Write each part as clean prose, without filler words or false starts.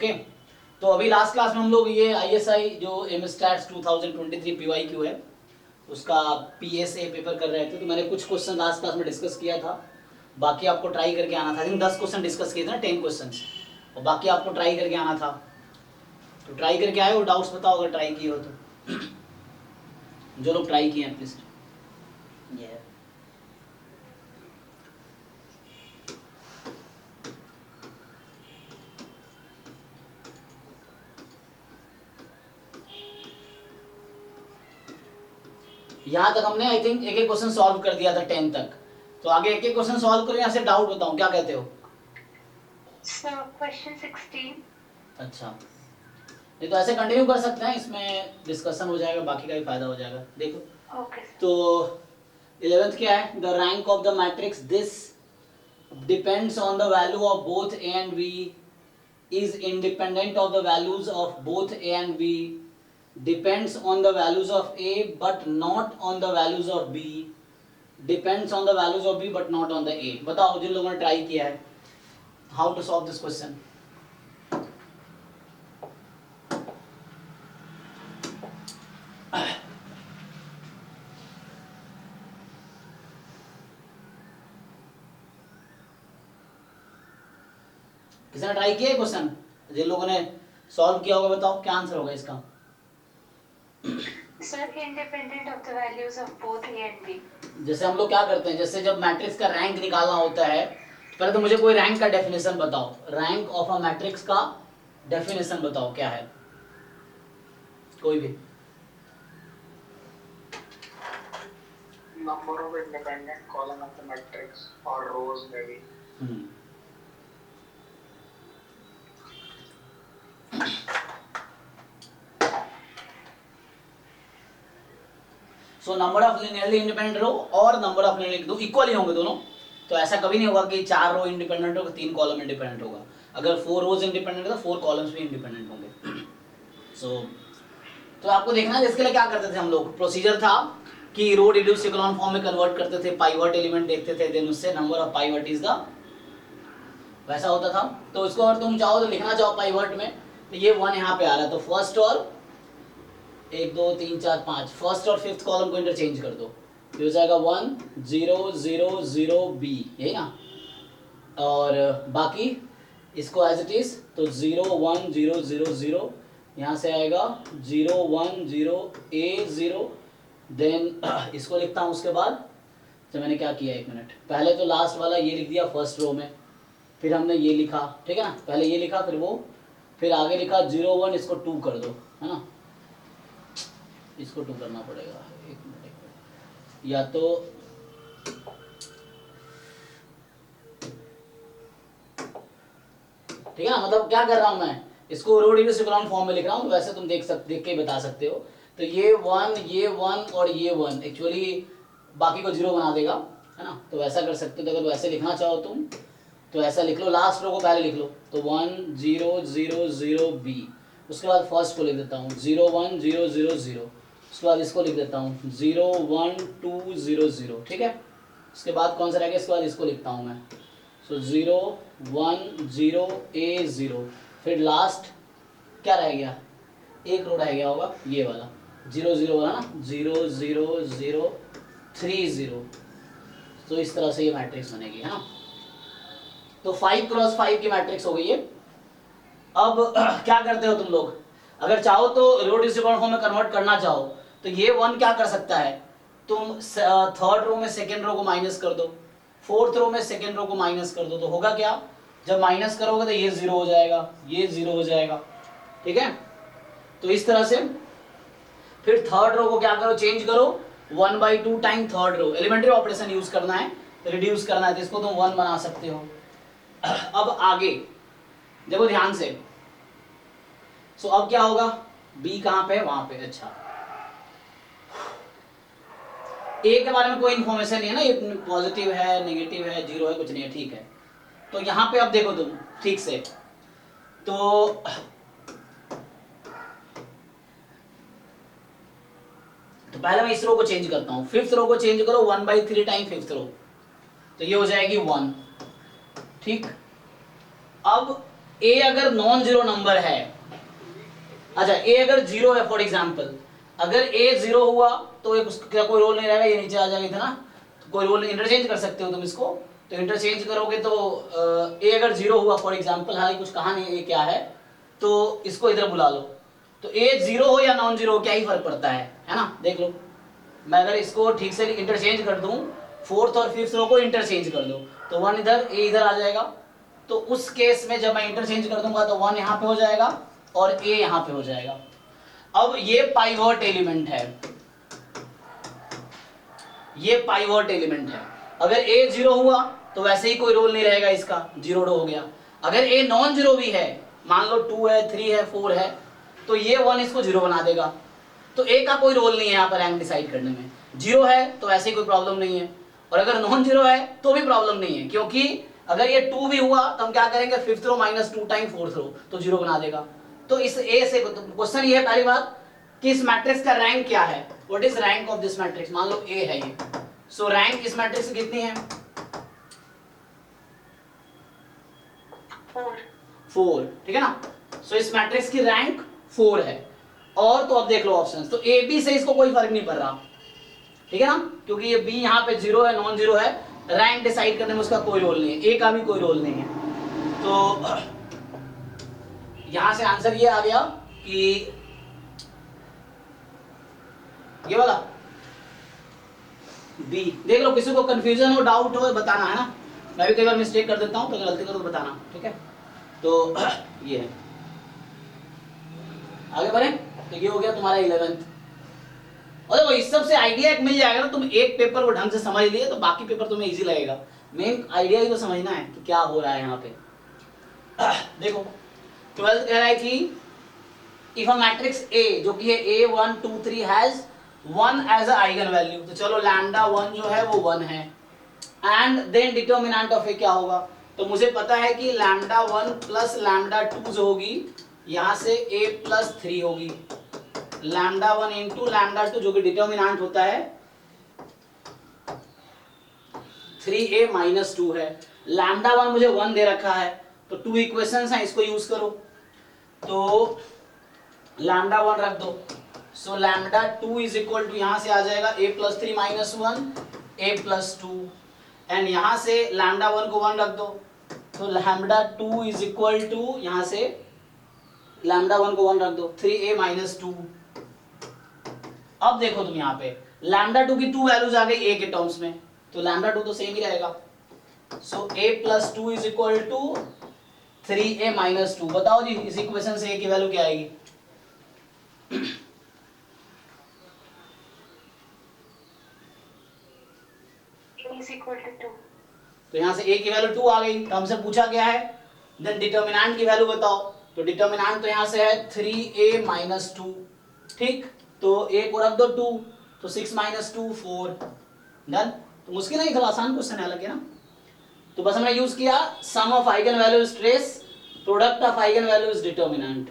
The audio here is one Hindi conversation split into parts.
ओके। तो अभी लास्ट क्लास में हम लोग ये ISI जो एमस्टैट्स 2023 PYQ है उसका PSA पेपर कर रहे थे। तो मैंने कुछ क्वेश्चन लास्ट क्लास में डिस्कस किया था, बाकी आपको ट्राई करके आना था। आई थिंक 10 क्वेश्चन डिस्कस किए थे ना, 10 क्वेश्चन, और बाकी आपको ट्राई करके आना था। तो ट्राई करके आए हो, डाउट्स बताओ अगर ट्राई किए हो तो। जो लोग ट्राई किए हैं एटलीस्ट। यहाँ तक हमने आई थिंक एक एक क्वेश्चन सॉल्व कर दिया था 10 तक। तो आगे एक एक क्वेश्चन सॉल्व करो, यहाँ से डाउट बताओ, क्या कहते हो? Sir question 16। अच्छा, नहीं तो ऐसे कंटिन्यू कर सकते हैं, इसमें डिस्कशन हो जाएगा, बाकी का भी फायदा हो जाएगा। देखो ओके। तो 11th क्या है? The rank of the matrix this depends on the value of both A and B, is independent of the values of both a and b, depends on the values of a but not on the values of b, depends on the values of b but not on the a। बताओ जिन लोगों ने ट्राई किया है, how to solve this question? किसी ने ट्राई किया है क्वेश्चन? जिन लोगों ने सॉल्व किया होगा बताओ क्या आंसर होगा इसका? Sir independent of the values of both A and B. जैसे हम लोग क्या करते हैं, जैसे जब मैट्रिक्स का रैंक निकालना होता है, पहले तो मुझे कोई रैंक का डेफिनेशन बताओ। रैंक ऑफ अ मैट्रिक्स का डेफिनेशन बताओ क्या है, कोई भी। Number of independent column of the matrix or rows maybe. So number of linearly independent row और नंबर ऑफ लिनियरली, दो इक्वल ही होंगे दोनों। तो ऐसा कभी नहीं होगा कि 4 रो इंडिपेंडेंट होगा 3 कॉलम इंडिपेंडेंट होगा। अगर 4 रोज इंडिपेंडेंट है तो 4 कॉलम्स भी इंडिपेंडेंट होंगे। तो आपको देखना है, इसके लिए क्या करते थे हम लोग, प्रोसीजर था कि रो रिड्यूस इकोलॉन फॉर्म में कन्वर्ट करते थे, पाइवट एलिमेंट देखते थे, देन उससे number of pivot is the, वैसा होता था। तो इसको अगर तुम चाहो तो लिखना चाहो पाइवट में, तो ये 1 यहाँ पे आ रहा है, तो फर्स्ट और 1 2 3 4 5 फर्स्ट और फिफ्थ कॉलम को इंटरचेंज कर दो, ये हो जाएगा 1 0 0 0 b, यही ना। और बाकी इसको एज इट इज तो 0 1 0 0 0, यहाँ से आएगा 0 1 0 a 0, देन इसको लिखता हूँ। उसके बाद तो मैंने क्या किया, 1 मिनट, पहले तो लास्ट वाला ये लिख दिया फर्स्ट रो में, फिर हमने ये लिखा, ठीक है ना, पहले ये लिखा फिर वो, फिर आगे लिखा 0 1, इसको 2 कर दो, है ना, इसको 2 करना पड़ेगा। 1 मिनट, या तो ठीक है ना, मतलब क्या कर रहा हूं मैं, इसको रो रिड्यूस इकोलॉन फॉर्म में लिख रहा हूं, तो वैसे तुम देख के बता सकते हो। तो ये 1 और ये 1 एक्चुअली बाकी को 0 बना देगा, है ना। तो वैसा कर सकते हो। तो अगर वैसे लिखना चाहो तुम तो ऐसा लिख लो, लास्ट रो को पहले लिख लो, तो 1 0 0 0 b, उसके बाद फर्स्ट को लिख देता हूँ 0 1 0 0 0, उसके बाद इसको लिख देता हूँ 0 1 2 0 0, ठीक है। उसके बाद कौन सा रहेगा, इसके बाद इसको लिखता हूँ मैं, सो 0 1 0 a 0, फिर लास्ट क्या रह गया, एक रो रह गया होगा ये वाला 0 0 वाला ना, 0 0 0 3 0। तो इस तरह से ये मैट्रिक्स बनेगी, है ना। तो 5 क्रॉस 5 की मैट्रिक्स हो गई है। अब क्या करते हो तुम लोग, अगर चाहो तो रो रिड्यूस इकोलॉन फॉर्म में कन्वर्ट करना चाहो तो ये 1 क्या कर सकता है, तुम थर्ड रो में सेकेंड रो को माइनस कर दो, फोर्थ रो में सेकेंड रो को माइनस कर दो, तो होगा क्या, जब माइनस करोगे तो ये 0 हो जाएगा, ये 0 हो जाएगा, ठीक है। तो इस तरह से फिर थर्ड रो को क्या करो, चेंज करो 1/2 time third row, elementary operation use करना है, रिड्यूस करना है, तो इसको तुम 1 बना सकते हो। अब आगे देखो ध्यान से, सो अब क्या होगा, b कहां पे है, वहां पे, अच्छा a के बारे में कोई इंफॉर्मेशन नहीं है ना, ये पॉजिटिव है नेगेटिव है 0 है कुछ नहीं है, ठीक है। तो यहां पे अब देखो तुम ठीक से, तो पहले मैं इस रो को चेंज करता हूं, फिफ्थ रो को चेंज करो 1/3 टाइम फिफ्थ रो, तो ये हो जाएगी 1, ठीक। अब ए अगर नॉन जीरो नंबर है, अच्छा ए अगर जीरो है फॉर एग्जांपल, अगर ए जीरो हुआ तो एक उसका कोई रोल नहीं रहेगा, ये नीचे आ जाएगा इतना, तो कोई रोल नहीं, इंटरचेंज कर सकते हो तुम इसको, तो इंटरचेंज करोगे तो ए अगर जीरो हुआ फॉर एग्जांपल, हालांकि कुछ कहा नहीं ए क्या है, तो इसको इधर बुला लो, तो ए जीरो हो या नॉन जीरो हो क्या ही फर्क पड़ता है ना, देख लो। मैं अगर इसको ठीक से इंटरचेंज कर दूं, फोर्थ और फिफ्थ रो को इंटरचेंज कर दूं, तो वन इधर ए इधर आ जाएगा, तो उस केस में जब मैं इंटरचेंज कर दूंगा तो वन यहाँ पे हो जाएगा और ए यहाँ पे हो जाएगा। अब ये पाइवट एलिमेंट है, ये पाइवट एलिमेंट है। अगर ए जीरो हुआ तो वैसे ही कोई रोल नहीं रहेगा इसका, जीरो हो गया। अगर ए नॉन जीरो भी है, मान लो 2 है 3 है 4 है, तो ये 1 इसको जीरो बना देगा, तो ए का कोई रोल नहीं है यहाँ पर रैंक डिसाइड करने में। जीरो है तो ऐसे ही कोई प्रॉब्लम नहीं है, और अगर नॉन जीरो है तो भी प्रॉब्लम नहीं है, क्योंकि अगर ये 2 भी हुआ तो हम क्या करेंगे, fifth row minus 2 time fourth row, तो जीरो बना देगा। तो इस ए से क्वेश्चन ये है पहली बात कि इस मैट्रिक्स का रैंक क्या है, what is rank of this matrix, मान लो ए है ये, सो रैंक इस मैट्रिक्स की कितनी है, 4, ठीक है ना। सो इस मैट्रिक्स की रैंक 4 है। और तो अब देख लो ऑप्शंस, तो ए बी से इसको कोई फर्क नहीं पड़ रहा, ठीक है ना, क्योंकि ये बी यहाँ पे जीरो है नॉन जीरो है, रैंक डिसाइड करने में उसका कोई रोल नहीं है, ए का भी कोई रोल नहीं है। तो यहां से आंसर ये आ गया कि ये वाला बी। देख लो किसी को कंफ्यूजन हो, डाउट हो, बताना है ना, मैं भी कई बार मिस्टेक कर देता हूं, तो गलती करो तो बताना, ठीक है। तो ये है, आगे बढ़े, तो ये हो गया तुम्हारा 11th। और देखो इस सब से आइडिया एक मिल जाएगा ना, तुम एक पेपर को ढंग से समझ लिए तो बाकी पेपर तुम्हें इजी लगेगा। मेन आइडिया ही तो समझना है कि क्या हो रहा है यहाँ पे। देखो 12th कह रहा है कि इफ अ मैट्रिक्स ए जो कि है A1 2 3 has 1 as a eigen value, तो चलो लैम्डा 1 जो है वो 1 है, and then determinant of A क्या होगा, तो मुझे पता है कि लैम्डा 1 प्लस लैम्डा 2 जो होगी यहाँ से a प्लस 3 होगी, लैम्डा 1 इंटू लैम्डा 2 जो कि डिटर्मिनेंट होता है 3a माइनस 2 है। लैम्डा 1 मुझे 1 दे रखा है, तो 2 इक्वेशंस हैं, इसको यूज करो, तो लैम्डा 1 रख दो, so lambda 2 is equal to यहाँ से आ जाएगा a plus 3 minus 1 a plus 2, and यहाँ से लैम्डा 1 को 1 रख दो, तो लैम्डा 2 इज इक्वल टू यहाँ से लैम्डा 1 को 1 रख दो 3a माइनस 2। अब देखो तुम यहाँ पे लैम्डा 2 की 2 वैल्यूज आ गई a के टर्म्स में, तो लैम्डा 2 तो सेम ही रहेगा, so a plus 2 is equal to 3a minus 2। बताओ जी इस इक्वेशन से a की वैल्यू क्या आएगी, is equal to 2. तो यहाँ से a की वैल्यू 2 आ गई, तो हमसे पूछा गया है देन डिटर्मिनेंट की वैल्यू बताओ, तो डिटर्मिनेंट तो यहाँ से है 3a माइनस 2, ठीक, तो a को रख दो 2, तो 6 माइनस 2 4, डन। तो मुश्किल नहीं, थोड़ा आसान क्वेश्चन है लगे ना। तो बस हमने यूज किया sum of eigen values trace, product of eigen values determinant.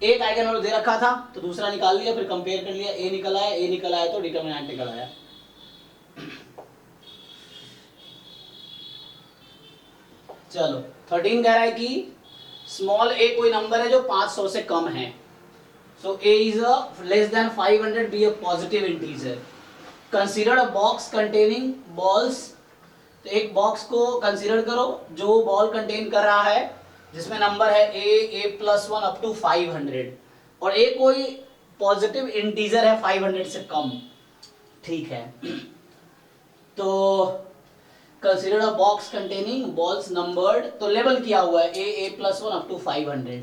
एक आइगन वैल्यू दे रखा था तो दूसरा निकाल लिया, फिर कंपेयर कर लिया, a निकल आया तो डिटर्मिनेंट निकल आया। चलो 13 कह रहा है कि स्मॉल a कोई नंबर है जो 500 से कम है, so a is a less than 500 be a positive integer, consider a box containing balls. तो एक बॉक्स को कंसीडर करो जो बॉल कंटेन कर रहा है जिसमें नंबर है a प्लस 1 अप टू 500, और a कोई पॉजिटिव इंटीजर है 500 से कम, ठीक है। तो consider a box containing balls numbered, तो लेबल किया हुआ है a प्लस 1 अप टू 500।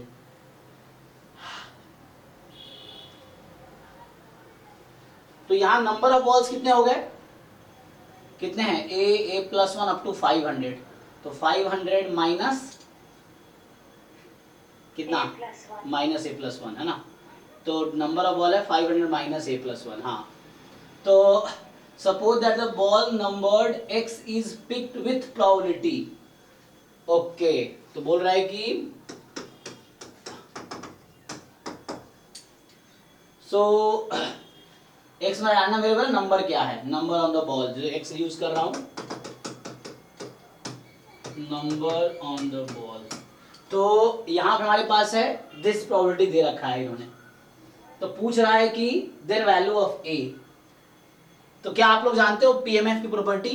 तो यहां नंबर ऑफ बॉल्स कितने हो गए, कितने हैं a प्लस 1 अप टू 500, तो 500 माइनस कितना माइनस a प्लस 1 है ना, तो नंबर ऑफ बॉल है 500 माइनस a प्लस 1। हाँ, तो suppose that the ball numbered x is picked with probability, okay, तो बोल रहा है कि so x में जानना मेरे को नंबर क्या है, नंबर ऑन द बॉल, जो x यूज कर रहा हूं, नंबर ऑन द बॉल, तो यहाँ पे हमारे पास है दिस प्रोबेबिलिटी दे रखा है इन्होंने, तो पूछ रहा है कि देयर वैल्यू ऑफ ए। तो क्या आप लोग जानते हो पीएमएफ की प्रॉपर्टी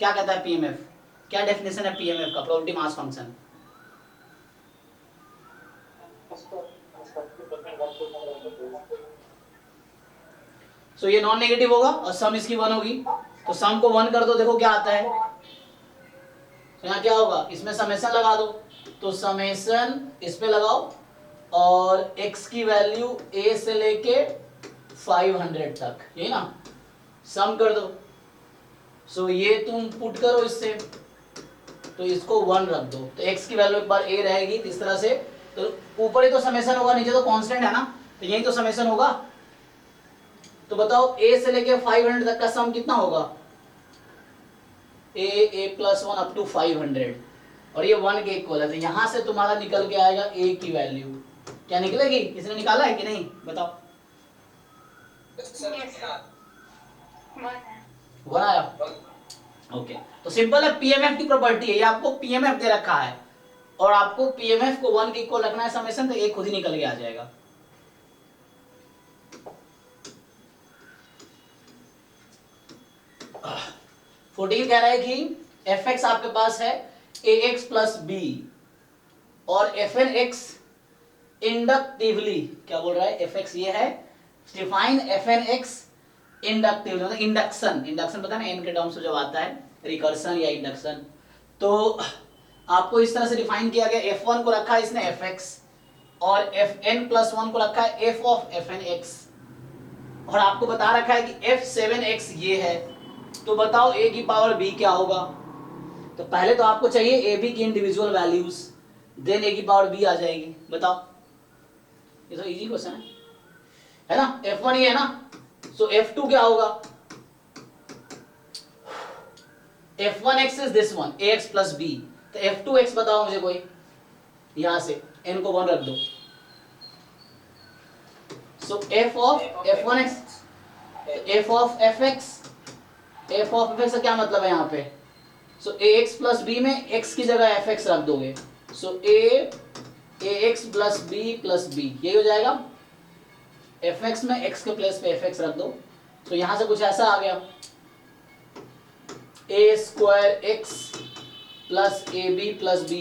क्या कहता है? पीएमएफ क्या डेफिनेशन है पीएमएफ का? Probability mass function. सो ये नॉन नेगेटिव होगा और सम इसकी 1 होगी, तो सम को 1 कर दो, देखो क्या आता है। तो यहाँ क्या होगा, इसमें समेशन लगा दो, तो समेशन इस पे लगाओ और x की वैल्यू a से लेके 500 तक, ये ना सम कर दो। सो ये तुम पुट करो इससे, तो इसको 1 रख दो, तो x की वैल्यू एक बार a रहेगी इस तरह से, तो ऊपर ही तो समेशन होगा, नीचे तो कांस्टेंट है ना, तो यही तो समेशन होगा। तो बताओ a से लेके 500 तक का सम कितना होगा? a प्लस 1 अप टू 500, और ये 1 के इक्वल है, तो यहां से तुम्हारा निकल के आएगा a की वैल्यू। क्या निकलेगी? किसने निकाला है कि नहीं बताओ? Yes, sir. 1 है. 1 आया। ओके, तो सिंपल है, पीएमएफ की प्रॉपर्टी है, ये आपको पीएमएफ दे रखा है और आपको पीएमएफ को 1 के इक्वल रखना है समेशन, तो एक खुद ही निकल के आ जाएगा। फोर्टीन कह रहा है कि fx आपके पास है ax प्लस बी और fnx इंडक्टिवली, क्या बोल रहा है? fx ये है, डिफाइन fnx इंडक्टिवली, मतलब इंडक्शन, इंडक्शन पता है ना, n के टर्म्स में जब आता है रिकर्सन या इंडक्शन, तो आपको इस तरह से डिफाइन किया गया। f1 को रखा है इसने fx और fn प्लस 1 को रखा है f ऑफ fnx, और आपको बता रखा है कि f7x ये है, तो बताओ a की पावर b क्या होगा? तो पहले तो आपको चाहिए a b की इंडिविजुअल वैल्यूज, देन a की पावर b आ जाएगी। बताओ, ये तो इजी क्वेश्चन है ना? f1 ये है ना, सो f2 क्या होगा? f1x is this one ax plus b, तो f2x बताओ मुझे कोई, यहां से n को 1 रख दो, सो f of f1x, f of fx, f of fx का क्या मतलब है यहाँ पे? सो ax प्लस b में x की जगह fx रख दोगे, सो ax प्लस b, यही हो जाएगा। fx में x के प्लेस पे fx रख दो, तो यहां से कुछ ऐसा आ गया, a square x plus ab plus b,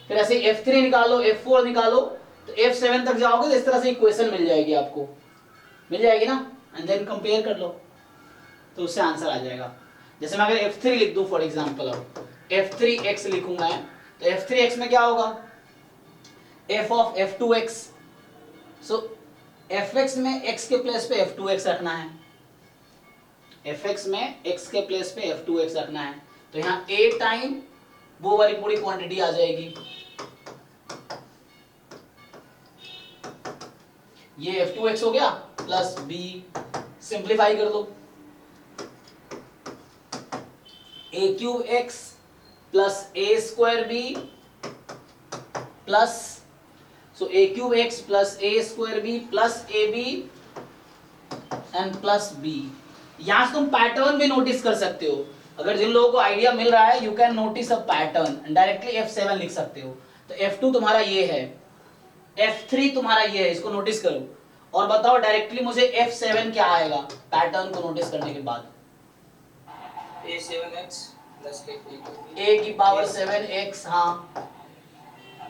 फिर ऐसे f3 निकालो, f4 निकालो, तो f7 तक जाओगे तो इस तरह से इक्वेशन मिल जाएगी, आपको मिल जाएगी ना, एंड देन कंपेयर कर लो, तो उससे आंसर आ जाएगा। जैसे मैं अगर f3 लिख दूं फॉर एग्जांपल, अब f3x लिखूंगा मैं, तो f3x में क्या होगा? f of f2x, so fx में x के प्लेस पे f2x रखना है, fx में x के प्लेस पे f2x रखना है, तो यहाँ a टाइम वो वाली पूरी क्वांटिटी आ जाएगी, ये f2x हो गया प्लस b, सिंप्लीफाई कर दो, a cube x plus a square b plus, so a cube x plus a square b plus ab and plus b। यहां से तुम पैटर्न भी नोटिस कर सकते हो, अगर जिन लोगों को आइडिया मिल रहा है, you can notice a pattern, directly f7 लिख सकते हो, तो f2 तुम्हारा ये है, f3 तुम्हारा ये है, इसको नोटिस करो और बताओ डायरेक्टली मुझे f7 क्या आएगा पैटर्न को नोटिस करने के बाद? a7x प्लस a की पावर 7x, हाँ,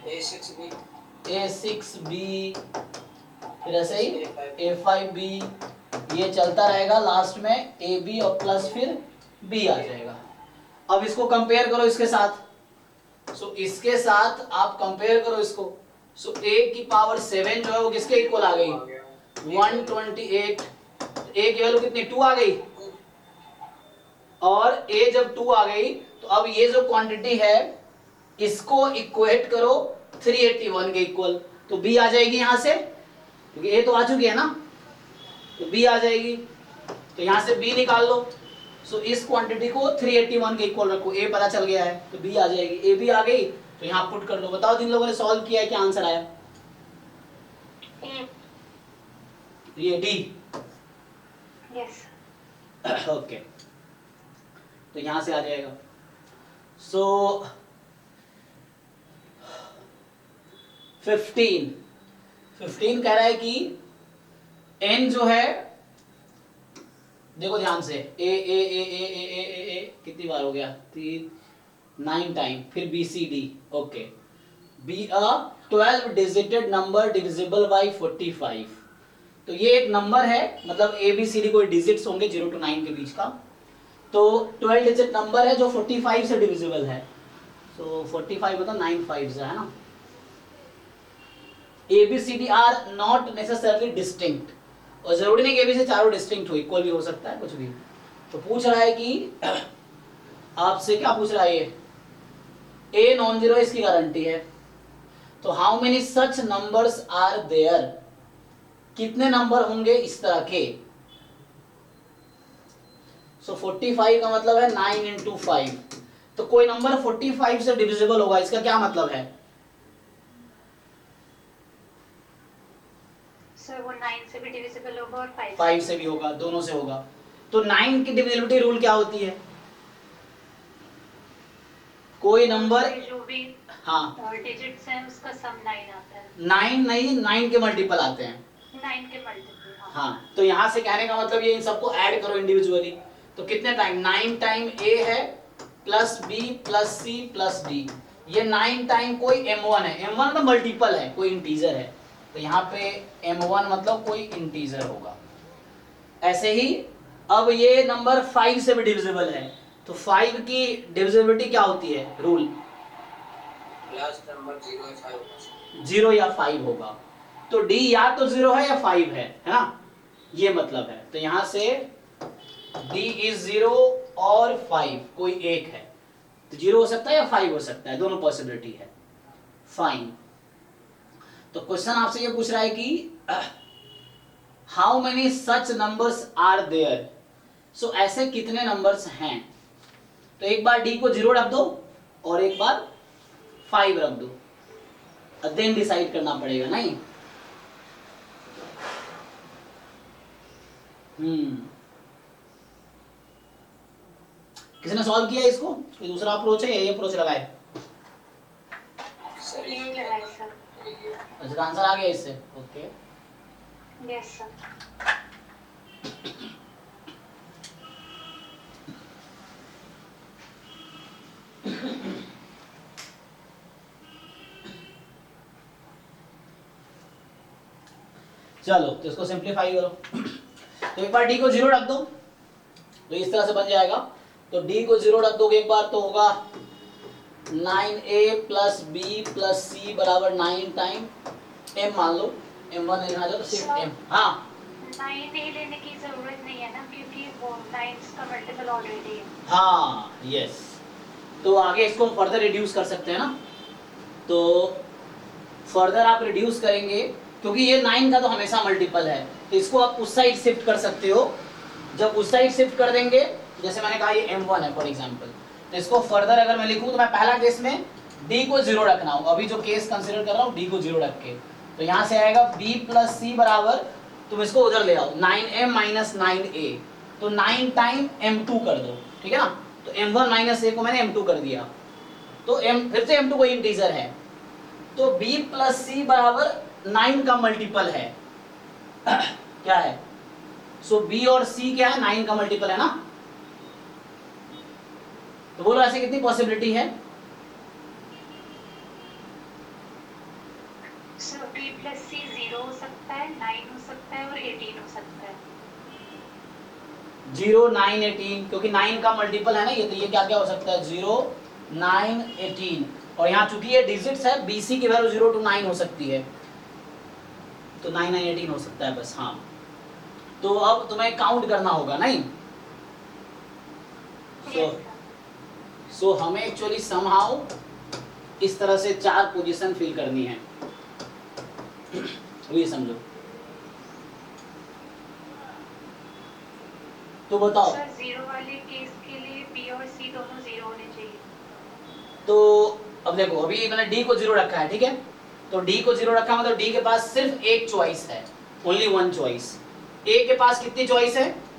a6b, a6b, फिर ऐसे ही a5b, ये चलता रहेगा, लास्ट में ab और प्लस फिर b आ जाएगा। अब इसको कंपेयर करो इसके साथ, सो इसके साथ आप कंपेयर करो इसको, सो a की पावर 7 जो है वो किसके इक्वल आ गई? 128, a की वैल्यू कितनी? 2 आ गई, और a जब 2 आ गई तो अब ये जो क्वांटिटी है इसको इक्वेट करो 381 के इक्वल, तो b आ जाएगी यहां से, क्योंकि a तो आ चुकी है ना, तो b आ जाएगी, तो यहां से b निकाल लो, सो इस क्वांटिटी को 381 के इक्वल रखो, a पता चल गया है तो b आ जाएगी, a भी आ गई, तो यहां पुट कर लो। बताओ जिन लोगों ने सॉल्व किया है क्या आंसर आया? A. ये d, Yes. ओके, तो यहां से आ जाएगा। सो 15 कह रहा है कि n जो है, देखो ध्यान से, ए कितनी बार हो गया, 9 टाइम, फिर BCD, okay, be a 12 डिजिटेड number divisible by 45। तो ये एक नंबर है, मतलब ABCD कोई डिजिट्स होंगे 0 to 9 के बीच का, तो 12 डिजिट नंबर है जो 45 से डिविजिबल है। तो 45 होता 9 5 है ना। ABCD are not necessarily distinct, और जरूरी नहीं कि ABCD चारों डिस्टिंक्ट हो, इक्वल भी हो सकता है कुछ भी। तो पूछ रहा है कि आपसे क्या पूछ रहा है, ये A नॉन जीरो, इसकी गारंटी है। तो how many such numbers are there, कितने नंबर होंगे इस तरह के। सो 45 का मतलब है 9 into 5, तो कोई नंबर 45 से डिविजिबल होगा, इसका क्या मतलब है। सर वो 9 से भी डिविजिबल होगा और 5 से भी होगा, दोनों से होगा। तो 9 की डिविजिबिलिटी रूल क्या होती है, कोई नंबर, जो भी हाँ, डिजिट्स हैं उसका सम 9 आता है। 9 नहीं, 9 के मल्टीपल आते हैं। 9 के मल्टीपल, हाँ, तो यहां से कहने का मतलब ये, इन सबको ऐड करो इंडिविजुअली। तो कितने टाइम, 9 टाइम A है plus B plus C plus D, ये 9 टाइम कोई M1 है, M1 मतलब मल्टीपल है, कोई इंटीजर है, तो यहाँ पे M1 मतलब कोई इंटीजर होगा। ऐसे ही अब ये नंबर 5 से भी डिविजिबल है, तो 5 की डिविजिबिलिटी क्या होती है, रूल लास्ट नंबर 0 या 5 होगा। 0 या 5 होगा। तो D या तो 0 है या 5 है ना, ये मतलब है। तो यहां से D is 0 और 5 कोई एक है, तो 0 हो सकता है या 5 हो सकता है, दोनों पॉसिबिलिटी है। फाइन। तो क्वेश्चन आपसे ये पूछ रहा है कि how many such numbers are there, so ऐसे कितने नंबर्स हैं। तो एक बार D को 0 रख दो और एक बार 5 रख दो, देन डिसाइड करना पड़ेगा, नहीं। किसी ने सॉल्व किया इसको, कोई दूसरा अप्रोच है या ये अप्रोच लगाए। सर ये लगा है सर। अच्छा, आंसर आ गया इससे, ओके। Yes sir. चलो, तो इसको सिंप्लीफाई करो। तो एक बार D को 0 रख दो, तो इस तरह से बन जाएगा। तो D को 0 रख दोगे एक बार तो होगा 9A plus B plus C बराबर 9 टाइम M, मान लो M1 लिखना है तो सिर्फ M। हाँ 9A लेने की जरूरत नहीं है ना, क्योंकि वो 9 का मल्टीपल ऑलरेडी है। हाँ, यस। तो आगे इसको हम फर्दर रिड्यूस कर सकते हैं ना, तो फर्दर आप रिड्यूस करेंगे, क्योंकि ये 9 का तो हमेशा मल्टीपल है, तो इसको आप उस साइड शिफ्ट कर सकते हो। जब उस साइड शिफ्ट कर देंगे, जैसे मैंने कहा ये M1 है फॉर एग्जांपल, तो इसको फर्दर अगर मैं लिखूं तो मैं पहला केस में D को 0 रखना होगा, अभी जो केस कंसीडर कर रहा हूँ D को 0 रख के, तो यहाँ से आएगा B प्लस C बराबर, तुम इसको उधर ले आओ 9M माइनस 9A, तो 9 टाइम M2 कर दो, ठीक है ना। तो M1 माइनस A को मैंने M2 कर दिया, तो फिर से M2 कोई इंटीजर है, तो B प्लस C बराबर 9 का मल्टीपल है क्या है, सो B और C क्या है, 9 का मल्टीपल है ना। तो बोलो ऐसे कितनी पॉसिबिलिटी है। सर B प्लस C 0 हो सकता है, 9 हो सकता है और 18 हो सकता है। 0 9 18, क्योंकि 9 का मल्टीपल है ना ये, तो ये क्या क्या हो सकता है, 0 9 18, और यहाँ चूंकि ये डिजिट्स है BC की वैल्यू 0 to 9 हो सकती है, तो 9 9 18 हो सकता है बस। हाँ, तो अब तुम्हें काउंट करना होगा, नहीं। सो हमें एक्चुअली समहाउ इस तरह से 4 पोजीशन फिल करनी है, ये समझो। तो बताओ। सर 0 वाले केस के लिए B और C दोनों 0 होने चाहिए। तो अब देखो, अभी मैंने D को 0 रखा है, ठीक है, तो D को 0 रखा मतलब D के पास सिर्फ एक चॉइस है, ओनली वन चॉइस। A के पास कितनी चॉइस है,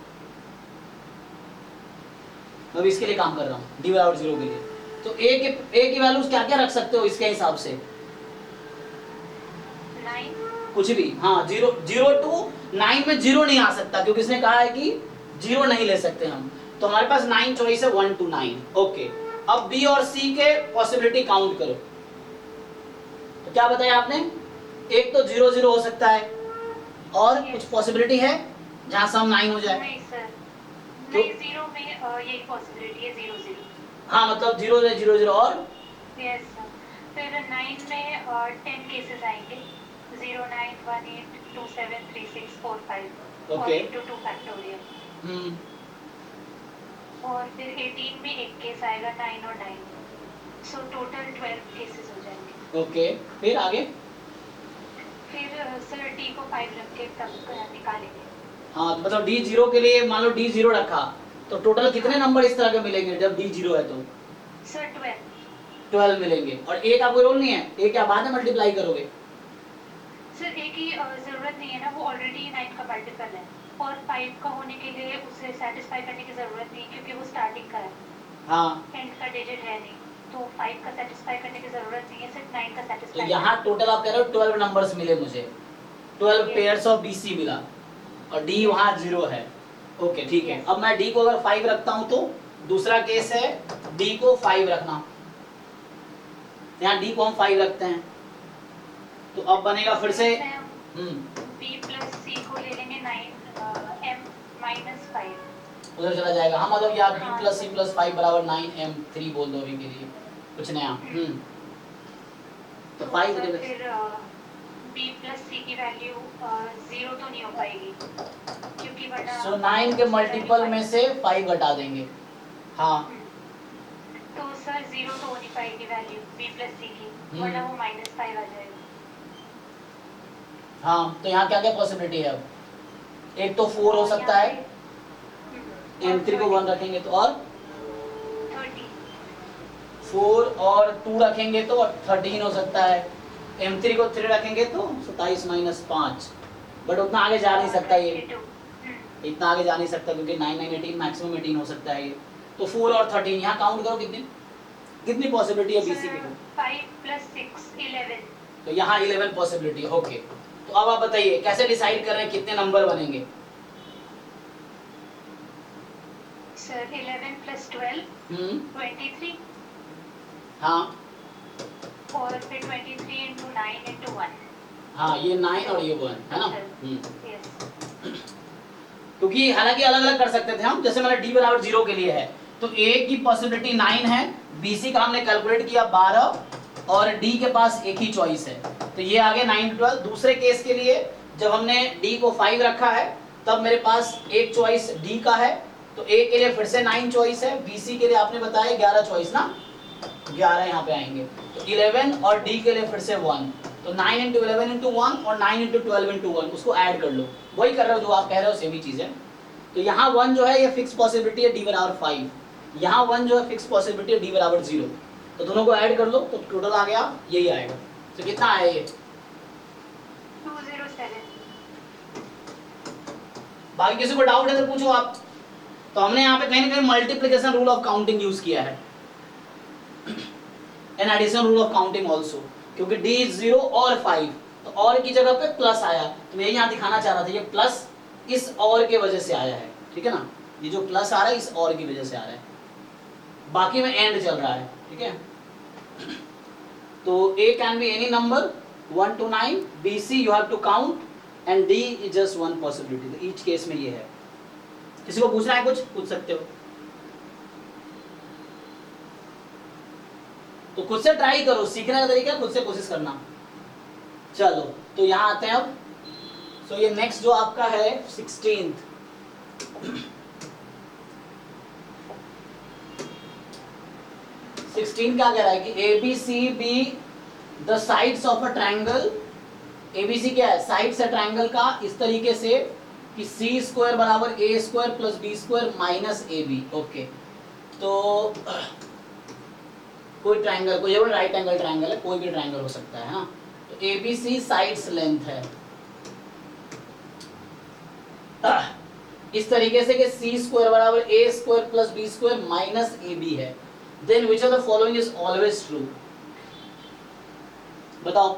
मैं इसके लिए काम कर रहा हूँ D विदाउट 0 के लिए। तो A की वैल्यूज क्या क्या रख सकते हो इसके हिसाब से, कुछ भी, हाँ 0 to 9 में 0 नहीं आ सकता क्योंकि इसने कहा है कि 0 नहीं ले सकते हम, तो हमारे पास 9 चॉइस है 1 to 9। ओके, अब बी और सी के पॉसिबिलिटी काउंट करो। तो क्या बताया आपने, एक तो 0 0 हो सकता है और कुछ पॉसिबिलिटी है जहां सम 9 हो जाए। नहीं सर, नहीं 0 में यही पॉसिबिलिटी है 0 0। हाँ मतलब 0 0 0 और यस सर, फिर 9 में 10 केसेस आएंगे, 0 9 1 8 2 7 3 6 4 5 और Okay. into 2 factorial. हम्म, और फिर 18 में एक केस आएगा 9 और 9, सो टोटल 12 केसेस हो जाएंगे। ओके, फिर आगे। फिर सर डी को 5 रख के तब निकालेंगे। हाँ तो मतलब डी 0 के लिए मान लो डी 0 रखा तो टोटल कितने नंबर इस तरह के मिलेंगे जब डी 0 है तो सर 12 मिलेंगे। और ए का कोई रोल नहीं है, ए क्या बाद में मल्टीप्लाई करोगे? सर ए की जरूरत नहीं है ना, वो ऑलरेडी 9 का मल्टीपल है और 5 का होने के लिए उसे सेटिस्फाई करने की जरूरत नहीं क्योंकि वो स्टार्टिंग का है, हाँ, एंड का डिजिट है नहीं, तो 5 का सेटिस्फाई करने की जरूरत नहीं है, सिर्फ 9 का तो सेटिस्फाई। यहाँ टोटल आप कह रहे हो 12 नंबर्स मिले मुझे, 12 पेयर्स ऑफ बीसी मिला और डी वहाँ 0 है। ओके ठीक है, अब मैं डी को अगर 5 रखता हूँ तो दूसरा केस है डी को 5 रखना, यहाँ डी को हम 5 रखते हैं तो अब बनेगा फिर से बी प्लस सी को ले लेंगे 9 एम माइनस 5। उधर चला जाएगा। हाँ मतलब यार बी प्लस सी प्लस 5 बराबर 9m3 बोल दो अभी के लिए, कुछ नया। तो 5 सर फिर बी प्लस सी की वैल्यू 0 तो नहीं हो पाएगी क्योंकि वरना सो 9 के मल्टीपल में से 5 घटा देंगे। हाँ तो सर 0 तो हो नहीं पाएगी वैल्यू बी प्लस सी की, वरना वो -5 आ जाएगा। हाँ, तो यहाँ क्या क्या पॉसिबिलिटी है? अब एक तो 4 हो सकता है, m3 को 1 रखेंगे तो, और 30। 4 और 2 रखेंगे तो 13 हो सकता है, m3 को 3 रखेंगे तो 27 - 5। बट उतना आगे जा नहीं सकता ये, इतना आगे जा नहीं सकता क्योंकि 9 9 18 मैक्सिमम 18 हो सकता है ये। तो 4 और 13 यहाँ काउंट करो कितनी पॉसिबिलिटी है बीसी की? 5 + 6 11। तो यहाँ 11 पॉसिबिलिटी। ओके, तो अब आप बताइए कैसे डिसाइड कर रहे हैं कितने नंबर बनेंगे? सर 11 + 12 23। हाँ और फिर 23 × 9 × 1। हाँ, ये 9 और ये 1 है ना। यस, क्योंकि हालांकि अलग अलग कर सकते थे हम, जैसे मैंने डी बराबर 0 के लिए है तो ए की पॉसिबिलिटी 9 है, बीसी का हमने कैलकुलेट किया 12 और डी के पास एक ही चॉइस है तो ये आगे 9 12। दूसरे केस के लिए जब हमने डी को 5 रखा है तब मेरे पास एक चॉइस डी का है तो ए के लिए फिर से 9 चॉइस है, बीसी के लिए आपने बताया 11 चॉइस ना, 11 यहाँ पे आएंगे तो 11 और डी के लिए फिर से 1, तो 9 × 11 × 1 और 9 × 12 × 1 उसको ऐड कर लो, वही कर रहे हो जो आप कह रहे हो, सेम ही चीज़ है। तो यहाँ 1 जो है ये फिक्स पॉसिबिलिटी है डी बराबर 5, यहाँ 1 जो है फिक्स पॉसिबिलिटी है डी बराबर 0, तो दोनों को ऐड कर लो तो टोटल आ गया यही आएगा। तो कितना आया ये? 207। बाकी किसी को डाउट है तो पूछो आप। तो हमने यहाँ पे कहीं ना कहीं multiplication rule of counting use किया है, an addition rule of counting also, क्योंकि डी 0 और 5 तो और की जगह पे प्लस आया, तो मैं यहाँ दिखाना चाह रहा था ये प्लस इस और के वजह से आया है, ठीक है ना, ये जो प्लस आ रहा है इस और की वजह से आ रहा है, बाकी में एंड चल रहा है, ठीक है। तो a can be any number 1 to 9, b c you have to count and d is just one possibility, तो ईच केस में ये है। किसी को पूछना है कुछ पूछ सकते हो, तो खुद से ट्राई करो, सीखने का तरीका खुद से कोशिश करना। चलो तो यहाँ आते हैं अब। सो ये नेक्स्ट जो आपका है 16th, क्या कह रहा है कि A B C be the sides of a triangle, ABC क्या है? साइड्स है ट्रायंगल का इस तरीके से कि सी स्क्वायर बराबर a square plus B square minus a b. Okay, तो कोई ट्रायंगल, कोई राइट एंगल ट्रायंगल है, कोई भी ट्रायंगल हो सकता है हाँ। तो A B c sides length है इस तरीके से कि सी स्क्वायर बराबर a square plus B square minus a b है, then which of the following is always true? बताओ।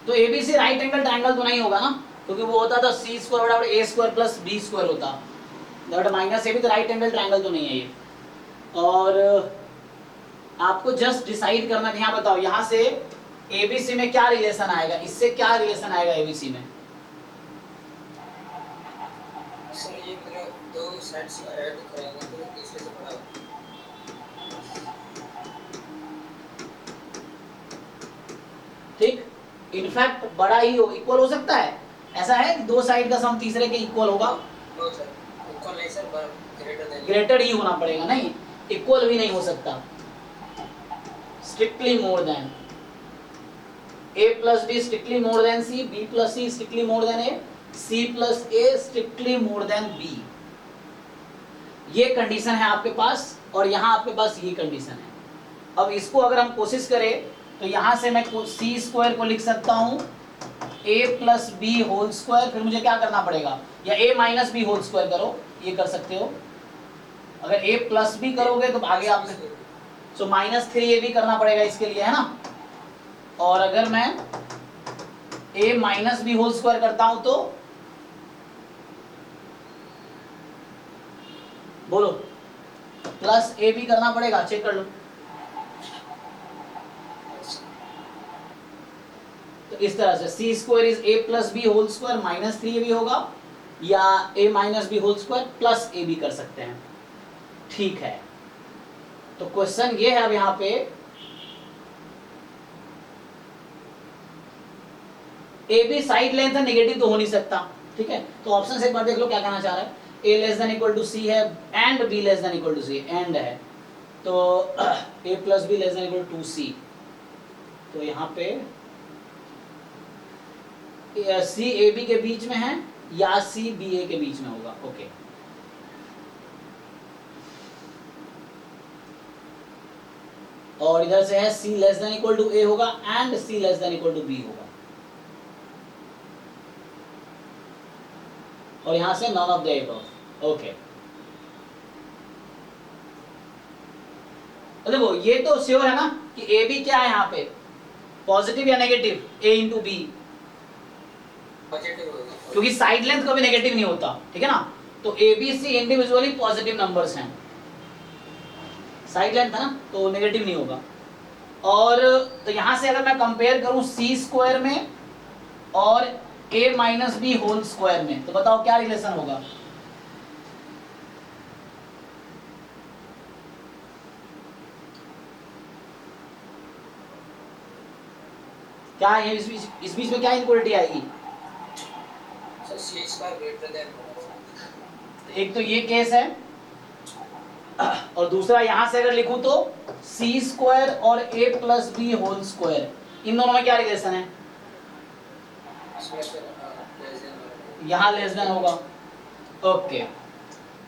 तो एबीसी राइट एंगल ट्रायंगल तो नहीं होगा ना, क्योंकि वो होता था सी स्क्वायर बराबर a square plus B square होता, बट माइनस ए भी तो राइट एंगल ट्रायंगल तो नहीं है ये। और आपको जस्ट डिसाइड करना है, यहाँ बताओ यहाँ से एबीसी में क्या रिलेशन आएगा, इससे क्या रिलेशन आएगा एबीसी में? सर ये मतलब दो साइड्स ऐड कराएंगे तो तीसरे से बड़ा होगा। ठीक, इनफैक्ट बड़ा ही हो, इक्वल हो सकता है, ऐसा है कि दो साइड का सम तीसरे के इक्वल होगा? नो सर, इक्वल नहीं सर, पर ग्रेटर देन। ग्रेटर ही होना पड़ेगा, नहीं इक्वल भी नहीं हो सकता, strictly more than. a plus b strictly more than c, b plus c strictly more than a, c plus a strictly more than b। ये कंडीशन है आपके पास, और यहाँ आपके पास ये कंडीशन है। अब इसको अगर हम कोशिश करें तो यहाँ से मैं c स्क्वायर को लिख सकता हूँ a plus B whole square, फिर मुझे क्या करना पड़ेगा, या a minus B whole square करो, ये कर सकते हो। अगर a प्लस बी करोगे तो आगे आप सो माइनस 3ab करना पड़ेगा इसके लिए, है ना। और अगर मैं a minus B whole square करता हूं तो बोलो प्लस ए बी करना पड़ेगा, चेक कर लो। तो इस तरह से c square is a plus B whole square minus 3ab होगा, या a minus B whole square plus a b कर सकते हैं। ठीक है, तो क्वेश्चन ये है अब यहाँ पे ए बी साइड लेंथ है, नेगेटिव तो हो नहीं सकता, ठीक है। तो ऑप्शन से एक बार देख लो क्या कहना चाह रहा है, a less than equal to c है and b less than equal to c, and है तो a plus b less than equal to c, तो यहाँ पे सी ए बी के बीच में है या सी बी ए के बीच में होगा, ओके। और इधर से है C less than equal to A होगा and C less than equal to B होगा, और यहां से none of the above, okay. तो देखो ये तो श्योर है ना कि ए बी क्या है यहाँ पे, पॉजिटिव या नेगेटिव, ए इंटू बी, पॉजिटिव होगा क्योंकि साइड लेंथ कभी नेगेटिव नहीं होता, ठीक है ना। तो A B C individually positive numbers हैं, साइड लेंथ है ना तो नेगेटिव नहीं होगा। और तो यहां से अगर मैं कंपेयर करूं सी स्क्वायर में और a minus B whole square में, तो बताओ क्या रिलेशन होगा। क्या है इस बीच में क्या इक्वलिटी आएगी? सर सी स्क्वायर ग्रेटर देन होगा। एक तो ये केस है, और दूसरा यहां से अगर लिखूं तो सी स्क्वायर और a plus B whole square, इन दोनों में क्या रिलेशन है? यहाँ लेस देन होगा, ओके।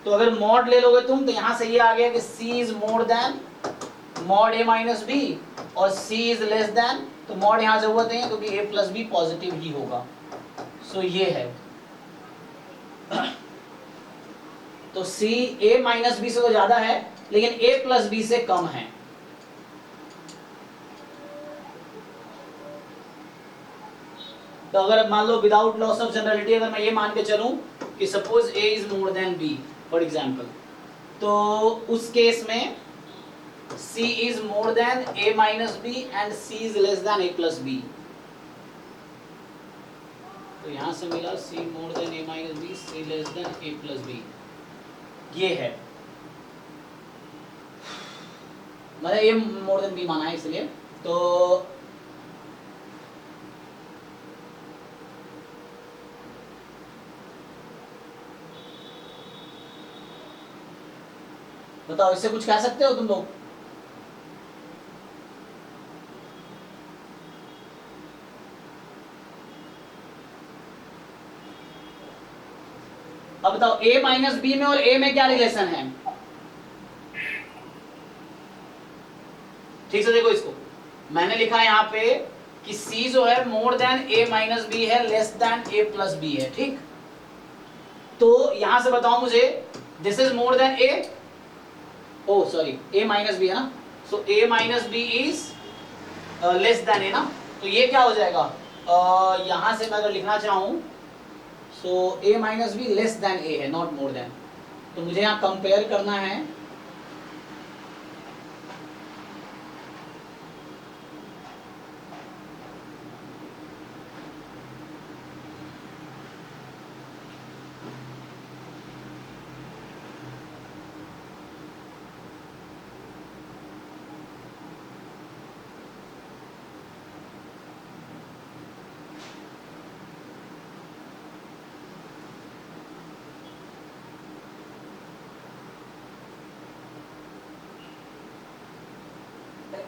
तो अगर मॉड ले लोगे तुम तो यहाँ से ये आ गया कि c is more than mod a minus B, और c इज लेस देन, तो मॉड यहाँ जरूरत नहीं है क्योंकि a प्लस बी पॉजिटिव ही होगा, सो ये है। तो c a माइनस बी से तो ज्यादा है लेकिन a प्लस बी से कम है। तो अगर मान लो विदाउट लॉस ऑफ जनरलिटी अगर मैं ये मान के चलूं कि suppose a is more than b for example, तो उस केस में c is more than a minus B and c is less than a plus B. तो यहां से मिला c more than a minus B, c less than a plus B, ये है मतलब a मोर देन b माना है इसलिए। तो बताओ इससे कुछ कह सकते हो तुम लोग? अब बताओ a माइनस बी में और a में क्या रिलेशन है? ठीक से देखो इसको, मैंने लिखा है यहाँ पे कि c जो है more than a minus b है, less than a plus b है, ठीक। तो यहां से बताओ मुझे this is more than a, oh sorry a minus b है ना, so a minus b is less than a ना, तो ये क्या हो जाएगा यहाँ से मैं अगर लिखना चाहूँ सो a minus B less than a है, नॉट मोर देन। तो मुझे यहाँ कंपेयर करना है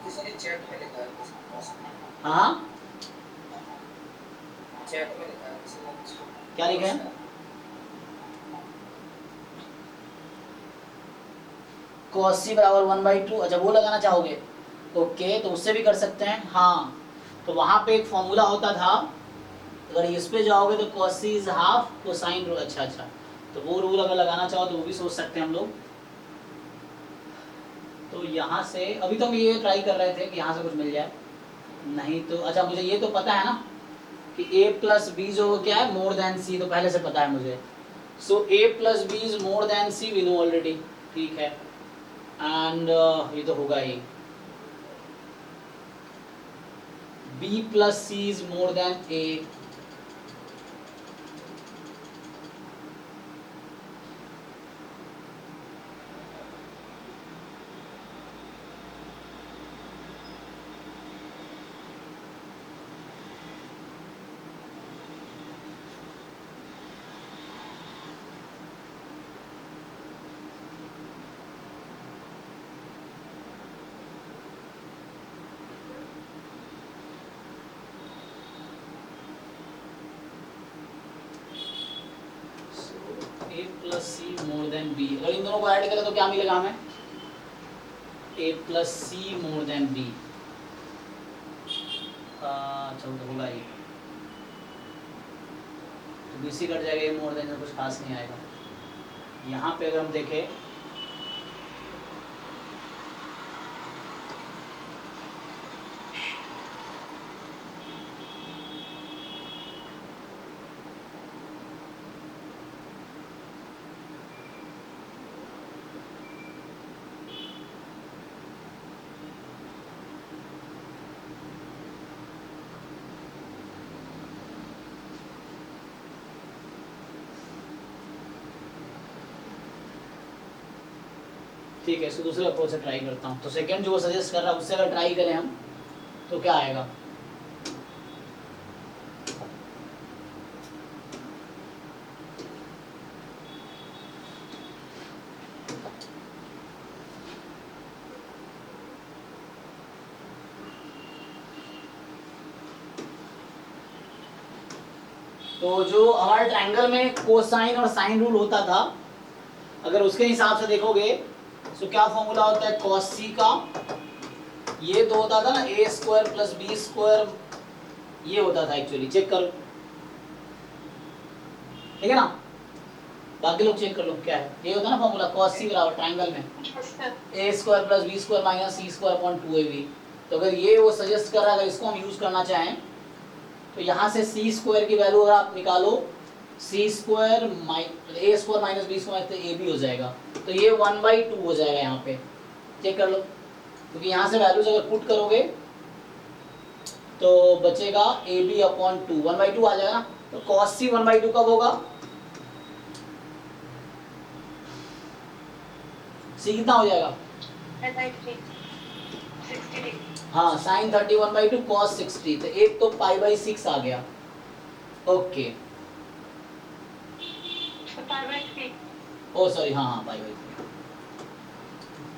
किसी ने चैट में लिखा है किसी ने, हाँ चैट में लिखा है किसी ने। क्या लिखा है? cos c बराबर 1/2। अच्छा वो लगाना चाहोगे? ओके तो उससे भी कर सकते हैं। हाँ तो वहाँ पे एक फॉर्मूला होता था, अगर इस पे जाओगे तो cos c is half cosine rule. अच्छा तो वो रूल अगर लगाना चाहो तो वो भी सोच सकते हैं हम लोग। तो यहाँ से अभी तो हम ये ट्राई कर रहे थे कि यहाँ से कुछ मिल जाए, नहीं तो अच्छा मुझे ये तो पता है ना कि a प्लस बी जो क्या है मोर देन c, तो पहले से पता है मुझे। So a plus B is more than c, we know already, ठीक है। एंड ये तो होगा ही, b plus c is more than a। a plus C more than B, अगर इन दोनों को ऐड करें तो क्या मिलेगा हमें? a plus C more than B. अच्छा वो तो होगा ही, तो बी सी कट जाएगा, ये मोर देन कुछ खास नहीं आएगा। यहाँ पे अगर हम देखें ठीक है, इसको दूसरे अप्रोच से ट्राई करता हूँ। तो सेकंड जो वो सजेस्ट कर रहा है उससे अगर ट्राई करें हम तो क्या आएगा? तो जो हमारे ट्रायंगल में कोसाइन और साइन रूल होता था, अगर उसके हिसाब से देखोगे तो क्या फॉर्मूला होता है cos c का? ये तो होता था ना a square plus B square, ये होता था एक्चुअली, चेक करो, ठीक है ना? बाकी लोग चेक कर लो क्या है, ये होता है ना फॉर्मूला cos c बराबर ट्रायंगल में a square plus B square minus c square upon 2ab। तो अगर ये वो सजेस्ट कर रहा है, अगर इसको हम यूज करना चाहें तो यहाँ से c स्क्वायर की वैल्यू अगर आप निकालो, c square a square minus B square तो a भी हो जाएगा, तो ये 1/2 हो जाएगा यहाँ पे, चेक कर लो। क्योंकि यहाँ से वैल्यूज अगर पुट करोगे तो बचेगा ab अपॉन 2, 1/2 आ जाएगा ना। तो cos c 1/2 कब होगा? c कितना हो जाएगा? हाँ साइन 30 1/2 cos 60, तो एक तो π/6 आ गया। ओके ओ सॉरी, हाँ π/3,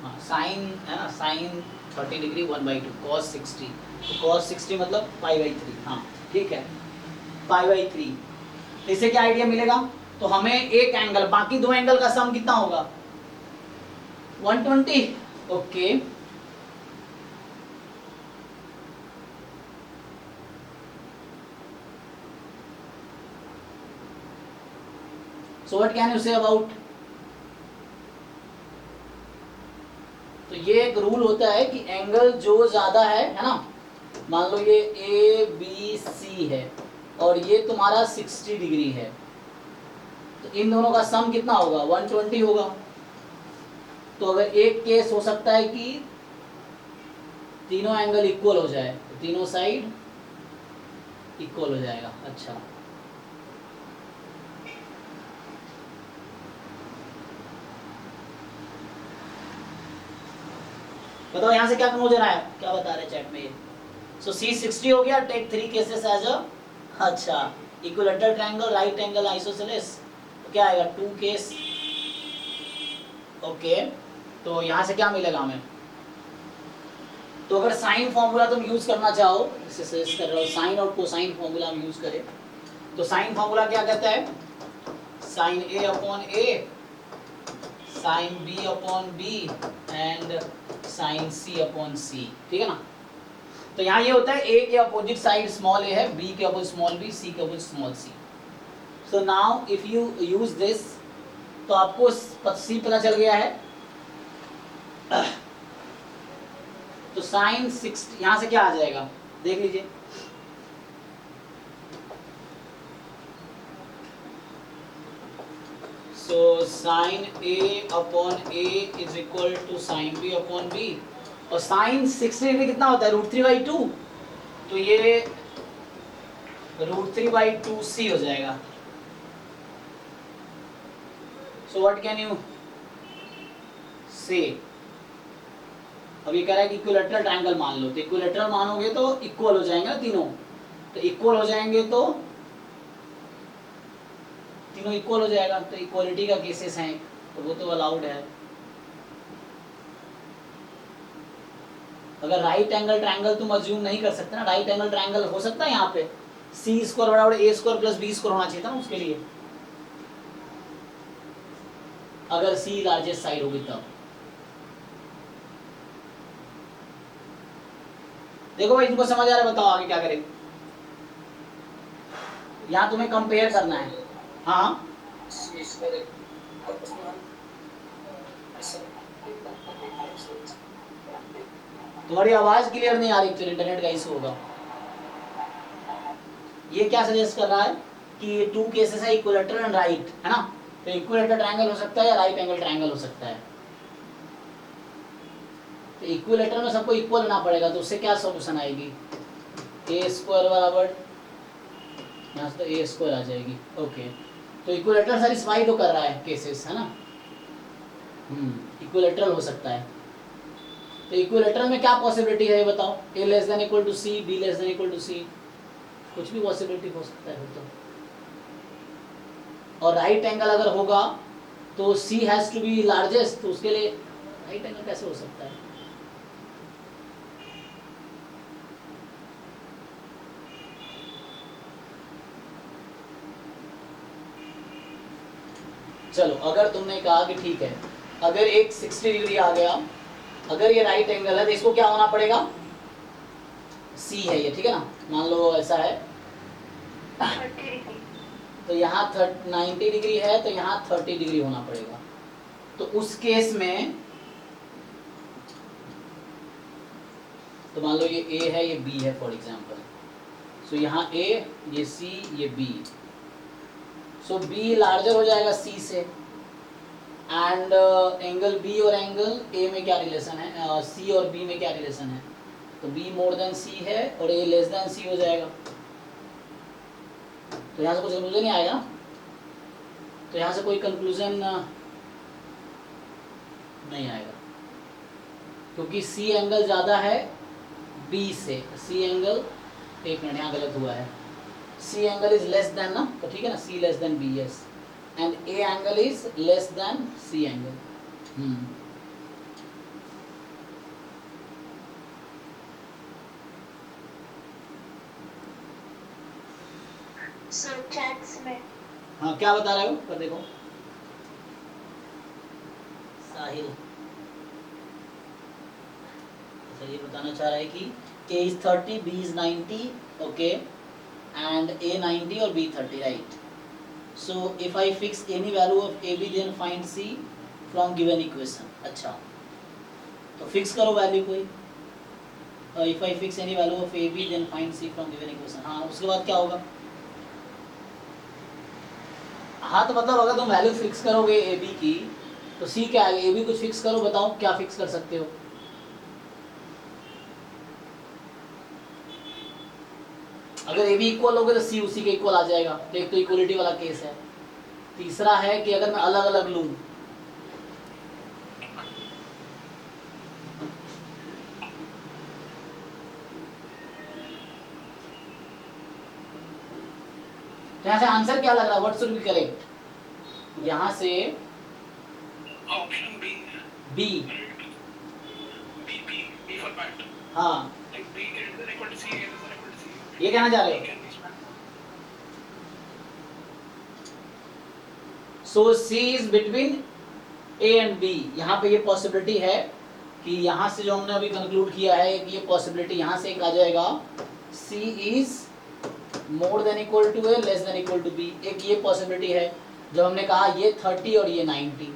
हाँ साइन है ना, साइन 30 डिग्री 1/2 cos 60, तो cos 60 मतलब π/3, हाँ ठीक है π/3। तो इससे क्या आइडिया मिलेगा? तो हमें एक एंगल, बाकी दो एंगल का सम कितना होगा? 120। Okay So what can you say about? तो ये एक रूल होता है कि एंगल जो ज्यादा है ना, मान लो ये ए बी सी है और ये तुम्हारा 60 डिग्री है, तो इन दोनों का सम कितना होगा? 120 होगा। तो अगर एक केस हो सकता है कि तीनों एंगल इक्वल हो जाए, तो तीनों साइड इक्वल हो जाएगा। अच्छा, बताओ यहाँ से क्या कंक्लूजन आया, क्या बता रहे चैट में ये? सो सी 60 हो गया, टेक 3 केसेस एज अ, अच्छा, equilateral triangle, right angle isosceles, तो क्या आएगा? 2 केस। ओके, तो यहाँ से क्या मिलेगा हमें? तो अगर साइन फॉर्मूला तुम यूज करना चाहो, इसे सजेस्ट कर रहा हूँ, साइन और कोसाइन फॉर्मूला हम यूज करें, तो साइन फॉर्मूला क्या कहता है? Sine A upon a, sine B upon b and sine c upon c, ठीक है ना? तो यहाँ ये होता है ए के अपोजिट साइड स्मॉल ए है, बी के अपोजिट स्मॉल बी, सी के opposite small C. So now if you use this, तो आपको सी पता चल गया है। तो साइन 60 यहाँ से क्या आ जाएगा, देख लीजिए। So sine A upon A is equal to sine B upon B, और साइन 60 डिग्री कितना होता है? √3/2, तो ये √3/2c हो जाएगा। सो व्हाट कैन यू से? अब ये कह रहा है कि इक्विलेटरल ट्रायंगल मान लो, तो इक्विलेटरल मानोगे तो इक्वल हो जाएंगे ना तीनों, तो इक्वल हो जाएंगे तो तीनों इक्वल हो जाएगा, तो इक्वालिटी का केसेस हैं, तो वो तो अलाउड है। अगर राइट एंगल ट्रायंगल तुम अज्यूम नहीं कर सकते ना, राइट एंगल ट्रायंगल हो सकता है यहाँ पे c² बराबर a² प्लस b² होना चाहिए था ना उसके लिए, अगर c लार्जेस्ट साइड होगी तब। देखो भाई, तुमको समझ आ रहा है? बताओ आगे क्या करें। यहाँ तुम्हें कंपेयर करना है। हाँ, तुम्हारी आवाज क्लियर नहीं आ रही, फिर इंटरनेट का इशू होगा। ये क्या सजेस्ट कर रहा है कि 2 केसेस है, इक्विलेटरल एंड राइट, है ना? तो इक्विलेटरल ट्रायंगल हो सकता है या राइट एंगल ट्रायंगल हो सकता है। तो इक्विलेटरल में सबको इक्वल होना पड़ेगा, तो उससे क्या सॉल्यूशन आएगी? a² बराबर, यहाँ से तो a² आ जाएगी। ओके, तो इक्विलेटरल सैटिस्फाई तो कर रहा है केसेस, है ना? इक्विलेटरल हो सकता है। तो इक्विलेटरल में क्या पॉसिबिलिटी है ये बताओ? a less than equal to c, b less than equal to c, कुछ भी पॉसिबिलिटी हो सकता है तो। और राइट एंगल अगर होगा तो c has to be largest, तो उसके लिए राइट एंगल कैसे हो सकता है? चलो, अगर तुमने कहा कि ठीक है, अगर एक 60 डिग्री आ गया, अगर ये राइट एंगल है तो इसको क्या होना पड़ेगा? C है ये, ठीक है ना? मान लो ऐसा है, तो यहाँ 90 डिग्री है, तो यहाँ 30 डिग्री होना पड़ेगा। तो उस केस में तो मान लो ये A है, ये B है फॉर एग्जाम्पल। सो यहाँ A, ये C, ये B। सो B लार्जर हो जाएगा C से, एंड एंगल B और एंगल A में क्या रिलेशन है? C और B में क्या रिलेशन है? तो B मोर देन C है और A लेस देन C हो जाएगा। तो यहाँ से कुछ कंक्लूजन नहीं आएगा, तो यहाँ से कोई कंक्लूजन नहीं आएगा, क्योंकि C एंगल ज़्यादा है B से। C एंगल, एक मिनट यहाँ गलत हुआ है, C angle is less then ना, तो ठीक है ना, C less then B, yes, and A angle is less then C angle. Sir chats में हाँ, क्या बता रहे हो? पर देखो साहिल, अच्छा ये बताना चाह रहा है कि A is 30, B is 90, okay, and A 90 और B 30, right? So if I fix any value of AB, then find C from given equation। अच्छा, तो फिक्स करो वैल्यू कोई। If I fix any value of A B then find C from given equation. हाँ, उसके बाद क्या होगा? हाँ, तो मतलब अगर तुम वैल्यू फिक्स करोगे ए बी की तो सी क्या आएगा? ए बी कुछ फिक्स करो, बताओ क्या फिक्स कर सकते हो? अगर ए बी इक्वल हो गए तो सी उसी के इक्वल आ जाएगा, तो एक तो इक्वलिटी वाला केस है। तीसरा है कि अगर मैं अलग अलग लूं, तो यहाँ से आंसर क्या लग रहा है? What should be correct? यहाँ से option b b. B b b for bat, हाँ, like b is equal to c, is equal to c. ये कहना चाह रहे हो? So c is between A and b. यहाँ पे ये पॉसिबिलिटी है कि यहाँ से जो हमने अभी कंक्लूड किया है कि ये पॉसिबिलिटी यहाँ से एक आ जाएगा, c is more than equal to a less than equal to b. एक ये पॉसिबिलिटी है जब हमने कहा ये 30 और ये 90।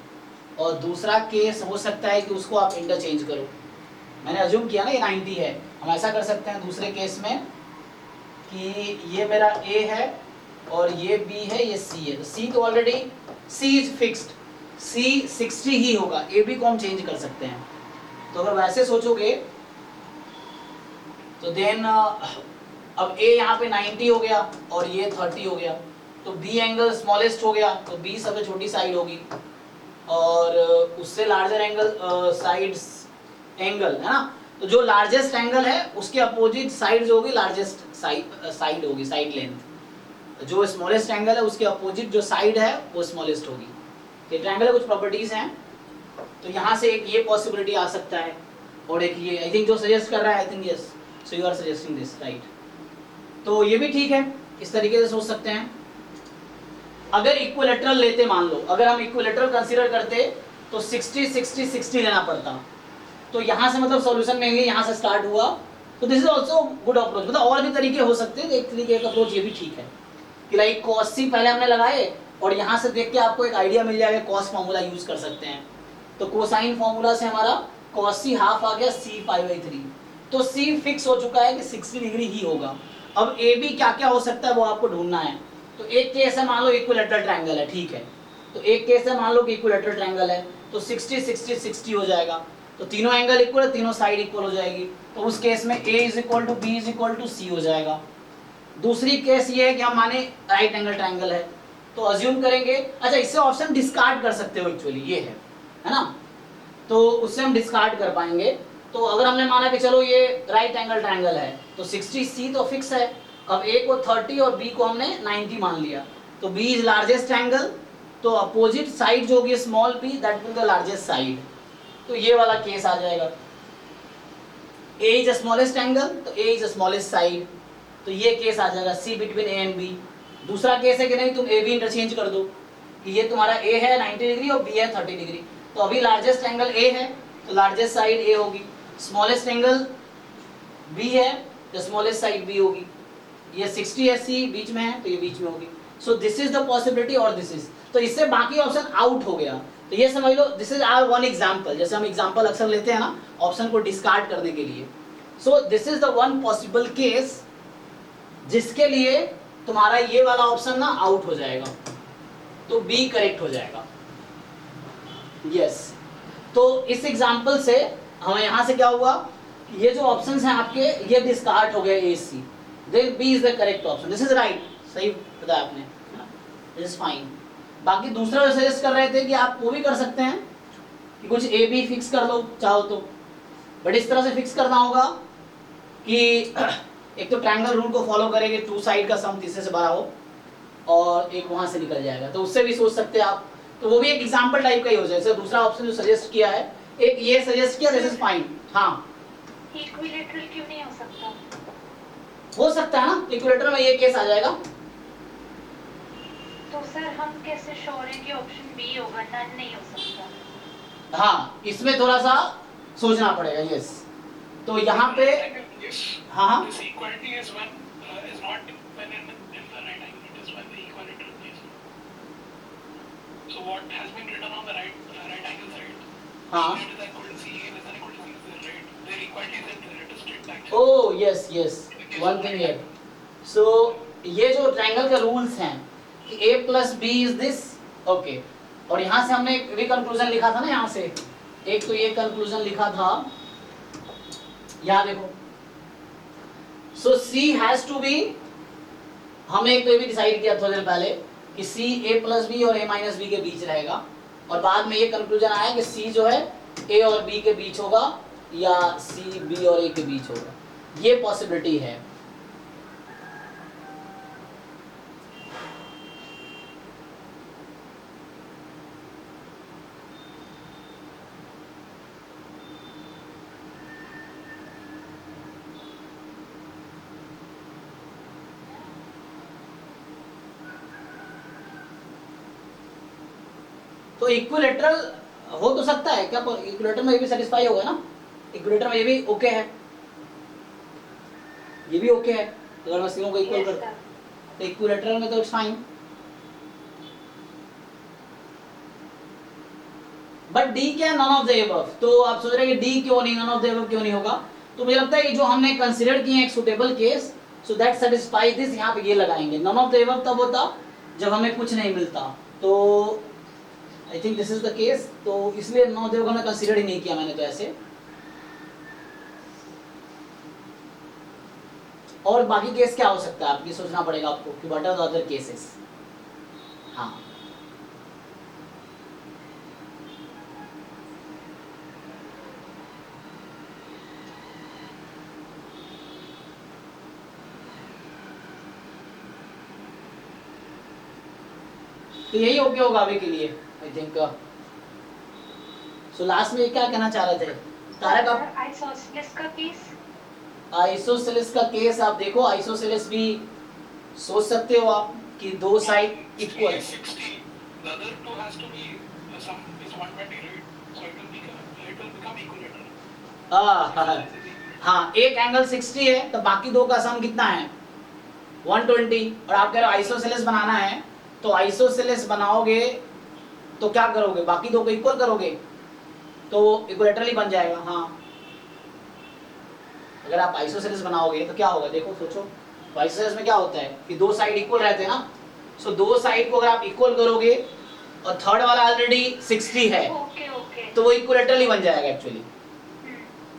और दूसरा केस हो सकता है कि उसको आप इंटरचेंज करो। मैंने अज्यूम किया ना ये 90 है, हम ऐसा कर सकते हैं दूसरे केस में कि ये मेरा ए है और ये बी है, ये सी है। तो सी तो ऑलरेडी सी इज फिक्स्ड, सी 60 ही होगा, ए बी को हम चेंज कर सकते हैं। तो अगर वैसे सोचोगे तो देन अब ए यहाँ पे 90 हो गया और ये 30 हो गया, तो बी एंगल स्मॉलेस्ट हो गया, तो बी सबसे छोटी साइड होगी और उससे लार्जर एंगल साइड्स एंगल है ना। तो जो लार्जेस्ट एंगल है उसके अपोजिट साइड जो होगी लार्जेस्ट साइड होगी, साइड लेंथ। जो स्मॉलेस्ट एंगल है उसके अपोजिट जो साइड है वो स्मॉलेस्ट होगी। ये ट्रायंगल कुछ प्रॉपर्टीज हैं, तो यहाँ से एक ये पॉसिबिलिटी आ सकता है और एक ये आई थिंक जो सजेस्ट कर रहा है, I think yes, so you are suggesting this right. तो ये भी ठीक है, इस तरीके से सोच सकते हैं। अगर इक्विलेटरल लेते, मान लो अगर हम इक्विलेटरल कंसीडर करते तो 60 60 60 लेना पड़ता। तो यहाँ से मतलब सॉल्यूशन मेनली यहाँ से स्टार्ट हुआ। तो this is also good approach. मतलब और भी तरीके हो सकते हैं, एक तरीके का अप्रोच ये भी ठीक है कि लाइक कॉस सी पहले हमने लगाए और यहाँ से देख के आपको एक आइडिया मिल जाएगा, कॉस फार्मूला यूज कर सकते हैं। तो कोसाइन फार्मूला से हमारा कॉस सी हाफ आ गया सी 5/3। तो सी फिक्स हो चुका है कि 60 डिग्री ही होगा। अब ए बी क्या क्या हो सकता है वो आपको ढूंढना है। तो एक केस है मान लो इक्विलेटरल ट्रायंगल है, ठीक है। तो एक केस है मान लो कि इक्विलेटरल ट्रायंगल है, तो 60 60 60 हो जाएगा। तो तीनों एंगल इक्वल है, तीनों साइड इक्वल हो जाएगी। तो उस केस में a is equal to b is equal to c हो जाएगा। दूसरी केस ये है कि हम माने राइट एंगल ट्रायंगल है, तो अज्यूम करेंगे, अच्छा इससे ऑप्शन डिस्कार्ड कर सकते हो एक्चुअली, ये है ना। तो उससे हम डिस्कार्ड कर पाएंगे। तो अगर हमने माना कि चलो ये राइट एंगल ट्रायंगल है तो 60 सी तो फिक्स है। अब ए को 30 और बी को हमने 90 मान लिया, तो बी इज लार्जेस्ट एंगल, तो अपोजिट साइड जो होगी small B that will the largest side. तो ये वाला केस आ जाएगा। A is the smallest angle, तो A is the smallest side, तो ये केस आ जाएगा C between A and B. दूसरा केस है कि नहीं तुम ए बी इंटरचेंज कर दो कि ये तुम्हारा ए है 90 डिग्री और बी है 30 डिग्री। तो अभी लार्जेस्ट एंगल ए है तो लार्जेस्ट साइड ए होगी, स्मॉलेस्ट एंगल बी है तो स्मॉलेस्ट साइड बी होगी। ये 60 है, सी बीच में है तो ये बीच में होगी। सो दिस इज द पॉसिबिलिटी और दिस इज, तो इससे बाकी ऑप्शन आउट हो गया। तो ये समझ लो this is our one example. जैसे हम एग्जांपल अक्सर लेते हैं ना ऑप्शन को डिस्कार्ड करने के लिए। सो this is the one possible case जिसके लिए तुम्हारा ये वाला ऑप्शन ना आउट हो जाएगा, तो बी करेक्ट हो जाएगा। यस तो इस एग्जांपल से हमें यहाँ से क्या हुआ, ये जो ऑप्शंस हैं आपके ये डिस्कार्ड हो गए a c, then b is the correct option. This is right, सही बताया आपने, दिस इज फाइन। बाकी दूसरा जो सजेस्ट कर रहे थे कि आप वो भी कर सकते हैं कि कुछ ए बी फिक्स कर लो चाहो तो, बट इस तरह से फिक्स करना होगा कि एक तो ट्रायंगल रूल को फॉलो करेंगे, टू साइड का सम तीसरे से बड़ा हो और एक वहां से निकल जाएगा, तो उससे भी सोच सकते हैं आप। तो वो भी एक एग्जांपल टाइप का ही हो जाए। जैसे दूसरा ऑप्शन जो सजेस्ट किया है, एक ये सजेस्ट किया, दिस इज फाइन। हाँ इक्विलेटरल क्यों नहीं हो सकता? हो सकता है ना, इक्विलेटरल में ये केस आ जाएगा। तो सर हम कैसे श्योर हैं कि ऑप्शन बी होगा, नन नहीं हो सकता? हाँ इसमें थोड़ा सा सोचना पड़ेगा। यस तो यहाँ पे हाँ हाँ This equality is when is not when in the right angle, it is when the equilateral is. So what has been written on the right angle side? हाँ C is equal to C, A is equal to C, is right. Their equality is in it is straight angle. Oh yes, yes. One thing here. So ये जो ट्रायंगल का रूल्स हैं कि a plus b is this, okay. और यहाँ से हमने एक भी कंक्लूजन लिखा था ना, यहाँ से एक तो ये कंक्लूजन लिखा था, यहाँ देखो. So c has to be, हमने एक तो ये भी डिसाइड किया थोड़ी देर पहले कि c a plus b और a minus b के बीच रहेगा, और बाद में ये कंक्लूजन आया कि c जो है a और b के बीच होगा या c b और a के बीच होगा. ये पॉसिबिलिटी है. तो इक्विलेटरल हो तो सकता है क्या, इक्विलेटर में ये भी सेटिस्फाई होगा ना, इक्विलेटर में ये भी ओके है, ये भी ओके है अगर मैं तीनों को इक्वल कर, तो इक्विलेटरल में तो इट्स फाइन. बट डी क्या, नन ऑफ द अबव. तो आप सोच रहे हैं कि डी क्यों नहीं, नन ऑफ द अबव क्यों नहीं होगा, तो मुझे लगता है कि जो हमने कंसीडर किए हैं एक suitable case, so that satisfy this, यहाँ पे ये लगाएंगे. नन ऑफ द अबव तब होता जब हमें कुछ नहीं मिलता, तो I think this is the case. तो इसलिए नन ऑफ द अबव हमने कंसीडर ही नहीं किया मैंने, तो ऐसे. और बाकी केस क्या हो सकता है, आपकी सोचना पड़ेगा आपको कि what are the other cases. हाँ, तो यही ओके होगा अभी के लिए आई थिंक. सो लास्ट में क्या कहना चाह रहे थे तारक आप? आइसोसेलेस का केस, आइसोसेलेस का केस आप देखो, आइसोसेलेस भी सोच सकते हो आप कि दो side equal. 60. The other two has to be some is 120, right? So it will become equilateral. हाँ, एक एंगल 60 है तो बाकी दो का सम कितना है 120. और आप कह रहे हो आइसोसेलेस बनाना है, तो आइसोसेलेस बनाओगे तो क्या करोगे, बाकी दो को इक्वल करोगे तो इक्विलेटरल ही बन जाएगा. हाँ, अगर आप आइसोसेलेस बनाओगे तो क्या होगा, देखो सोचो. आइसोसेलेस में क्या होता है कि दो साइड इक्वल रहते हैं ना, सो दो साइड को अगर आप इक्वल करोगे और थर्ड वाला ऑलरेडी 60 है, ओके तो वो इक्विलेटरल ही बन जाएगा एक्चुअली.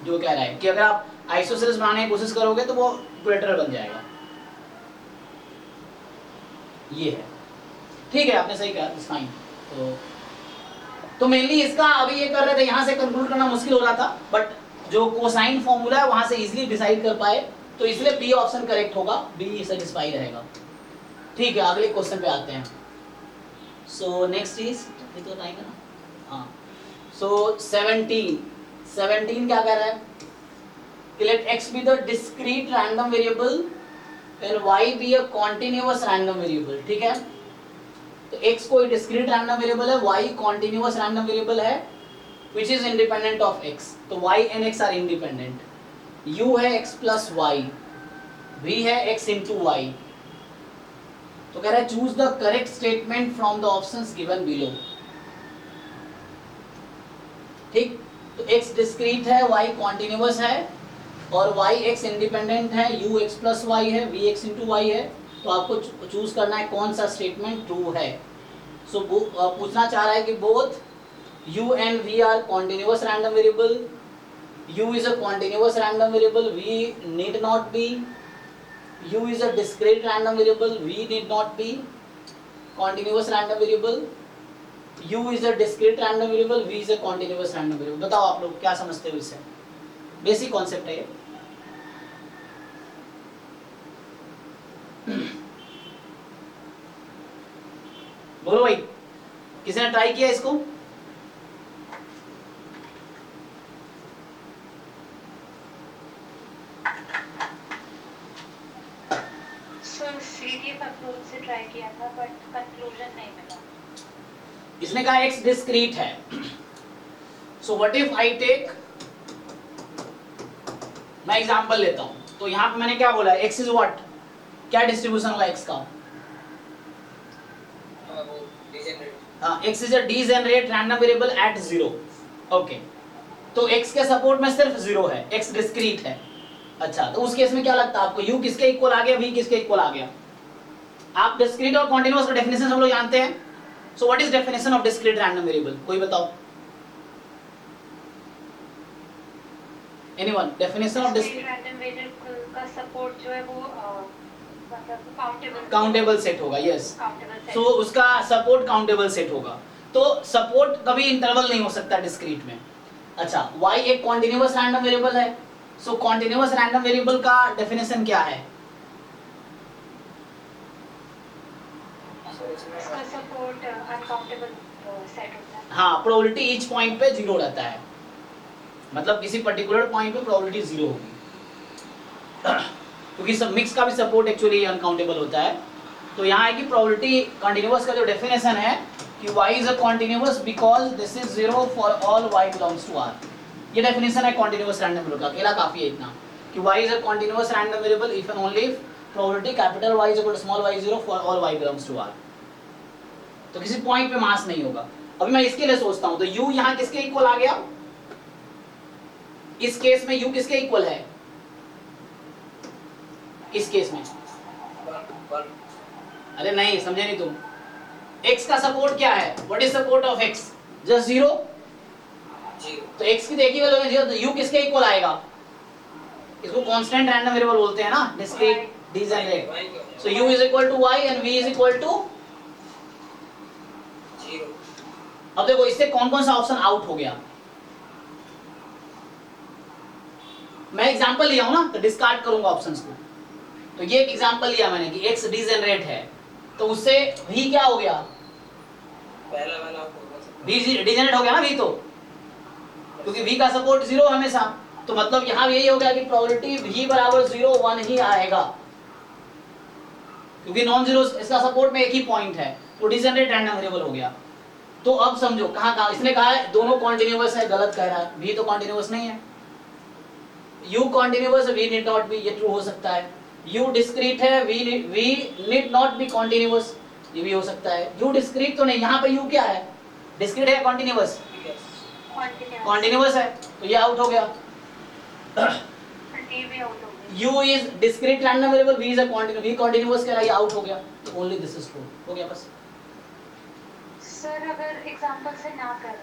जो कह रहा है कि अगर आप आइसोसेलेस बनाने की कोशिश करोगे तो वो इक्विलेटरल बन जाएगा. ये है, ठीक है, आपने सही कहा, इट्स फाइन. तो मेनली इसका अभी ये कर रहे थे, यहाँ से कंक्लूड करना मुश्किल हो रहा था, बट जो कोसाइन फॉर्मूला है वहां से इजीली डिसाइड कर पाए, तो इसलिए बी ऑप्शन करेक्ट होगा, बी सेटिस्फाई रहेगा. ठीक है, अगले क्वेश्चन पे आते हैं. सो नेक्स्ट इज, ये तो टाइम है ना. हाँ, सो 17 क्या कह रहा है, let x be the discrete random variable and y be a continuous random variable. ठीक है, तो x कोई discrete random variable है, y continuous random variable है which is independent of x. तो y and x are independent. u है x plus y, v है x into y. तो कह रहा है choose the correct statement from the options given below. ठीक, तो x discrete है, y continuous है और y x इंडिपेंडेंट है, u x प्लस वाई है, v x इंटू वाई है. तो आपको चूज करना है कौन सा स्टेटमेंट ट्रू है. सो पूछना चाह रहा है कि बोथ u and v are continuous random variable, u is a continuous random variable, v need not be, u is a discrete random variable, v need not be continuous random variable, u is a discrete random variable, v is a continuous random variable. बताओ आप लोग क्या समझते हो इससे, बेसिक कॉन्सेप्ट है ये. बोलो भाई, किसी ने ट्राई किया इसको? सर सीडीएफ अप्रोच से ट्राई किया था बट कंक्लूजन नहीं मिला. इसने कहा x डिस्क्रीट है. So what if I take, मैं एग्जांपल लेता हूं. तो यहाँ पे मैंने क्या बोला, x इज व्हाट, क्या डिस्ट्रीब्यूशन होगा x का? x is a degenerate random variable at 0. Okay, तो x के सपोर्ट में सिर्फ 0 है, x डिस्क्रीट है. अच्छा, तो उस केस में क्या लगता है आपको, u किसके इक्वल आ गया, v किसके इक्वल आ गया? आप डिस्क्रीट और कॉन्टिन्यूअस का डेफिनेशन सब लोग जानते हैं। So what is definition of discrete random variable, कोई बताओ? Anyone? Definition of discrete random variable का सपोर्ट जो है वो मतलब काउंटेबल सेट होगा, यस। काउंटेबल सो उसका सपोर्ट काउंटेबल सेट होगा, तो सपोर्ट कभी इंटरवल नहीं हो सकता डिस्क्रीट में। अच्छा, y एक कॉन्टिन्यूअस रैंडम वेरिएबल है, सो कॉन्टिन्यूअस रैंडम वेरिएबल का डेफिनेशन क्या है? इसका सपोर्ट अनकाउंटेबल सेट होता है। हाँ, प्रोबेबिलिटी ईच पॉइंट पे 0 रहता है, मतलब किसी पर्टिकुलर पॉइंट पे प्रोबेबिलिटी 0 होगी, क्योंकि सब मिक्स का भी सपोर्ट एक्चुअली अनकाउंटेबल होता है। तो यहाँ है कि प्रोबेबिलिटी कंटीन्यूअस का जो डेफिनेशन है कि y is a continuous because this is 0 for all y belongs to R। ये डेफिनेशन है कंटीन्यूअस रैंडम वेरिएबल का, अकेला काफी है इतना कि y is a continuous random variable if and only if probability capital Y is equal to small y 0 for all y belongs to R। तो किसी पॉइंट पे मास नहीं होगा। अभी मैं इसके लिए सोचता हूं, तो u यहाँ किसके इक्वल आ गया? इस केस में u किसके इक्वल है? इस केस में अरे नहीं, समझे नहीं तुम। x का सपोर्ट क्या है? What is support of x? Just 0। तो x की देखी वैल्यू में 0, तो u किसके इक्वल आएगा? इसको कांस्टेंट रैंडम वेरिएबल बोलते हैं ना, discrete degenerate. So u is equal to y and v is equal to 0। अब देखो इससे कौन कौन सा ऑप्शन आउट हो गया? मैं एग्जांपल लिया हूं ना, तो डिस्कार्ड करूंगा ऑप्शंस को। तो ये एक एग्जांपल लिया मैंने कि x डिजेनरेट है, तो उससे v क्या हो गया? पहला वाला होगा v डिजेनरेट हो गया ना v, तो क्योंकि v का सपोर्ट 0 हमेशा, तो मतलब यहां भी यही हो गया कि प्रोबेबिलिटी v बराबर 0 1 ही आएगा, क्योंकि नॉन जीरो इसका सपोर्ट में एक ही पॉइंट है, तो डिजेनरेट रैंडम वेरिएबल हो गया। तो अब समझो कहां इसने कहा है दोनों कॉन्टिन्यूअस है, गलत कह रहा है, v तो कॉन्टिन्यूअस नहीं है। u continuous v need not B, ये ट्रू हो सकता है। u डिस्क्रीट है, v need not be continuous, ये भी हो सकता है। u डिस्क्रीट तो नहीं, यहाँ पे u क्या है? डिस्क्रीट है कॉन्टिन्यूअस? कॉन्टिन्यूअस है, तो ये आउट हो गया। u is discrete random variable, v is a continuous, v continuous कह रहा है, ये आउट हो गया। तो ओनली दिस इज ट्रू, हो गया बस। सर अगर एग्जांपल से ना कर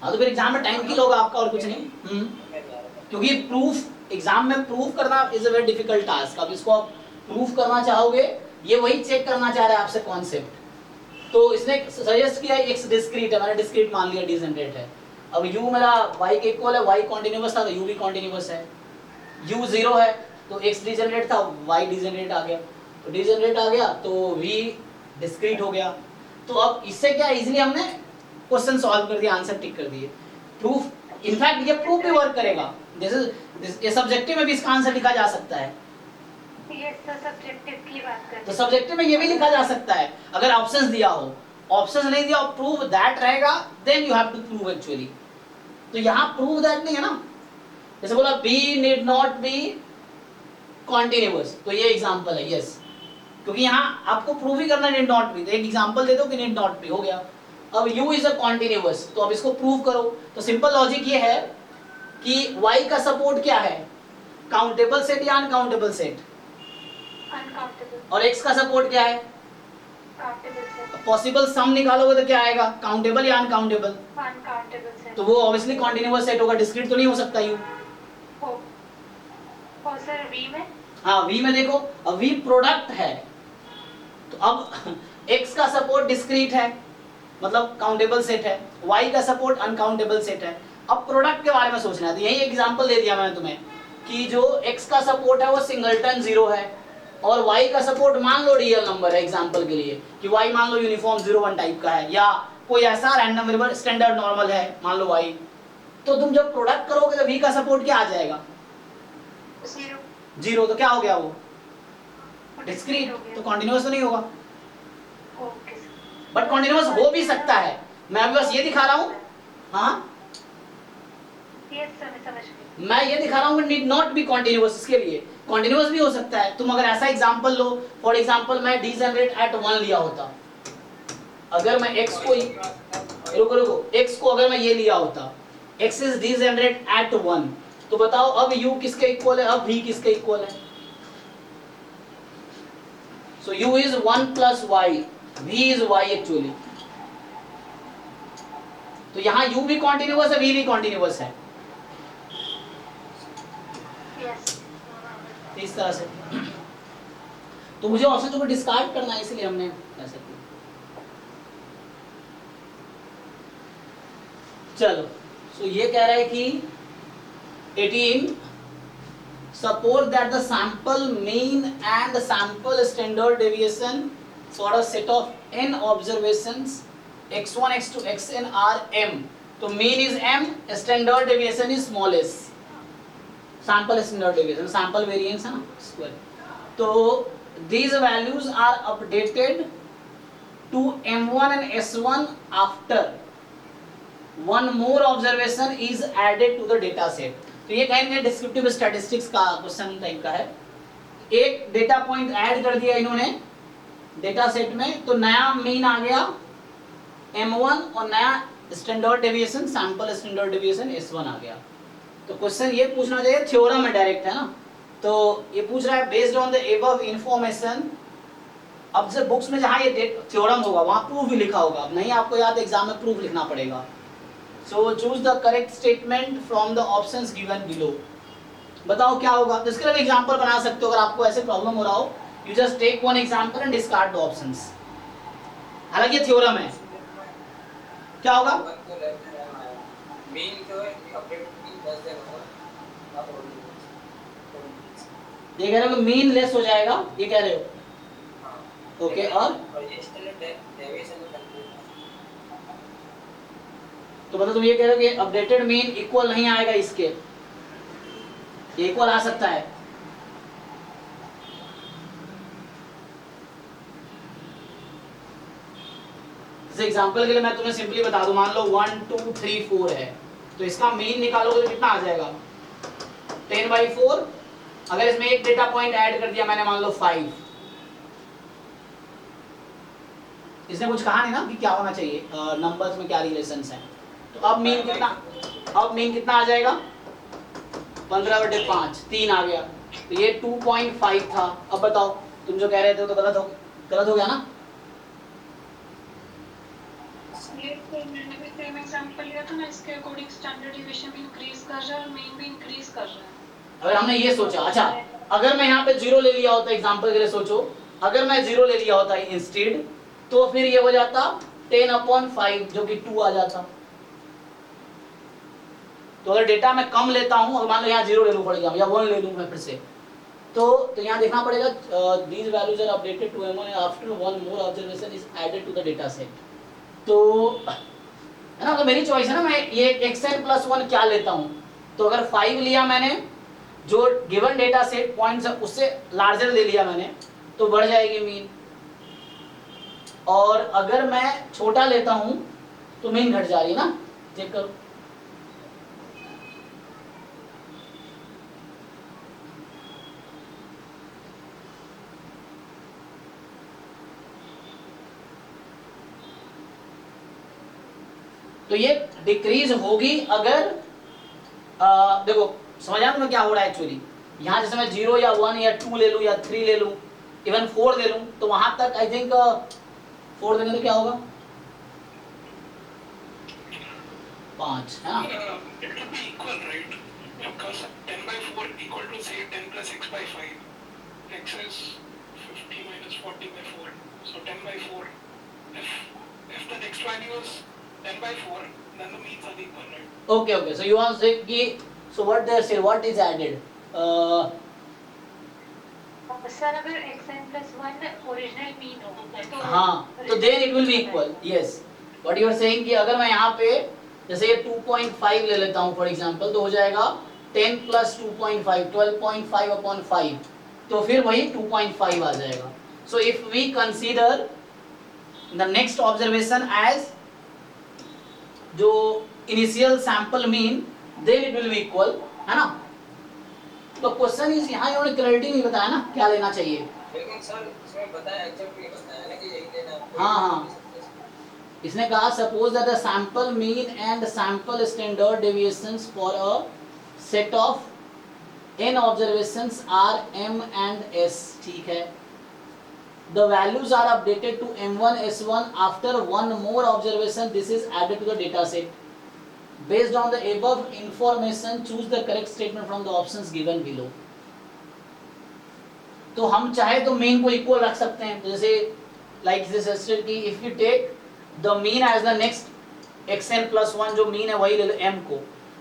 हाँ, तो फिर एग्जाम में टाइम किल होगा आपका, और कुछ नहीं। क्योंकि प्रूफ एग्जाम में प्रूफ करना is a very difficult task. अब इसको आप प्रूफ करना चाहोगे, ये वही चेक करना चाह रहा है आपसे कॉन्सेप्ट। तो इसने सजेस्ट किया x डिस्क्रीट है, मैंने डिस्क्रीट मान लिया, डिजेनरेट है। अब u मेरा y के इक्वल है, y कॉन्टिन्यूअस था तो u भी कॉन्टिन्यूअस है। u 0 है तो x डिजेनरेट था, y डिजेनरेट आ गया, तो डिजेनरेट आ गया तो v डिस्क्रीट हो गया। तो अब इससे क्या इजीली हमने क्वेश्चन सॉल्व कर दिया, आंसर टिक कर दिए। प्रूफ इनफैक्ट ये प्रूफ भी वर्क करेगा, जैसे ये सब्जेक्टिव में भी इसका आंसर लिखा जा सकता है। ये सब्जेक्टिव की बात कर, तो सब्जेक्टिव में ये भी लिखा जा सकता है अगर ऑप्शंस दिया हो। ऑप्शंस नहीं दिया और प्रूव दैट रहेगा, then you have to prove actually. तो यहाँ प्रूव दैट नहीं है ना, जैसे बोला b need not be continuous, तो ये एग्जांपल है, यस, क्योंकि यहाँ आपको प्रूव ही करना नीड नॉट बी, तो एक एग्जांपल दे दो कि नीड नॉट बी, हो गया। अब u इज अ कॉन्टिन्यूअस, तो अब इसको प्रूव करो। तो सिंपल लॉजिक ये है कि y का सपोर्ट क्या है? काउंटेबल सेट या अनकाउंटेबल सेट? अनकाउंटेबल। और x का सपोर्ट क्या है? Countable set. पॉसिबल सम निकालोगे तो क्या आएगा? काउंटेबल या अनकाउंटेबल? Uncountable set. तो वो ऑब्वियसली कॉन्टिन्यूअस सेट होगा, डिस्क्रीट तो नहीं हो सकता u। और सर v में? हाँ, v में देखो, अब v प्रोडक्ट है, तो अब x का सपोर्ट डिस्क्रीट है, मतलब काउंटेबल सेट है, y का सपोर्ट अनकाउंटेबल सेट है। अब प्रोडक्ट के बारे में सोचना है, तो यही एग्जांपल दे दिया मैंने तुम्हें कि जो x का सपोर्ट है वो सिंगलटन 0 है, और y का सपोर्ट मान लो रियल नंबर है, एग्जांपल के लिए कि y मान लो यूनिफॉर्म 0 1 टाइप का है, या कोई ऐसा रैंडम वेरिएबल स्टैंडर्ड नॉर्मल है, मान लो y। तो तुम जब प्रोडक्ट करोगे तो v का सपोर्ट क्या आ जाएगा? 0। तो क्या हो गया वो? डिस्क्रीट, तो कॉन्टिन्यूअस तो नहीं होगा। Okay sir. बट कॉन्टिन्यूअस हो भी सकता है, मैं अभी बस ये दिखा रहा हूँ। हाँ, यस सर, मैं समझ गई। मैं ये दिखा रहा हूँ कि नीड नॉट बी कॉन्टिन्यूअस, इसके लिए कॉन्टिन्यूअस भी हो सकता है। तुम अगर ऐसा एग्जांपल लो, फॉर एग्जांपल मैं डिजेनरेट एट 1 लिया होता, अगर मैं x को रुको x को अगर मैं ये लिया होता x इज डिजेनरेट एट 1, तो बताओ अब u किसके इक्वल है, अब v किसके इक्वल है? सो u is 1 plus y, v is y actually. तो यहाँ u भी कॉन्टिन्यूअस है, v भी कॉन्टिन्यूअस है, यस। इस तरह से। तो मुझे ऑप्शन को डिस्कार्ड करना है, इसलिए हमने ऐसा किया। चलो, सो ये कह रहा है कि 18 suppose that the sample mean and the sample standard deviation for a set of n observations x1 x2 xn are m, तो mean is m, standard deviation is small s, sample standard deviation, sample variance है ना square। तो these values are updated to m1 and s1 after one more observation is added to the data set। तो ये कहेंगे डिस्क्रिप्टिव स्टैटिस्टिक्स का क्वेश्चन टाइप का है। एक डेटा पॉइंट ऐड कर दिया इन्होंने डेटा सेट में, तो नया मीन आ गया m1 और नया standard deviation, sample standard deviation s1 आ गया। तो क्वेश्चन ये पूछना चाहिए, थ्योरम है डायरेक्ट, है ना। तो ये पूछ रहा है based on the above information. अब जब बुक्स में जहाँ ये थ्योरम होगा वहाँ प्रूफ भी लिखा होगा, अब नहीं आपको याद, एग्जाम में प्रूफ लिखना पड़ेगा। So choose the correct statement from the options given below। बताओ क्या होगा। तो इसके लिए एग्जांपल बना सकते हो, अगर आपको ऐसे प्रॉब्लम हो रहा हो, you just take one example and discard the options। हालांकि ये थ्योरम है, क्या होगा? मीन तो अपडेट की 10 दिन होगा, ये कह रहे हो कि मीन लेस हो जाएगा, ये कह रहे हो? हां ओके, और ये स्टैंडर्ड डेविएशन में कंफ्यूज। तो मतलब तुम ये कह रहे हो कि अपडेटेड मीन इक्वल नहीं आएगा इसके, ये इक्वल आ सकता है। जैसे एग्जांपल के लिए मैं तुम्हें सिंपली बता दूं, मान लो 1 2 3 4 है, तो इसका मीन निकालोगे तो कितना आ जाएगा? 10/4। अगर इसमें एक डेटा पॉइंट ऐड कर दिया मैंने, मान लो 5, इसने कुछ कहा नहीं ना कि क्या होना चाहिए, नंबर्स में क्या रिलेशंस हैं। तो अब मीन कितना, अब मीन कितना आ जाएगा? 15/5, 3 आ गया। तो ये 2.5 था। अब बताओ तुम जो कह रहे थे तो गलत हो गया ना। ये तो मैंने भी सेम एग्जांपल लिया था ना, इसके अकॉर्डिंग स्टैंडर्ड डिवीजन भी इंक्रीज कर रहा है और मीन भी इंक्रीज कर रहा है। अगर हमने ये सोचा, अच्छा अगर मैं यहाँ पे 0 ले लिया होता, एग्जांपल के लिए सोचो, अगर मैं 0 ले लिया होता इंस्टेड, तो फिर ये हो जाता 10/5 जो कि 2 आ जाता। तो अगर डेटा मैं कम लेता हूं, अगर मान लो यहाँ 0 ले लूं पड़ गया, या 1 ले लूं मैं फिर से, तो यहाँ देखना पड़ेगा these values are updated to m1 after one more observation is added to the data set। तो है ना, तो मेरी चॉइस है ना, मैं ये xn+1 क्या लेता हूँ। तो अगर 5 लिया मैंने, जो गिवन डेटा सेट पॉइंट्स है उससे लार्जर ले लिया मैंने, तो बढ़ जाएगी मीन। और अगर मैं छोटा लेता हूँ तो मीन घट जा रही है ना, चेक करो। तो ये डिक्रीज होगी अगर देखो समझ आया तुम्हें क्या हो रहा है एक्चुअली। यहाँ जैसे मैं 0 या 1 या 2 ले लूँ या 3 ले लूँ, इवन 4 ले लूँ, तो वहां तक आई थिंक 4 देने तो क्या होगा, 5 है ना। It will be equal, right? Because 10/4 equal to say 10 plus x/5. X is 50 minus 40/4. So 10/4. If the next value is 10/4, then the means are equal, right? Okay, so you want to say कि so what they say, what is added? Sir अगर xn+1 ओरिजिनल मीन हो तो हाँ, तो then it will be equal. Yes. What you are saying कि अगर मैं यहाँ पे जैसे ये 2.5 ले लेता हूँ फॉर एग्जाम्पल, तो हो जाएगा 10 + 2.5 12.5/5, तो फिर वही 2.5 आ जाएगा। So if we consider the next observation as जो initial sample mean, then it will be equal, है ना। तो क्वेश्चन इज यहाँ इन्होंने क्लैरिटी नहीं बताया ना क्या लेना चाहिए। लेकिन सर इसमें बताया एग्जैक्ट नहीं बताया ना कि यही देना है। हाँ, इसने कहा suppose that the sample mean and sample standard deviations for a set of n observations are m and s, ठीक है। The values are updated to m1 s1 after one more observation. This is added to the data set. Based on the above information, choose the correct statement from the options given below. तो हम चाहे तो मीन को इक्वल रख सकते हैं, तो जैसे लाइक दिस सजेस्टेड कि if you take the mean as the next xn plus 1, जो मीन है वही ले लो m को,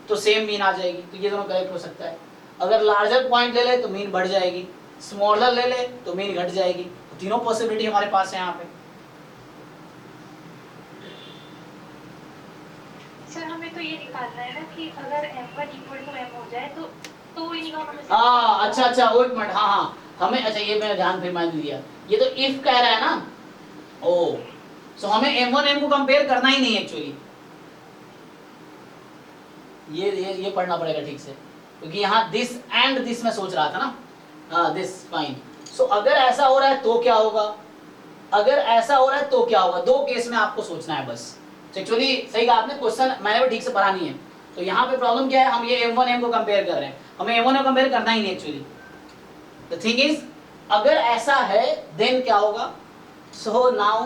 तो सेम मीन आ जाएगी, तो ये दोनों करेक्ट हो सकता है। अगर लार्जर पॉइंट ले ले तो मीन बढ़ जाएगी, स्मॉलर ले ले तो मीन घट जाएगी, तो तीनों पॉसिबिलिटी हमारे पास है यहाँ पे। सर हमें तो ये निकालना है ना कि अगर m1 इक्वल टू m हो जाए तो इन दोनों में से अच्छा वो एक मिनट, हाँ हमें, अच्छा ये मैंने ध्यान फिर मान दिया, ये तो इफ कह रहा है ना, ओ सो हमें m1 m को कंपेयर करना ही नहीं एक्चुअली, ये पढ़ना पड़ेगा ठीक से, क्योंकि यहाँ दिस एंड दिस में सोच रहा था ना, हाँ दिस फाइन। सो अगर ऐसा हो रहा है तो क्या होगा, अगर ऐसा हो रहा है तो क्या होगा, दो केस में आपको सोचना है बस। एक्चुअली सही कहा आपने, क्वेश्चन मैंने भी ठीक से पढ़ा नहीं है, तो यहाँ पे प्रॉब्लम क्या है, हम ये m1 m को कंपेयर कर रहे हैं, हमें m1 m कंपेयर करना ही नहीं एक्चुअली। द थिंग इज अगर ऐसा है देन क्या होगा, सो नाउ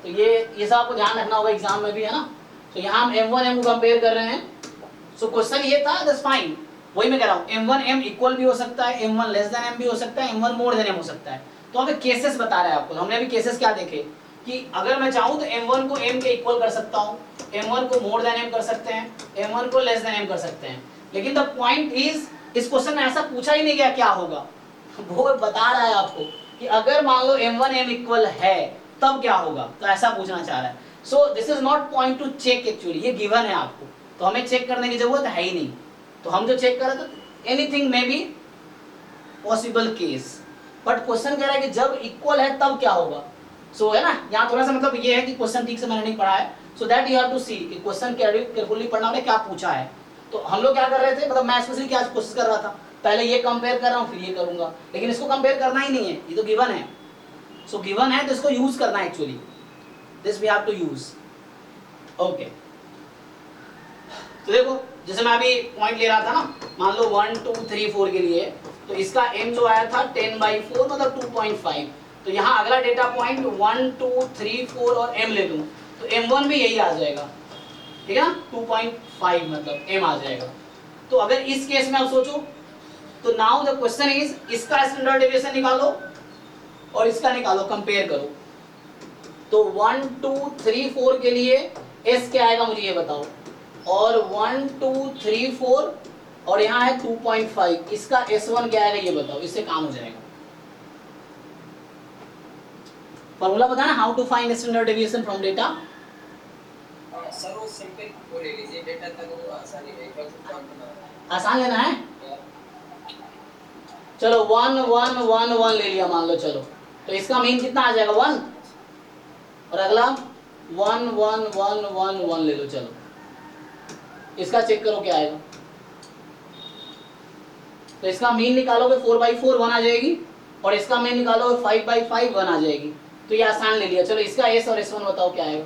तो ये सब आपको ध्यान रखना होगा एग्जाम में भी, है ना। तो यहाँ हम m1 m को कंपेयर कर रहे हैं, सो क्वेश्चन ये था, दैट्स फाइन, वही मैं कह रहा हूँ m1 m इक्वल भी हो सकता है, m1 लेस देन m भी हो सकता है, m1 मोर देन m हो सकता है। तो हमें केसेस बता रहा है आपको, हमने अभी केसेस क्या देखे कि अगर मैं चाहूँ तो m1 को m के इक्वल कर सकता हूँ, m1 को मोर देन m कर सकते हैं, m1 को लेस देन m कर सकते हैं, लेकिन द पॉइंट इज इस क्वेश्चन में ऐसा पूछा ही नहीं गया क्या होगा, वो बता रहा है आपको कि अगर मान लो m1 m इक्वल है तब क्या होगा, तो ऐसा पूछना चाह रहा है। So this is not point to check actually, ये गिवन है आपको, तो हमें चेक करने की जरूरत है ही नहीं, तो हम जो चेक कर रहे तो anything may be possible case, but question कह रहा है कि जब इक्वल है तब क्या होगा। सो है ना, यहाँ थोड़ा सा मतलब ये है कि क्वेश्चन ठीक से मैंने नहीं पढ़ा है, so that you have to see कि क्वेश्चन केयरफुली पढ़ना है क्या पूछा है। तो हम लोग क्या कर रहे थे, मतलब मैं स्पेशली क्या कोशिश कर रहा था, पहले ये कंपेयर कर रहा हूँ फिर ये करूंगा, लेकिन इसको कंपेयर करना ही नहीं है, ये तो गिवन है। सो गिवन है तो इसको यूज करना है actually, this we have to use. Okay, तो देखो जैसे मैं अभी पॉइंट ले रहा था ना, मान लो 1 2 3 4 के लिए, तो इसका m जो आया था 10/4 मतलब 2.5, तो यहाँ अगला डेटा पॉइंट 1 2 3 4 और m ले लूँ तो m1 भी यही आ जाएगा, ठीक है ना, 2.5 मतलब m आ जाएगा। तो अगर इस केस में आप सोचो तो नाउ द क्वेश्चन इज, इसका स्टैंडर्ड डेविएशन निकालो और इसका निकालो, कंपेयर करो। तो 1 2 3 4 के लिए s क्या आएगा मुझे ये बताओ, और 1 2 3 4 और यहाँ है 2.5, इसका s1 क्या आएगा ये बताओ, इससे काम हो जाएगा। फॉर्मूला पता है ना, how to find standard deviation from data. Sir वो सिंपल वो ले लीजिए, डेटा तक वो आसानी रहेगा, तो काम करना आसान लेना है, चलो 1 1 1 1 ले लिया मान लो, चलो तो इसका मीन कितना आ जाएगा 1, और अगला 1 1 1 1 1 ले लो, चलो इसका चेक करो क्या आएगा। तो इसका मीन निकालोगे 4/4 1 आ जाएगी, और इसका मीन निकालोगे 5/5 1 आ जाएगी, तो ये आसान ले लिया। चलो इसका s और s1 बताओ क्या आएगा।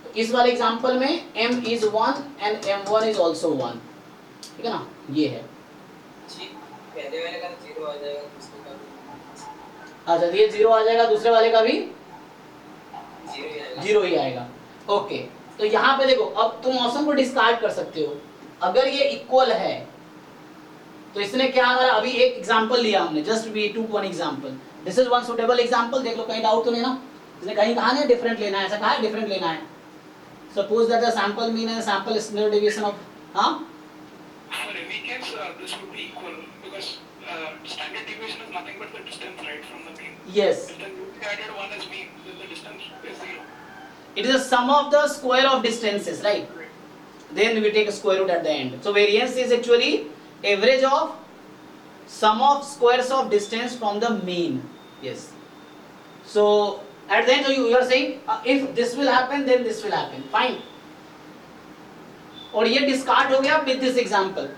तो इस वाले एग्जांपल में m is 1 and m1 is also 1, ठीक है ना, ये है। जी, पहले वाले का 0 आ जाएगा, दूसरे का भी अच्छा ये 0 आ जाएगा, दूसरे वाले का भी 0 ही आएगा। 0 ही आएगा। ओके, तो यहाँ पे देखो, अब तुम ऑप्शन को डिस्कार्ड कर सकते हो, अगर ये इक्वल है तो इसने क्या हमारा, अभी एक एग्जांपल लिया हमने, just we to one example, this is one suitable example, देख लो कहीं डाउट तो नहीं ना, इसने कहीं कहा नहीं डिफरेंट लेना है, ऐसा कहा है डिफरेंट लेना है। Suppose that the sample mean and sample standard deviation of, हाँ For any case, this would be equal because standard deviation is nothing but the distance, right, from the mean. yes, If the newly added one is mean, then the distance is 0. it is a sum of the square of distances, right? Then we take a square root at the end. So variance is actually average of sum of squares of distance from the mean. Yes. So at the end you are saying if this will happen then this will happen. Fine. और ये डिस्कार्ड हो गया with this example.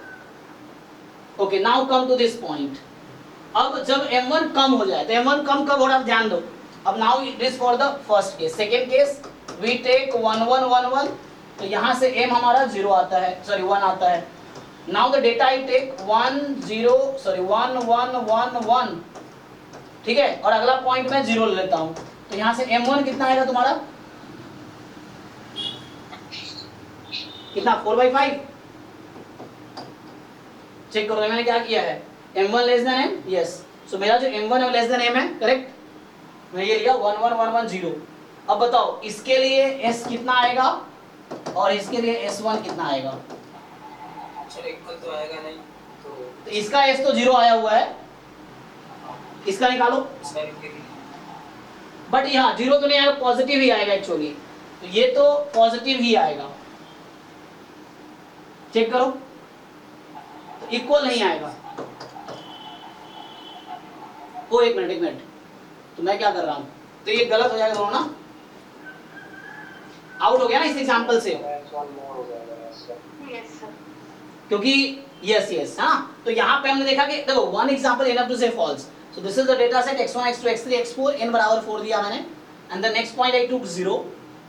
Okay, now come to this point. अब जब m1 कम हो जाए, तो m1 कम कब हो रहा है ध्यान दो। अब now it is for the first case. Second case we take 1 1 1 1 तो यहाँ से m हमारा 0 आता है, सॉरी 1 आता है। Now the data I take 1 0 sorry 1 1 1 1, ठीक है, और अगला पॉइंट मैं 0 ले लेता हूँ। तो यहाँ से m1 कितना आएगा तुम्हारा, कितना 4/5। चेक करो मैंने क्या किया है, m1 less than m, yes. So मेरा जो m1 है लेस देन m है, करेक्ट। मैं ये लिया 1 1 1 1 0। अब बताओ इसके लिए s कितना आएगा और इसके लिए s1 कितना आएगा। सर इक्वल तो आएगा नहीं, तो इसका s तो 0 आया हुआ है, इसका निकालो। सर बट यहाँ 0 तो नहीं आएगा, पॉजिटिव ही आएगा एक्चुअली। तो ये तो पॉजिटिव ही आएगा, चेक करो। तो इक्वल नहीं आएगा। ओ एक मिनट, तो मैं क्या कर रहा हूं, तो ये गलत हो जाएगा दोनों ना, आउट हो गया ना इस एग्जांपल से, वन मोर हो जाएगा। Yes sir. Yes sir. क्योंकि यस हाँ। तो यहाँ पे हमने देखा कि देखो वन एग्जांपल इनफ टू से false. So this is the data set x1 x2 x3 x4 n बराबर 4 दिया मैंने, and the next point I took 0।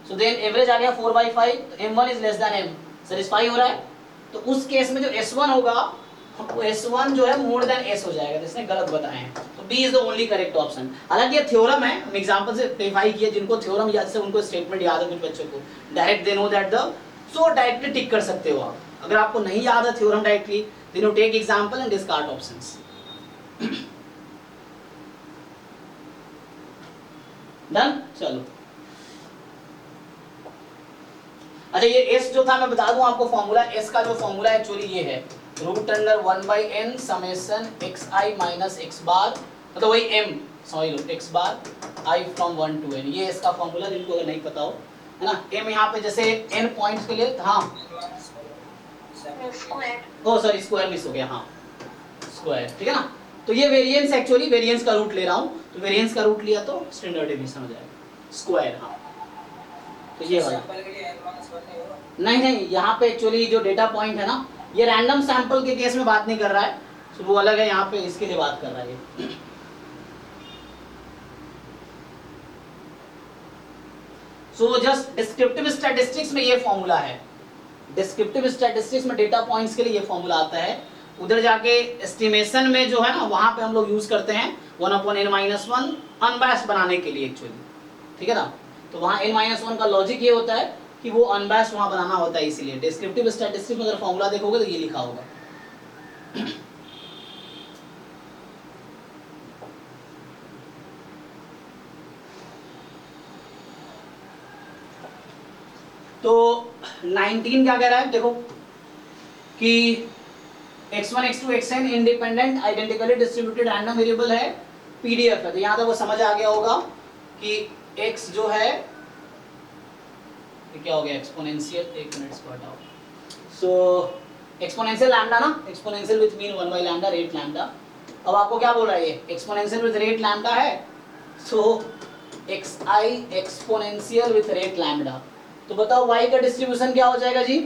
So then average आ गया 4/5, तो m1 is less than m, satisfy हो रहा है। तो उस केस में जो s1 होगा, s1 जो है मोर देन s हो जाएगा, तो इसने गलत बताया है। तो b is the only correct option. हालांकि ये थ्योरम है, हम एग्जांपल से वेरीफाई किया, जिनको थ्योरम याद से उनको स्टेटमेंट याद है, कुछ बच्चों को direct they know that the, so directly tick कर सकते हो आप। अगर आपको नहीं याद है theorem directly, then you take example and discard options. Done, चलो। अच्छा ये s जो था मैं बता दूं आपको फॉर्मूला, s का जो फॉर्मूला एक्चुअली ये है √1/n summation xi minus x बार, मतलब वही m, sorry x bar i from 1 to n, ये इसका फॉर्मूला, जिनको अगर नहीं पता हो, है ना। m यहाँ पे जैसे n पॉइंट्स के लिए, हाँ स्क्वायर। ओ सॉरी स्क्वायर मिस हो गया, हाँ स्क्वायर, ठीक है ना। तो ये वेरिएंस एक्चुअली वेरिएंस का रूट ले रहा हूँ, तो वेरिएंस का रूट लिया तो स्टैंडर्ड डेविएशन हो जाएगा स्क्वायर, हाँ। तो ये वाला नहीं, यहाँ पे एक्चुअली जो डेटा पॉइंट है ना, ये रैंडम सैंपल के केस में बात नहीं कर रहा है, तो वो अलग है, यहाँ पे इसके लिए बात कर रहा है ये। सो जस्ट डिस्क्रिप्टिव स्टैटिस्टिक्स में ये फॉर्मूला है, डिस्क्रिप्टिव स्टैटिस्टिक्स में डेटा पॉइंट्स के लिए ये फॉर्मूला आता है। उधर जाके एस्टिमेशन में जो है ना, वहां पे हम लोग यूज करते हैं 1/n-1 अनबायस्ड बनाने के लिए एक्चुअली, ठीक है ना। तो वहाँ n-1 का लॉजिक ये होता है कि वो अनबायस्ड वहाँ बनाना होता है, इसीलिए डिस्क्रिप्टिव स्टैटिस्टिक्स में अगर फॉर्मूला देखोगे तो ये लिखा होगा। तो 19 क्या कह रहा है, देखो कि x1 x2 xn independent identically distributed random variable है, पीडीएफ है। तो यहाँ तक वो समझ आ गया होगा कि x जो है ये क्या हो गया, एक्सपोनेंशियल, एक मिनट इसको हटाओ। सो एक्सपोनेंशियल लैम्डा ना, exponential with mean 1/λ rate lambda. अब आपको क्या बोल रहा है, ये एक्सपोनेंशियल विथ रेट लैम्डा है, सो xi exponential with rate lambda. तो बताओ y का डिस्ट्रीब्यूशन क्या हो जाएगा जी,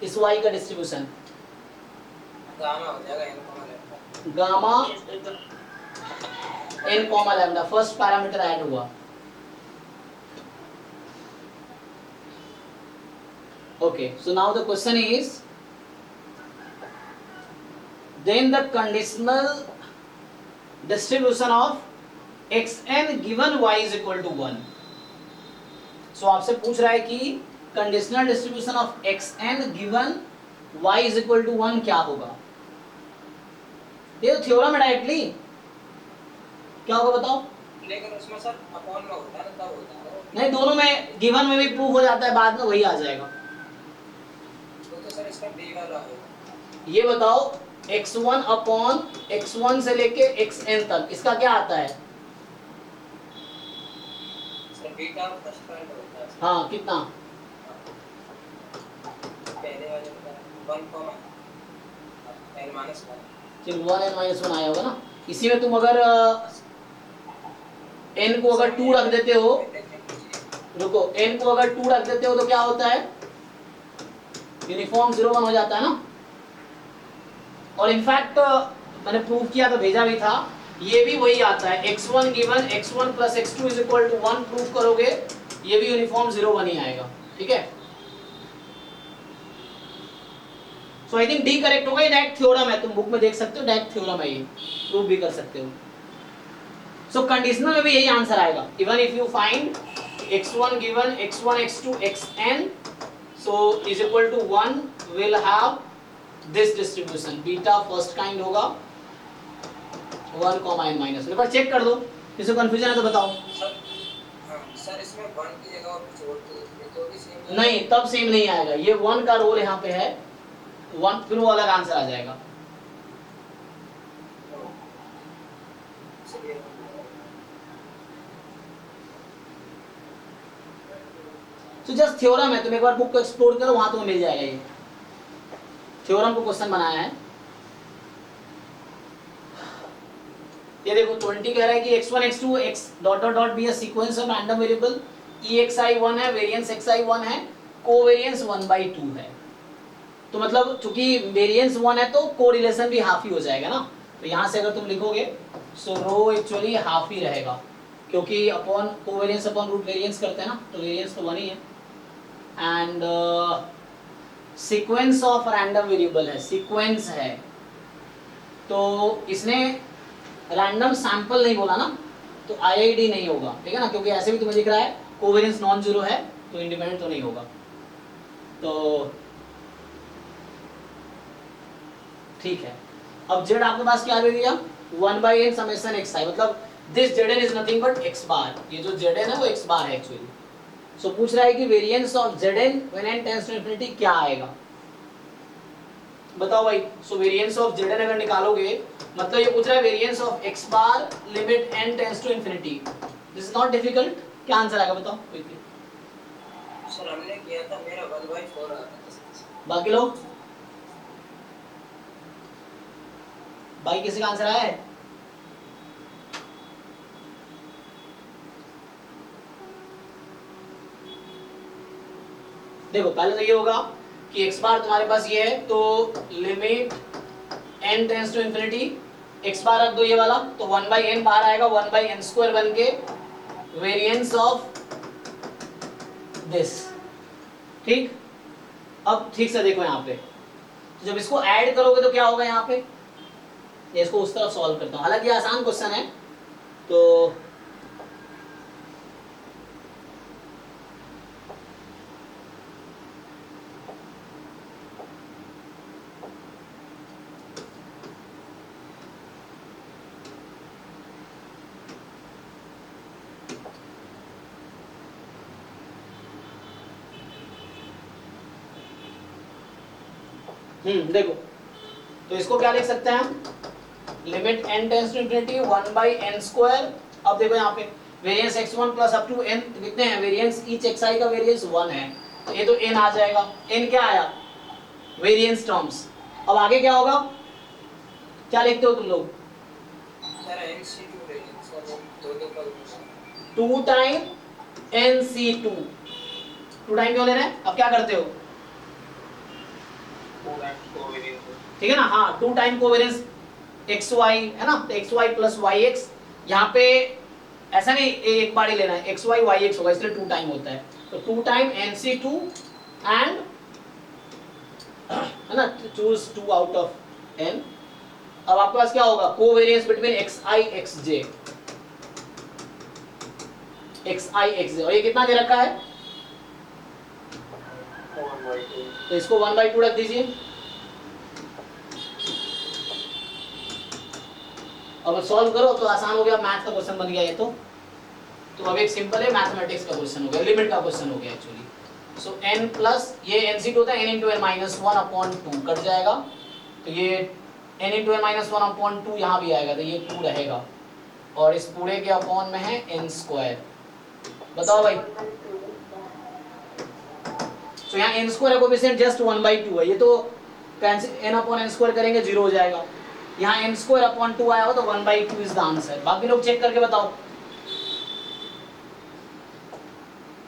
इस y का डिस्ट्रीब्यूशन गामा हो जाएगा gamma n, lambda, first parameter add हुआ। Okay, so now the question is, then the conditional distribution of xn given y is equal to 1. So आपसे पूछ रहा है कि conditional distribution of xn given y is equal to 1 क्या होगा। ये तो थ्योरम है, डायरेक्टली क्या होगा बताओ। लेकिन उसमें सर अपॉन में होता है ना, तब होता है नहीं, दोनों में गिवन में भी प्रूफ हो जाता है, बाद में वही आ जाएगा। तो सर इसका b वाला होगा। ये बताओ x1 अपॉन x1 से लेके xn तक, इसका क्या आता है। सर बीटा फर्स्ट पॉइंट होता है। हाँ कितना, पहले वाले में 1, n-1 सिर्फ 1n-1 आया होगा ना। इसी में तुम अगर n को अगर 2 रख देते हो, रुको, n को अगर 2 रख देते हो तो क्या होता है, यूनिफॉर्म 0 1 हो जाता है ना। और इनफैक्ट मैंने प्रूव किया तो भेजा भी था, ये भी वही आता है, x1 + x2 = 1 प्रूफ करोगे, ये भी यूनिफॉर्म 0 1 ही आएगा, ठीक है। सो आई थिंक डी करेक्ट होगा, ये डायरेक्ट थ्योरम है, तुम बुक में देख सकते हो, डायरेक्ट थ्योरम है, ये प्रूव भी कर सकते हो। सो कंडीशनल में भी यही आंसर आएगा, even if you find x1 given x1 x2 xn so is equal to 1 will have this distribution, beta first kind होगा 1 n माइनस। एक बार चेक कर दो, किसी को कंफ्यूजन है तो बताओ। सर इसमें 1 की जगह और कुछ और तो भी सेम नहीं, तब सेम नहीं आएगा, ये 1 का रोल यहाँ पे है 1, फिर वो अलग आंसर आ जाएगा। तो जस्ट थ्योरम है, तुम एक बार बुक को एक्सप्लोर करो, वहां तुम्हें मिल जाएगा, ये थ्योरम को क्वेश्चन बनाया है। ये देखो 20 कह रहा है कि x1 x2 x dot dot dot be a sequence of random variable, EXI 1 है, वेरिएंस XI 1 है, कोवेरिएंस 1/2 है। तो मतलब चूंकि वेरिएंस 1 है तो कोरिलेशन भी हाफ ही हो जाएगा ना, तो यहाँ से अगर तुम लिखोगे सो रो एक्चुअली हाफ ही रहेगा, क्योंकि upon covariance upon root variance करते हैं ना, तो वेरिएंस तो 1 ही है। And sequence of random variable है, सीक्वेंस है, तो इसने रैंडम सैंपल नहीं बोला ना, तो IID नहीं होगा, ठीक है ना, क्योंकि ऐसे भी तुम्हें दिख रहा है कोवेरिएंस नॉन जीरो है, तो इंडिपेंडेंट तो नहीं होगा। तो ठीक है, अब z आपके पास क्या दे दिया 1/n समेशन xi, मतलब this zn is nothing but x बार, ये जो zn है वो x बार है एक्चुअली। सो पूछ रहा है कि variance of zn when n tends to infinity क्या आएगा, बताओ भाई। सो वेरिएंस ऑफ zn अगर निकालोगे, मतलब ये पूछ रहा है variance of x bar limit n tends to infinity, this is not difficult, क्या आंसर आएगा बताओ क्विकली। सर हमने किया था, मेरा 1/4 आ रहा था। बाकी लोग, भाई किसी का आंसर आया है? देखो पहले तो ये होगा कि x बार तुम्हारे पास ये है, तो limit n tends to infinity, x bar रख दो ये वाला, तो 1/n बाहर आएगा, 1/n² बन के वेरिएंस ऑफ दिस, ठीक। अब ठीक से देखो यहाँ पे, तो जब इसको ऐड करोगे तो क्या होगा यहाँ पे, ये इसको उस तरफ सॉल्व करता हूँ, हालांकि आसान क्वेश्चन है, तो देखो, तो इसको क्या लिख सकते हैं हम, limit n tends to infinity 1/n²। अब देखो यहाँ पे variance x1 plus up to n कितने हैं, वेरिएंस ईच xi का वेरिएंस 1 है, तो ये तो n आ जाएगा, n क्या आया वेरिएंस टर्म्स। अब आगे क्या होगा, क्या लिखते हो तुम लोग, सर NC2 वेरिएंस सर दो का 2 टाइम NC2, 2 टाइम क्यों ले रहे हैं, अब क्या करते हो, 2 times covariance, ठीक है ना, हाँ 2 टाइम कोवेरिएंस xy है ना, तो xy प्लस yx, यहाँ पे ऐसा नहीं एक बार ही लेना है, xy yx होगा, इसलिए 2 टाइम होता है, तो 2 टाइम NC2 एंड है ना, चूज 2 आउट ऑफ n। अब आपके पास क्या होगा, covariance between xi xj, xi xj, और ये कितना दे रखा है, 1/2, तो इसको 1/2 रख दीजिए। अब सॉल्व करो तो आसान हो गया, मैथ का क्वेश्चन बन गया ये तो अब एक सिंपल है मैथमेटिक्स का क्वेश्चन हो गया, लिमिट का क्वेश्चन हो गया एक्चुअली। सो n प्लस ये NC2 होता है, n into n minus 1/2 cut जाएगा, तो ये n इंटू n माइनस 1/2 यहाँ भी आएगा, तो ये 2 रहेगा, और इस पूरे के अपॉन में है n²। बताओ भाई, तो यहाँ n² है, कोएफिशिएंट जस्ट 1/2 है, ये तो n/n² करेंगे 0 हो जाएगा, यहाँ n²/2 आया हो तो 1/2 इज द आंसर। बाकी लोग चेक करके बताओ,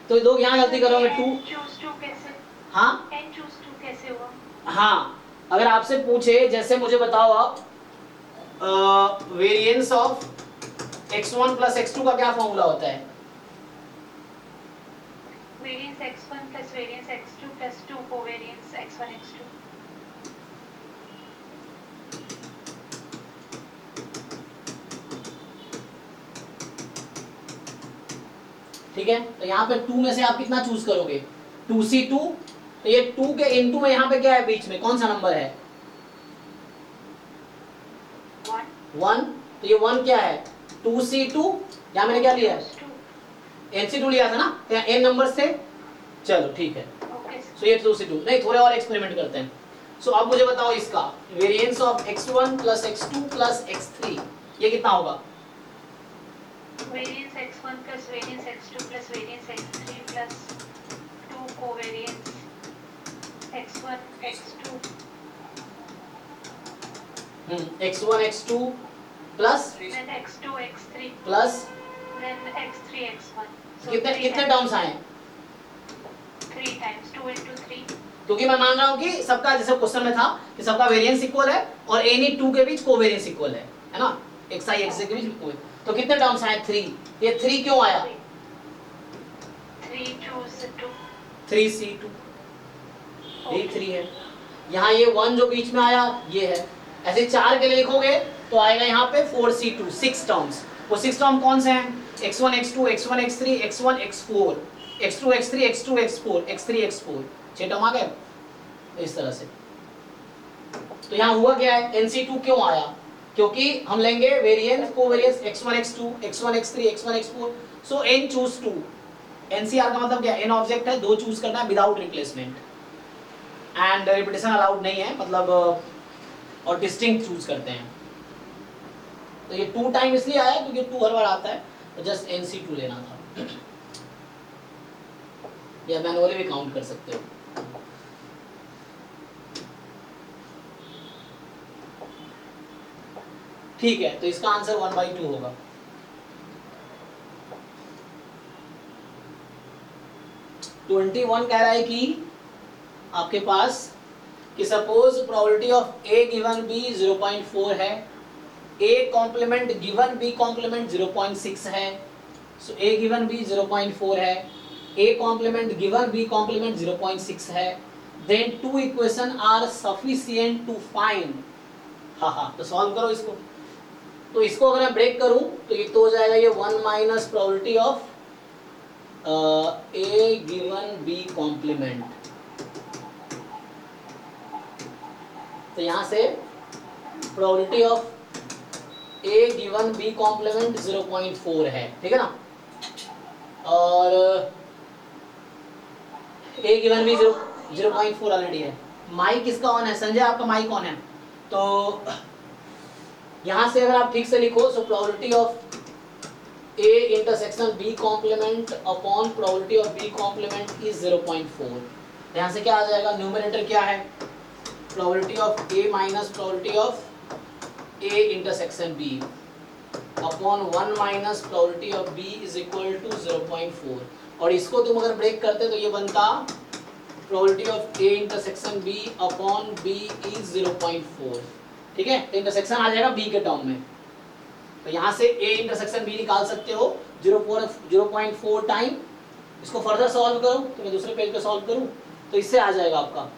तो लोग यहाँ गलती करोगे 2, choose 2 कैसे, हाँ n choose 2 कैसे हुआ, हाँ, अगर आपसे पूछे जैसे मुझे बताओ आप variance of x1 plus x2 का क्या फॉर्मूला होता है, variance x1 plus variance x2 plus 2 covariance x1 x2। ठीक है। तो यहाँ पे 2 में से आप कितना चूज करोगे, 2C2, तो ये 2 के इनटू में यहाँ पे क्या है बीच में, कौन सा नंबर है, 1, तो ये 1 क्या है, 2C2, यहाँ मैंने क्या लिया है, NC2 लिया था ना, तो यहाँ n नंबर थे, चलो ठीक है। सो ये 2C2, नहीं थोड़े और एक्सपेरिमेंट करते हैं। सो अब मुझे बताओ इसका variance of x1 plus x2 plus x3 ये कितना होगा, variance x1 plus variance x2 plus variance x3 plus 2 covariance x1 x2 x1 x2 plus then x2 x3 plus then x3 x1 so कितने three कितने times- टर्म्स आए, 3 times 2 into 3 क्योंकि मैं मान रहा हूँ कि सबका जैसे क्वेश्चन में था कि सबका वेरिएंस इक्वल है और एनी 2 के बीच कोवेरिएंस इक्वल है ना, xi xj के बीच इक्वल, तो कितने टर्म्स आए 3, ये 3 क्यों आया, 3 choose 2 3C2 ये 3 है, यहाँ ये 1 जो बीच में आया ये है, ऐसे 4 के लिए लिखोगे तो आएगा यहाँ पे 4C2, 6 टर्म्स, वो 6 टर्म कौन से हैं, x1 x2 x1 x3 x1 x4 x2 x3 x2 x4 x3 x4, 6 term आ गए इस तरह से। तो यहाँ हुआ क्या है, NC2 क्यों आया, क्योंकि हम लेंगे variance covariance x1 x2 x1 x3 x1 x4, सो n चूज 2, NCR का मतलब क्या है, n ऑब्जेक्ट है, 2 चूज करना है without replacement, and repetition allowed नहीं है, मतलब और डिस्टिंक्ट चूज करते हैं। तो ये 2 टाइम इसलिए आया क्योंकि 2 हर बार आता है, तो जस्ट NC2 लेना था, या मैनुअली भी काउंट कर सकते हो। ठीक है, तो इसका आंसर 1/2 होगा। ट्वेंटी 21 कह रहा है कि आपके पास कि suppose probability of A given B 0.4 है, A complement given B complement 0.6 है, सो A गिवन B 0.4 है, A complement given B complement 0.6 है, then 2 equation are sufficient to find, हाँ तो सॉल्व करो इसको। तो इसको अगर मैं ब्रेक करूं तो ये तो हो जाएगा ये 1 minus probability of A given B complement, तो यहाँ से probability of A given B complement 0.4 है, ठीक है ना, और A गिवन B 0.4 ऑलरेडी है। माइक किसका ऑन है, संजय आपका माइक ऑन है, तो यहाँ से अगर आप ठीक से लिखो, so probability of A intersection B complement upon probability of B complement is 0.4, यहाँ से क्या आ जाएगा, न्यूमरेटर क्या है, probability of A minus probability of A intersection B upon 1 minus probability of B is equal to 0.4, और इसको तुम अगर ब्रेक करते तो ये बनता probability of A intersection B upon B is 0.4, ठीक है, तो इंटरसेक्शन आ जाएगा B के टर्म में, तो यहाँ से A इंटरसेक्शन B निकाल सकते हो 0.4 टाइम, इसको फर्दर सॉल्व करो, तो मैं दूसरे पेज पे सॉल्व करूँ तो इससे आ जाएगा आपका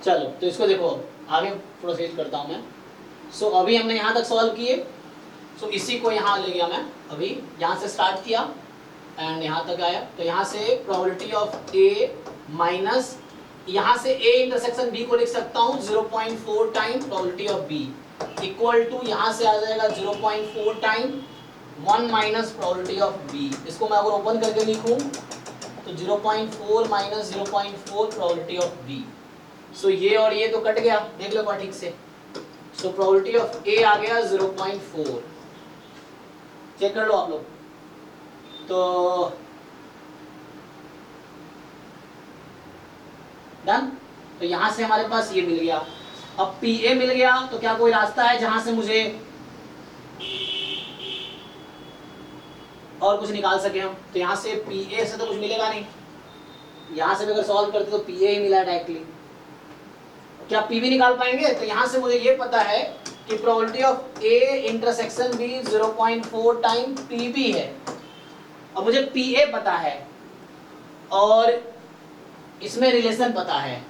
चलो, तो इसको देखो आगे प्रोसीड करता हूँ मैं। सो अभी हमने यहाँ तक सॉल्व किए, सो इसी को यहाँ ले गया मैं, अभी यहाँ से स्टार्ट किया एंड यहाँ तक आया, तो यहाँ से प्रोबेबिलिटी ऑफ A माइनस यहाँ से A इंटरसेक्शन B को लिख सकता हूँ 0.4 time probability of B equal to यहाँ से आ जाएगा 0.4 time 1 minus probability of B। इसको मैं अगर ओपन करके लिखूँ तो 0.4 minus 0.4 probability of B। So ये और ये तो कट गया, देख लो ठीक से। सो प्रोबेबिलिटी ऑफ A आ गया 0.4, चेक कर लो आप लोग। तो डन, तो यहां से हमारे पास ये मिल गया। अब PA मिल गया, तो क्या कोई रास्ता है जहां से मुझे और कुछ निकाल सके हम? तो यहाँ से PA से तो कुछ मिलेगा नहीं, यहाँ से भी अगर सॉल्व करते तो PA ही मिला डायरेक्टली। क्या PB निकाल पाएंगे? तो यहाँ से मुझे ये पता है कि probability of A intersection B 0.4 time PB है, अब मुझे पी ए पता है और इसमें रिलेशन पता है,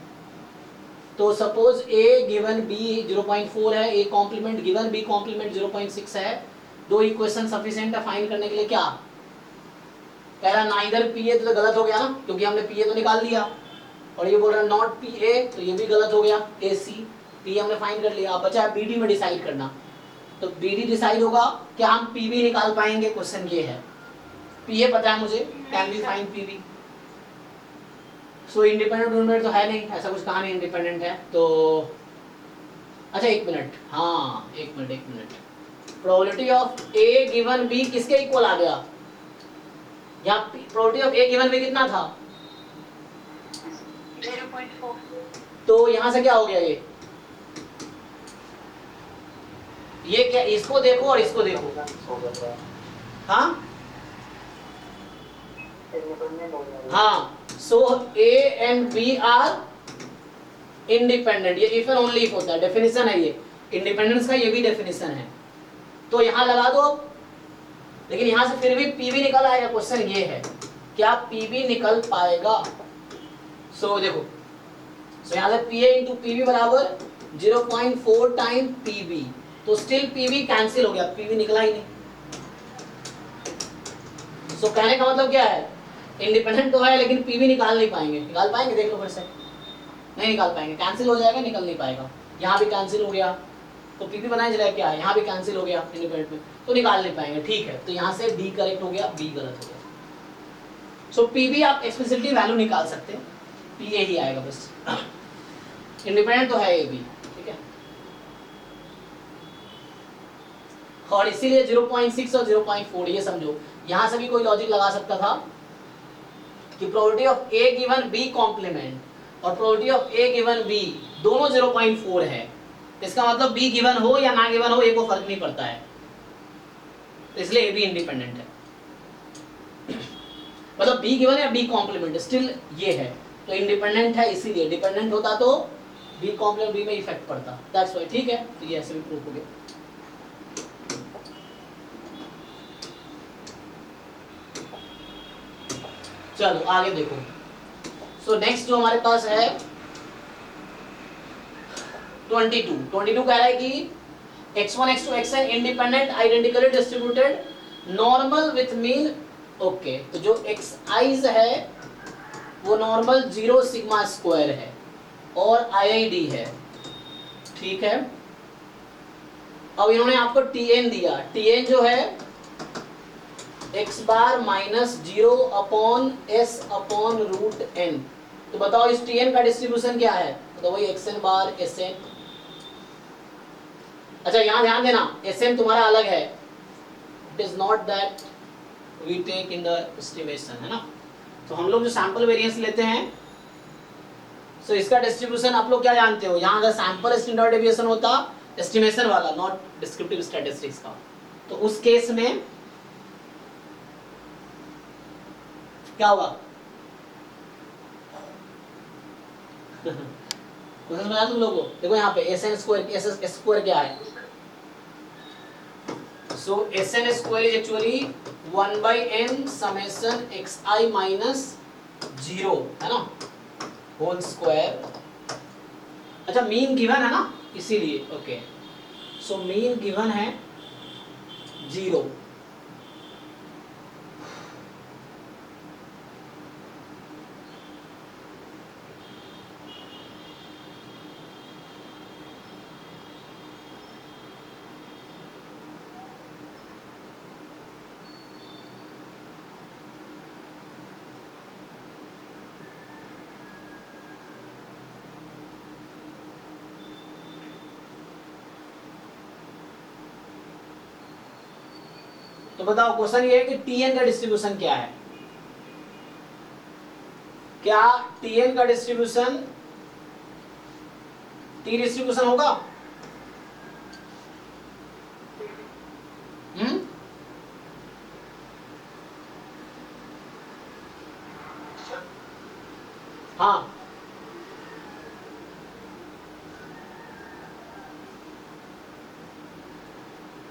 तो सपोज ए गिवन बी 0.4 है, A complement given B complement 0.6 है, दो इक्वेशन सफिशिएंट है फाइंड करने के लिए। क्या पहला नाइदर पी ए, तो गलत हो गया ना, क्योंकि हमने पी ए तो निकाल लिया, और ये बोल रहा है नॉट पी ए, तो ये भी गलत हो गया। ए सी, पी हमने फाइंड कर लिया, अब बचा है बी डी में डिसाइड करना। तो बी डी डिसाइड होगा, क्या हम पी बी निकाल पाएंगे, क्वेश्चन ये है। पी ए पता है मुझे, can we find P B. So independent तो है नहीं, ऐसा कुछ कहा नहीं इंडिपेंडेंट है तो। अच्छा एक मिनट, हाँ एक मिनट, probability of A given B किसके इक्वल आ गया? यहाँ probability of A given B कितना था? 0.4। तो यहाँ से क्या हो गया ये क्या, इसको देखो और इसको देखो। हाँ हाँ, so a and b are independent, ये इफ एंड ओनली इफ होता है, डेफिनेशन है ये इंडिपेंडेंस का, ये भी डेफिनेशन है। तो यहाँ लगा दो, लेकिन यहाँ से फिर भी पीवी निकल आएगा। क्वेश्चन ये है, क्या पीवी निकल पाएगा? सो देखो, सो यहाँ से पी ए इंटू पीवी बराबर 0.4 टाइम पीवी, तो स्टिल पीवी कैंसिल हो गया, पीवी निकला ही नहीं। सो कहने का मतलब क्या है, इंडिपेंडेंट तो है लेकिन पीवी निकाल नहीं पाएंगे। निकाल पाएंगे? देख लो फिर से, नहीं निकाल पाएंगे, कैंसिल हो जाएगा, निकल नहीं पाएगा। यहाँ भी कैंसिल हो गया, तो पीवी बनाए जा रहा है क्या है, यहाँ भी कैंसिल हो गया इंडिपेंडेंट में, तो निकाल नहीं पाएंगे। ठीक है, तो यहाँ से डी करेक्ट हो गया, बी गलत हो गया। सो पीवी आप एक्सप्लिसिटली वैल्यू निकाल सकते हैं, पी ए ही आएगा बस, इंडिपेंडेंट तो है ए भी, ठीक है। और इसीलिए 0.6 और 0.4 ये समझो, यहां से भी कोई लॉजिक लगा सकता था कि probability of A given B complement और probability of A given b दोनों 0.4 है। इसका मतलब बी गिवन हो या ना गिवन हो, ए को फर्क नहीं पड़ता है, तो इसलिए ए भी इंडिपेंडेंट है। मतलब बी गिवन या बी कॉम्प्लीमेंट स्टिल ये है, तो इंडिपेंडेंट है, इसीलिए डिपेंडेंट होता तो बी कॉम्प्लीमेंट बी में इफेक्ट पड़ता, दैट्स व्हाई। ठीक है, तो ये ऐसे भी प्रूफ हो गया। चलो आगे देखो। सो नेक्स्ट जो हमारे पास है 22 कह रहा है कि x1 x2 xn independent identically distributed normal with mean. Okay, तो जो xi's है वो नॉर्मल 0 सिग्मा स्क्वायर है और IID है, ठीक है। अब इन्होंने आपको tn दिया, tn जो है x bar minus 0 upon s upon root n। तो बताओ इस tn का डिस्ट्रीब्यूशन क्या है? तो वही xn बार sn। अच्छा यहाँ ध्यान देना, sn तुम्हारा अलग है, it is not that we take in the estimation, है ना। तो हम लोग जो सैंपल वेरिएंस लेते हैं, सो इसका डिस्ट्रीब्यूशन आप लोग क्या जानते हो, यहाँ अगर सैंपल स्टैंडर्ड डेविएशन होता एस्टिमेशन वाला, नॉट डिस्क्रिप्टिव स्टैटिस्टिक्स का, तो उस केस में क्या होगा? क्वेश्चन बना तुम लोगों को, देखो यहाँ पे एस एन स्क्वायर क्या है? So s n square is actually 1/n summation xi minus 0, है ना, होल स्क्वायर। अच्छा मीन गिवन है ना, इसीलिए ओके। सो मीन गिवन है 0। तो बताओ क्वेश्चन ये है कि tn का डिस्ट्रीब्यूशन क्या है? क्या tn का डिस्ट्रीब्यूशन t डिस्ट्रीब्यूशन होगा? हाँ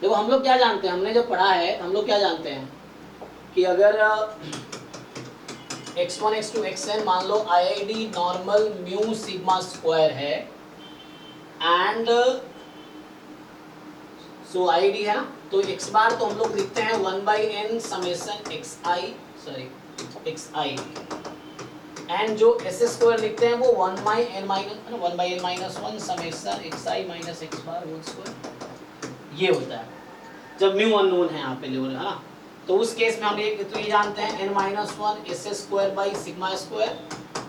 देखो हम लोग क्या जानते हैं, हमने जो पढ़ा है हम लोग क्या जानते हैं कि अगर x1 x2 xn मान लो IID normal mu sigma square है एंड सो आईआईडी है ना, तो x बार तो हम लोग लिखते हैं 1/n समेशन xi एंड जो एस स्क्वायर लिखते हैं वो 1/n minus 1 summation xi minus x bar whole square, ये होता है जब म्यू अननोन है यहाँ पे लेवल, है ना। तो उस केस में हम एक तो ये जानते हैं n-1 S square by sigma square,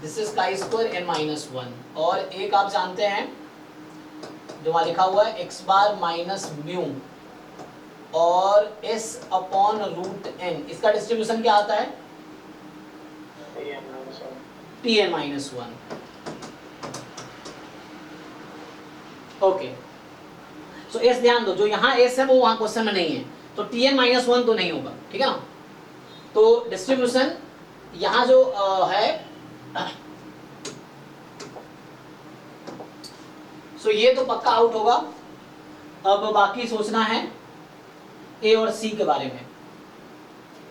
this is chi square n-1, और एक आप जानते हैं जो वहाँ लिखा हुआ है x बार माइनस म्यू और s अपॉन रूट n, इसका डिस्ट्रीब्यूशन क्या आता है Tn-1। ओके, सो s ध्यान दो, जो यहाँ s है वो वहाँ क्वेश्चन में नहीं है, तो Tn-1 तो नहीं होगा, ठीक है ना। तो डिस्ट्रीब्यूशन यहाँ जो है, सो ये तो पक्का आउट होगा। अब बाकी सोचना है a और c के बारे में,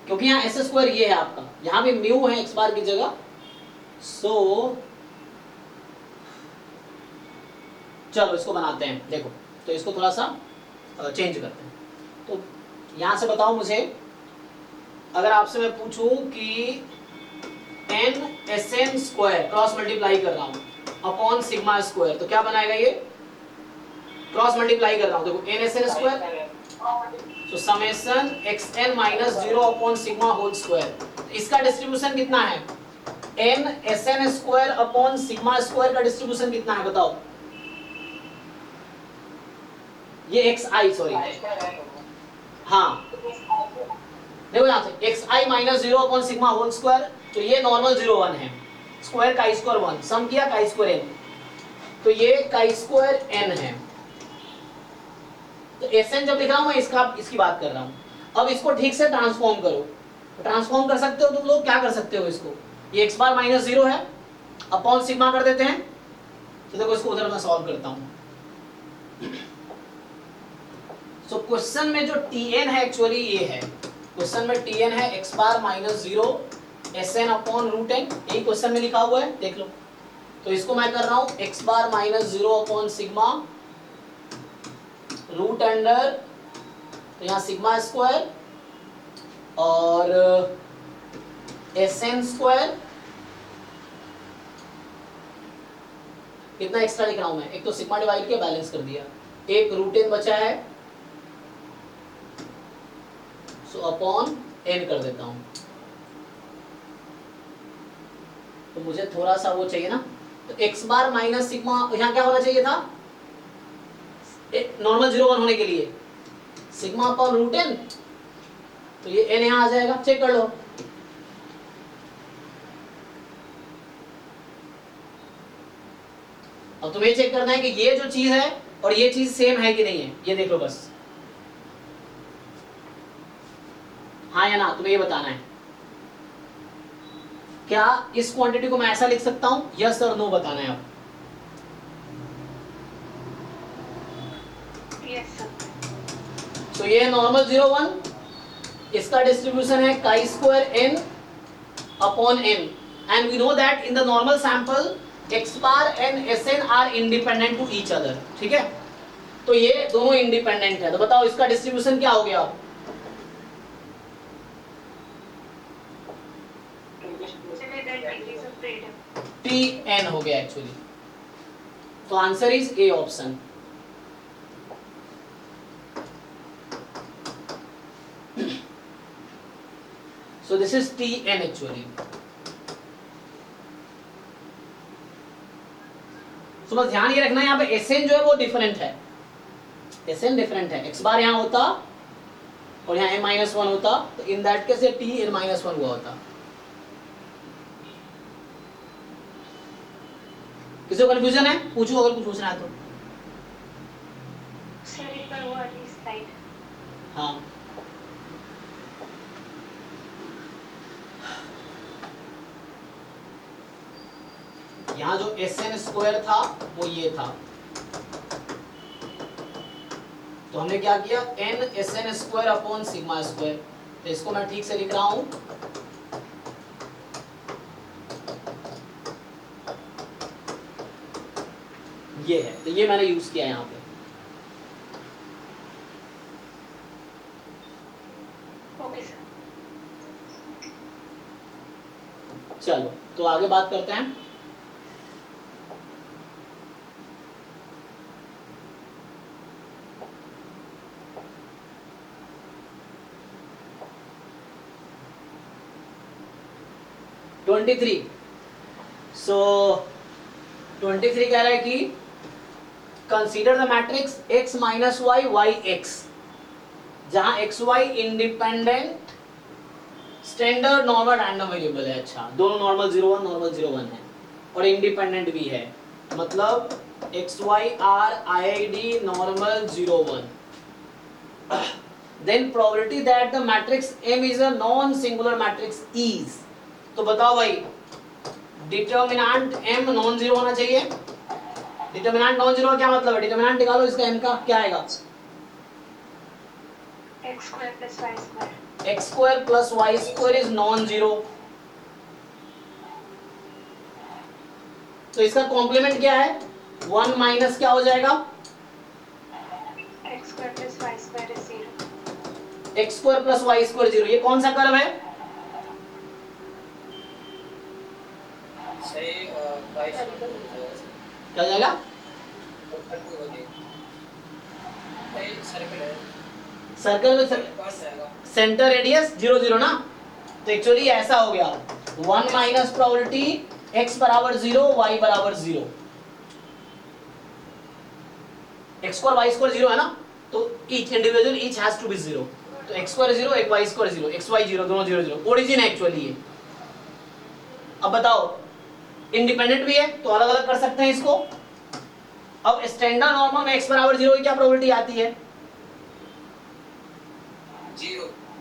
क्योंकि यहाँ एस स्क्वायर ये है आपका, यहाँ भी म्यू है x बार की जगह, सो चलो इसको बनाते हैं। देखो तो इसको थोड़ा सा चेंज करते हैं। तो यहाँ से बताओ मुझे, अगर आपसे मैं पूछूं कि n स्क्वायर क्रॉस मल्टीप्लाई कर रहा हूँ अपॉन सिग्मा स्क्वायर, तो क्या बनाएगा ये, क्रॉस मल्टीप्लाई कर रहा हूँ, देखो n स्क्वायर, तो summation xn minus 0 upon sigma whole square, इसका डिस्ट्रीब्यूशन कितना है, n square upon sigma square का डिस्ट्रीब्यूशन कितना है बताओ, ये xi सॉरी, हाँ देखो यहाँ से xi minus 0 upon sigma whole square, तो ये नॉर्मल 0 1 है, स्क्वायर काई स्क्वायर 1, सम किया काई स्क्वायर n, तो ये काई स्क्वायर n है। तो Sn जब लिख रहा हूं मैं इसकी बात कर रहा हूं। अब इसको ठीक से ट्रांसफॉर्म करो, तो ट्रांसफॉर्म कर सकते हो तुम लोग, क्या कर सकते हो, इसको ये x बार माइनस 0 है अपॉन सिग्मा कर देते हैं, तो देखो इसको उधर मैं सॉल्व करता हूं। सो क्वेश्चन में जो Tn है एक्चुअली ये है, क्वेश्चन में Tn है x bar minus 0 Sn upon root n, यही क्वेश्चन में लिखा हुआ है, देख लो। तो इसको मैं कर रहा हूं x bar minus 0 upon sigma root under, तो यहाँ सिग्मा स्क्वायर और Sn स्क्वायर, कितना एक्स्ट्रा लिख रहा हूं मैं, एक तो सिग्मा डिवाइड किया बैलेंस कर दिया, एक रूट n बचा है, सो अपॉन n कर देता हूं। तो मुझे थोड़ा सा वो चाहिए ना, तो x बार माइनस सिग्मा, यहाँ क्या होना चाहिए था, नॉर्मल 0 1 होने के लिए सिग्मा अपॉन रूट n, तो ये n यहाँ आ जाएगा, चेक कर लो। अब तुम्हें चेक करना है कि ये जो चीज है और ये चीज सेम है कि नहीं है, ये देख लो बस, हाँ या ना, तुम्हें ये बताना है। क्या इस क्वांटिटी को मैं ऐसा लिख सकता हूं, यस और नो बताना है आप। तो ये है नॉर्मल 0 1, इसका डिस्ट्रीब्यूशन है chi square n upon n, and we know that in the normal sample x bar and Sn are independent to each other, ठीक है। तो ये दोनों इंडिपेंडेंट है, तो बताओ इसका डिस्ट्रीब्यूशन क्या हो गया, Tn हो गया एक्चुअली। तो answer is A option. So this is Tn actually. So बस ध्यान ये रखना है यहाँ पे Sn जो है वो डिफरेंट है, Sn डिफरेंट है, x बार यहाँ होता और यहाँ n-1 होता, तो इन दैट केस ये Tn-1 हुआ होता। किसी को कंफ्यूजन है, पूछो अगर कुछ पूछना है तो। सर एक बार वो वाली स्लाइड, हाँ यहाँ जो Sn स्क्वायर था वो ये था, तो हमने क्या किया n Sn square upon sigma square, तो इसको मैं ठीक से लिख रहा हूं, ये है, तो ये मैंने यूज किया यहाँ पे। Okay sir. चलो तो आगे बात करते हैं। ट्वेंटी थ्री, सो 23 कह रहा है कि consider the matrix x minus y y x, जहां x y independent standard normal random variable है। अच्छा, दोनों नॉर्मल 0 1 नॉर्मल 0 1 है और इंडिपेंडेंट भी है, मतलब X Y are IID normal 0 1, then probability that the matrix M is a non singular matrix is. तो बताओ भाई, डिटर्मिनेंट M नॉन जीरो होना चाहिए। डिटर्मिनेंट नॉन जीरो क्या मतलब है? डिटर्मिनेंट निकालो इसका M का, क्या आएगा? x square plus y square. x square plus Y square is non zero. तो इसका कॉम्प्लीमेंट क्या है? 1 माइनस क्या हो जाएगा? x square plus y square is 0। x square plus Y square 0। ये कौन सा कर्व है? सही क्या हो जाएगा? सर्कल है, सर्कल में पास जाएगा। सेंटर रेडियस 0 0 ना, तो एक्चुअली ऐसा हो गया 1 माइनस प्रोबेबिलिटी x बराबर 0 y बराबर 0। x स्क्वायर y स्क्वायर 0 है ना, तो each individual each has to be 0। तो x स्क्वायर 0 एक y स्क्वायर 0, x y 0 दोनों 0 0। ओरिजिन है एक्चुअली ये। अब बताओ, इंडिपेंडेंट भी है तो अलग अलग कर सकते हैं इसको। अब स्टैंडर्ड नॉर्मल में x बराबर 0 की क्या प्रोबेबिलिटी आती है?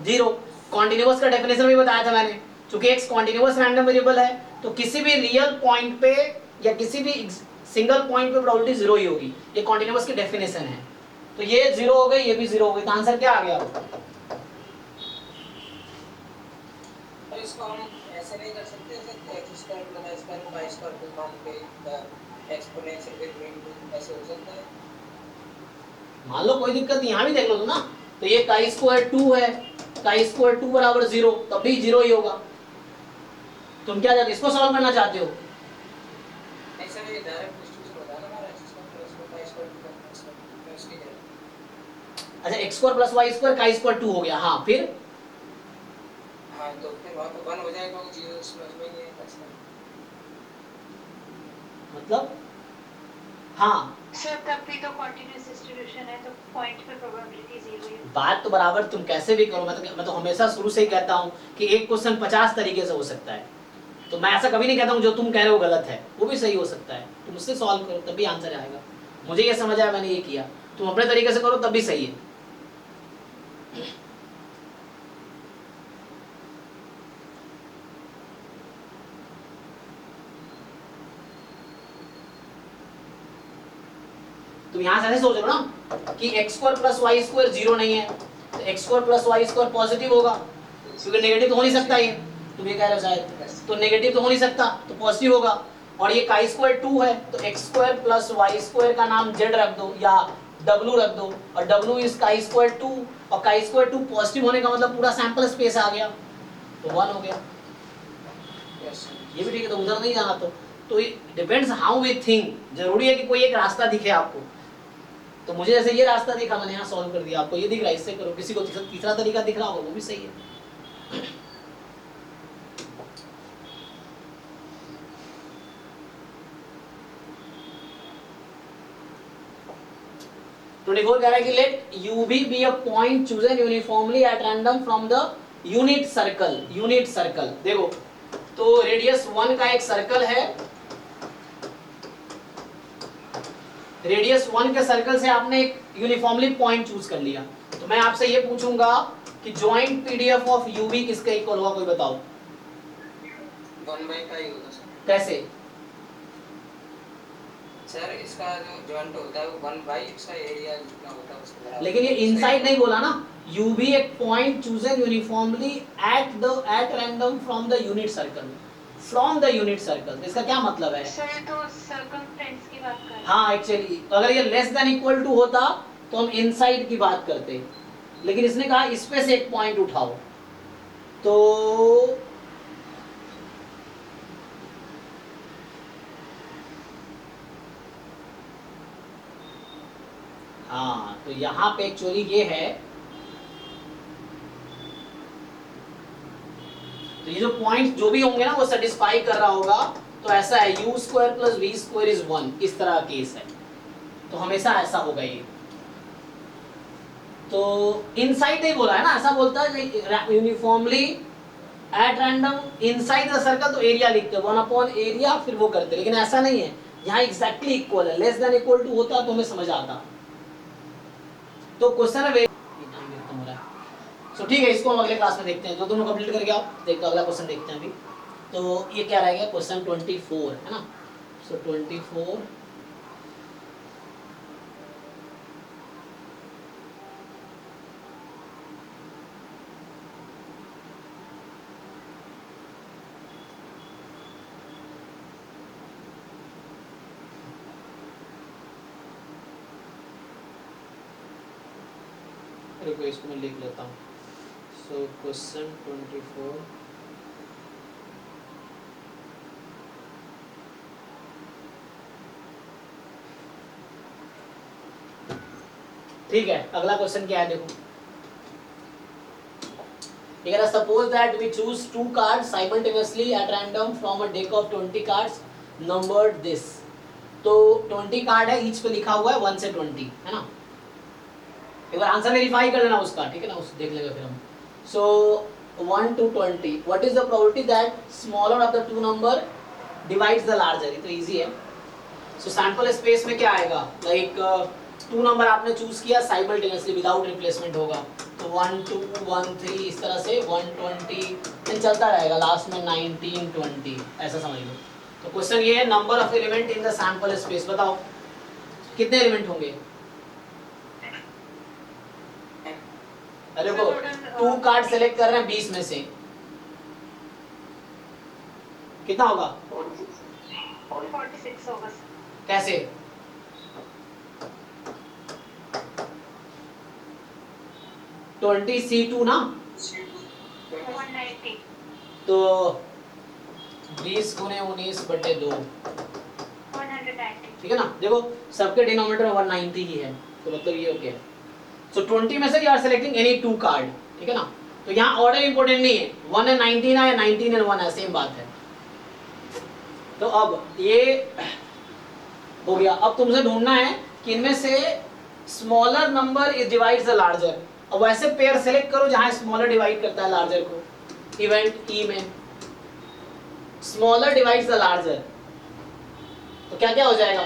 0। कॉन्टिन्यूअस का डेफिनेशन भी बताया था मैंने, क्योंकि x कॉन्टिन्यूअस रैंडम वेरिएबल है तो किसी भी रियल पॉइंट पे या किसी भी सिंगल पॉइंट पे प्रोबेबिलिटी 0 ही होगी। ये कॉन्टिन्यूअस की डेफिनेशन है। तो ये 0 हो गई, ये भी 0 हो गई, तो आंसर क्या आ गया? तो इसको हम ऐसे नहीं कर सकते जैसे x square plus y square को y स्क्वायर को मान के एक्सपोनेंशियल वेरिएबल ऐसे हो सकता है। मान लो कोई दिक्कत नहीं, यहाँ भी देख लो तो ना, तो ये काई स्क्वायर 2 है, काई स्क्वायर 2 बराबर 0, तब भी 0 ही होगा। तुम क्या चाहते, इसको सॉल्व करना चाहते हो? ऐसे नहीं, डायरेक्ट डिस्ट्रीब्यूशन होता है ना हमारा x square plus y square plus उसकी जगह। अच्छा, x square plus Y square chi square 2 हो गया, हाँ फिर हाँ, तो फिर वहाँ पे 1 हो जाएगा, वो 0 उसमें नहीं है ऐसा। मतलब हाँ, सर तब भी तो कंटीन्यूअस डिस्ट्रीब्यूशन है तो पॉइंट पे प्रोबेबिलिटी 0 है। बात तो बराबर तुम कैसे भी करो, मैं तो हमेशा शुरू से ही कहता हूँ कि एक क्वेश्चन 50 तरीके से हो सकता है। तो मैं ऐसा कभी नहीं कहता हूँ जो तुम कह रहे हो गलत है, वो भी सही हो सकता है। तुम उससे सॉल्व करो तब भी आंसर आएगा। मुझे ये समझ आया, मैंने ये किया, तुम अपने तरीके से करो तब भी सही है। तुम यहाँ से ऐसे सोच लो ना कि x square plus Y square 0 नहीं है, तो x square plus Y square positive होगा, क्योंकि नेगेटिव तो हो नहीं सकता ये, तुम ये कह रहे हो शायद, तो नेगेटिव तो हो नहीं सकता, तो पॉजिटिव होगा। और ये काई स्क्वायर 2 है, तो x square plus Y square का नाम z रख दो या w रख दो, और w इज काई स्क्वायर 2, और काई स्क्वायर 2 पॉजिटिव होने का मतलब पूरा सैंपल स्पेस आ गया, तो 1 हो गया। ये भी ठीक है, तो उधर नहीं जाना। तो डिपेंड्स हाउ वी थिंक। जरूरी है कि कोई एक रास्ता दिखे आपको। तो मुझे जैसे ये रास्ता दिखा, मैंने यहाँ सॉल्व कर दिया, आपको ये दिख रहा है, इससे करो। किसी को तीसरा तरीका दिख रहा होगा, वो भी सही है। 24 कह रहा है कि let UV be a point chosen uniformly at random from the unit circle. Unit circle देखो, तो रेडियस 1 का एक सर्कल है, रेडियस 1 के सर्कल से आपने एक यूनिफॉर्मली पॉइंट चूज कर लिया। तो मैं आपसे ये पूछूंगा कि जॉइंट PDF ऑफ UV किसके इक्वल होगा, कोई बताओ। 1/π होगा सर। कैसे? सर इसका जो जॉइंट होता है वो 1 इसका एरिया जितना होता है उसके बराबर। लेकिन ये इनसाइड नहीं बोला ना, यू बी एक point chosen uniformly at random from the unit circle, from the unit circle. इसका क्या मतलब है? सर तो सर्कमफ्रेंस की बात कर रहे हैं। हाँ एक्चुअली अगर ये लेस देन इक्वल टू होता तो हम इनसाइड की बात करते, लेकिन इसने कहा इस पे से एक पॉइंट उठाओ, तो हाँ तो यहाँ पे एक्चुअली ये है, तो ये जो पॉइंट जो भी होंगे ना वो सेटिस्फाई कर रहा होगा, तो ऐसा है u square plus V square is 1, इस तरह का केस है, तो हमेशा ऐसा होगा ये। तो इनसाइड नहीं बोला है ना, ऐसा बोलता है uniformly at random inside the circle, तो एरिया लिखते हैं 1/एरिया, फिर वो करते, लेकिन ऐसा नहीं है, यहाँ एग्जैक्टली इक्वल है, लेस देन इक्वल टू होता तो हमें समझ आता। तो क्वेश्चन है खत्म हो रहा है, सो ठीक है, इसको हम अगले क्लास में देखते हैं, जो दोनों कंप्लीट करके आओ, देखते अगला क्वेश्चन देखते हैं अभी। तो ये क्या रहेगा, क्वेश्चन 24 है ना, सो 24 रुको इसको मैं लिख लेता हूँ। सो क्वेश्चन 24 ठीक है, अगला क्वेश्चन क्या है देखो, ये कह रहा suppose that we choose 2 cards simultaneously at random from a deck of 20 cards numbered this. तो 20 कार्ड है, ईच पे लिखा हुआ है 1 से 20 है ना, एक बार आंसर वेरीफाई कर लेना उसका, ठीक है ना, उस देख लेगा फिर हम। सो 1 to 20 what is the probability that smaller of the two number divides the larger, ये तो इजी है। सो सैंपल स्पेस में क्या आएगा, लाइक 2 नंबर आपने चूज किया साइमल्टेनियसली विदाउट रिप्लेसमेंट होगा, तो 1 2 1 3 इस तरह से 120 एंड चलता रहेगा, लास्ट में 19 20 ऐसा समझ लो। तो क्वेश्चन ये है number of element in the sample space, बताओ कितने एलिमेंट होंगे। अरे देखो 2 कार्ड सेलेक्ट कर रहे हैं 20 में से, कितना होगा 46 होगा सर। कैसे, C2 ना, 190 तो 20 गुने 19/2 190 ठीक है ना। देखो सबके डिनोमिनेटर 190 ही है, तो मतलब ये हो गया। सो 20 में से you are selecting any 2 card, ठीक है ना। तो यहाँ ऑर्डर इंपॉर्टेंट नहीं है, 1 है 19 है, 19 है 1 है, सेम बात है। तो अब ये हो गया, अब तुमसे ढूंढना है कि इनमें से smaller number is divides the larger. अब वैसे पेयर सेलेक्ट करो जहां स्मॉलर डिवाइड करता है लार्जर को, इवेंट ई में स्मॉलर डिवाइड्स द लार्जर, तो क्या क्या हो जाएगा,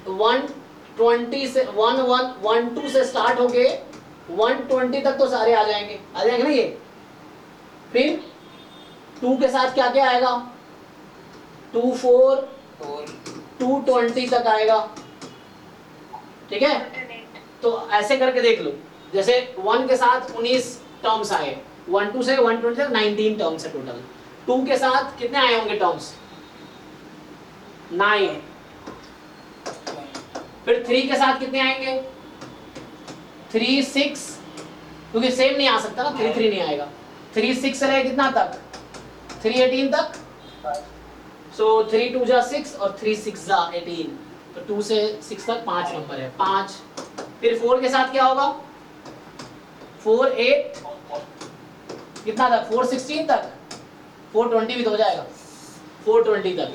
120 से 1 2 से स्टार्ट होके 120 तक तो सारे आ जाएंगे ना ये। फिर 2 के साथ क्या क्या आएगा, 2 4 220 तक आएगा, ठीक है। तो ऐसे करके देख लो, जैसे 1 के साथ 19 टर्म्स आए, 1 2 से 120 तक 19 टर्म्स है टोटल। 2 के साथ कितने आए होंगे टर्म्स, 9। फिर 3 के साथ कितने आएंगे, 3 6, क्योंकि सेम नहीं आ सकता ना, 3 3 नहीं आएगा। 3 6 से रहे कितना तक, 3 18 तक। सो 3 2 जा 6 और 3 6 जा 18, तो 2 से 6 तक 5 नंबर है, 5। फिर 4 के साथ क्या होगा, 4 8 कितना तक, 4 16 तक, 420 भी तो हो जाएगा, 420 तक।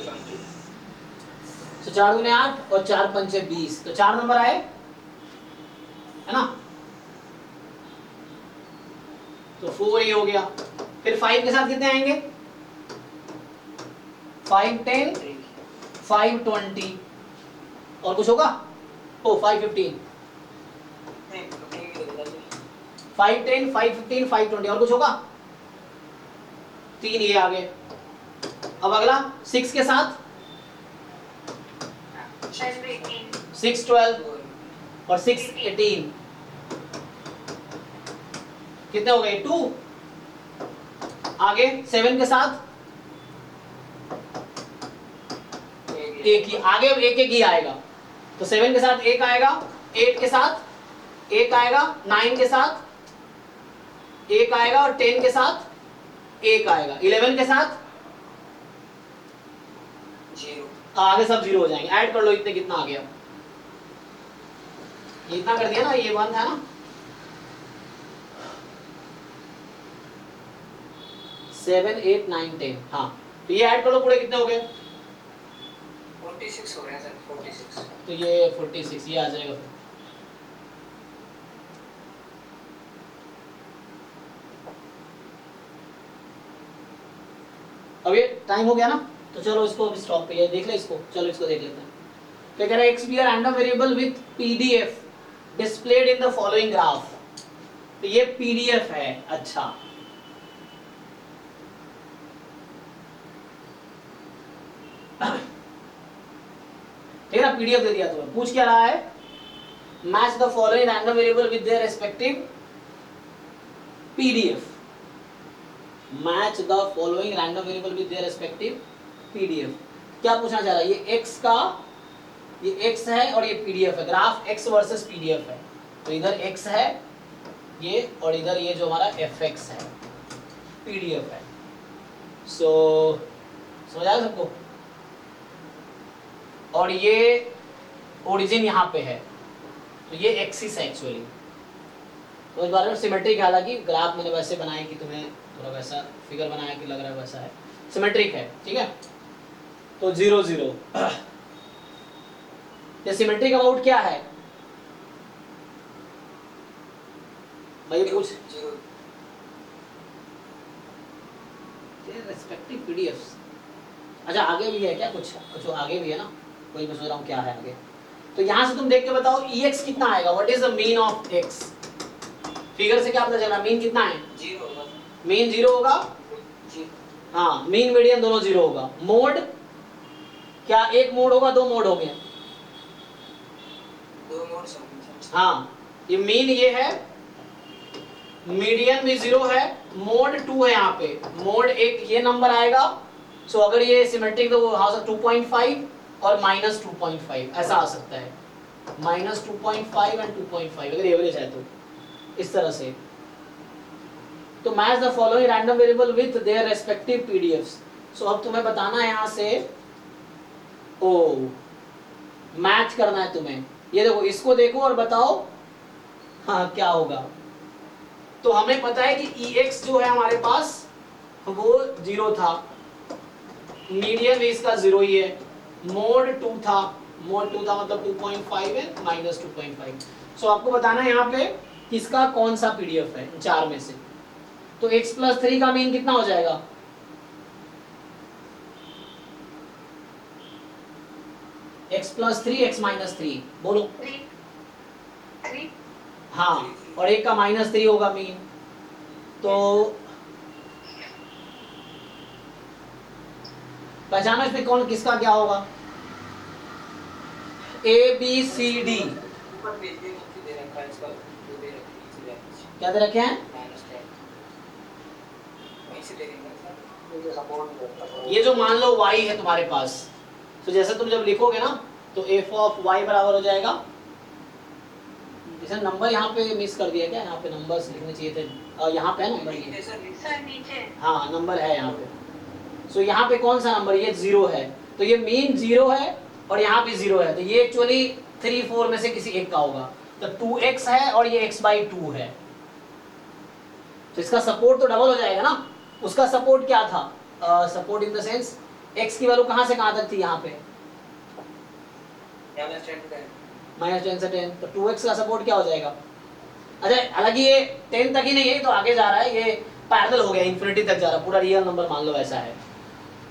तो 4 दूने 8 और 4 पंचे 20, तो 4 नंबर आए है ना। तो 4 ये हो गया। फिर 5 के साथ कितने आएंगे, 5 10 5 20, और कुछ होगा, ओ 5 15 5 10 5 15 5 20, और कुछ होगा, 3 ये आ गए। अब अगला 6 के साथ 12 18 6 12 और 6 18 कितने हो गए 2। आगे 7 के साथ एक ही, आगे एक एक ही आएगा, तो 7 के साथ एक आएगा, 8 के साथ एक आएगा, 9 के साथ एक आएगा और 10 के साथ एक आएगा, 11 के साथ 0। आगे सब 0 हो जाएंगे। ऐड कर लो इतने, कितना आ गया, ये इतना कर दिया ना, ये 1 था ना, 7 8 9 10, हाँ तो ये ऐड कर लो पूरे, कितने हो गए, 46 हो रहे हैं सर, 46। तो ये 46 ये आ जाएगा फिर। अब ये टाइम हो गया ना, तो चलो इसको अभी स्टॉप पे, ये देख ले इसको, चलो इसको देख लेते हैं। क्या कह रहा है, X be are random variable with PDF displayed in the following graph. तो ये पीडीएफ है, अच्छा ठीक है ना, पीडीएफ दे दिया तुम्हें। पूछ क्या रहा है, match the following random variable with their respective PDF, match the following random variable with their respective PDF. क्या पूछना चाह रहा है, ये x का, ये x है और ये पीडीएफ है, ग्राफ x वर्सेस पीडीएफ है, तो इधर x है ये और इधर ये जो हमारा fx है पीडीएफ है। सो समझ आया सबको, और ये ओरिजिन यहाँ पे है, तो ये एक्सिस है एक्चुअली। तो इस बारे में सिमेट्रिक, हालांकि ग्राफ मैंने वैसे बनाया कि तुम्हें थोड़ा वैसा फिगर बनाया कि लग रहा है वैसा है, सिमेट्रिक है, ठीक है। तो 0 0, ये सिमेट्रिक अबाउट क्या है भाई, पूछ 0। Respective PDFs. अच्छा आगे भी है क्या, कुछ आगे भी है ना, कोई मैं सोच रहा हूँ क्या है आगे। तो यहाँ से तुम देख के बताओ EX कितना आएगा, what is the mean of X। Figure से क्या पता चला, मीन कितना है, 0 होगा। मीन 0 होगा, 0। हाँ मीन मीडियन दोनों 0 होगा। मोड क्या, एक मोड होगा, दो मोड होंगे, 2 मोड समझ। हाँ ये मीन ये है, मीडियन भी 0 है, मोड 2 है यहाँ पे, मोड एक ये नंबर आएगा। सो अगर ये सिमेट्रिक तो वो 2.5 और -2.5 ऐसा आ सकता है, -2.5 एंड 2.5 अगर एवरेज है तो इस तरह से। तो match the following random variable with their respective PDFs. So अब तुम्हें बताना है यहाँ से, ओ मैच करना है तुम्हें, ये देखो इसको देखो और बताओ हाँ क्या होगा। तो हमें पता है कि EX जो है हमारे पास वो 0 था, मीडियन भी इसका 0 ही है, मोड 2 था, मोड 2 था मतलब 2.5 है, -2.5। सो आपको बताना है यहाँ पे किसका कौन सा पीडीएफ है चार में से। तो x+3 का मीन कितना हो जाएगा, x+3 x-3 बोलो, 3 हाँ और एक का -3 होगा मीन। तो पहचानो इसमें कौन किसका क्या होगा, ABCD ऊपर पेज पे नीचे दे रखा है इसका, जो दे रखी है क्या दे रखे हैं, -10 वहीं से ले लेंगे सर। ये सपोर्ट करता है। ये जो मान लो y है तुम्हारे पास, तो जैसे तुम जब लिखोगे ना तो f ऑफ y बराबर हो जाएगा, जैसे नंबर यहाँ पे मिस कर दिया क्या, यहाँ पे नंबर्स लिखने चाहिए थे, यहाँ पे है नंबर ये, नीचे सर, नीचे। सर नीचे हाँ नंबर है यहाँ पे। सो यहाँ पे कौन सा नंबर, ये 0 है, तो ये मीन 0 है और यहाँ पे 0 है, तो ये एक्चुअली 3 4 में से किसी एक का होगा। तो 2x है और ये x/2 है, तो इसका सपोर्ट तो डबल हो जाएगा ना। उसका सपोर्ट क्या था, support in the sense x की वैल्यू कहाँ से कहाँ तक थी, यहाँ पे -10 से 10, तो 2x का सपोर्ट क्या हो जाएगा। अच्छा हालांकि ये 10 तक ही नहीं है, तो आगे जा रहा है, ये पैरेलल हो गया, इन्फिनिटी तक जा रहा है, पूरा रियल नंबर मान लो ऐसा है।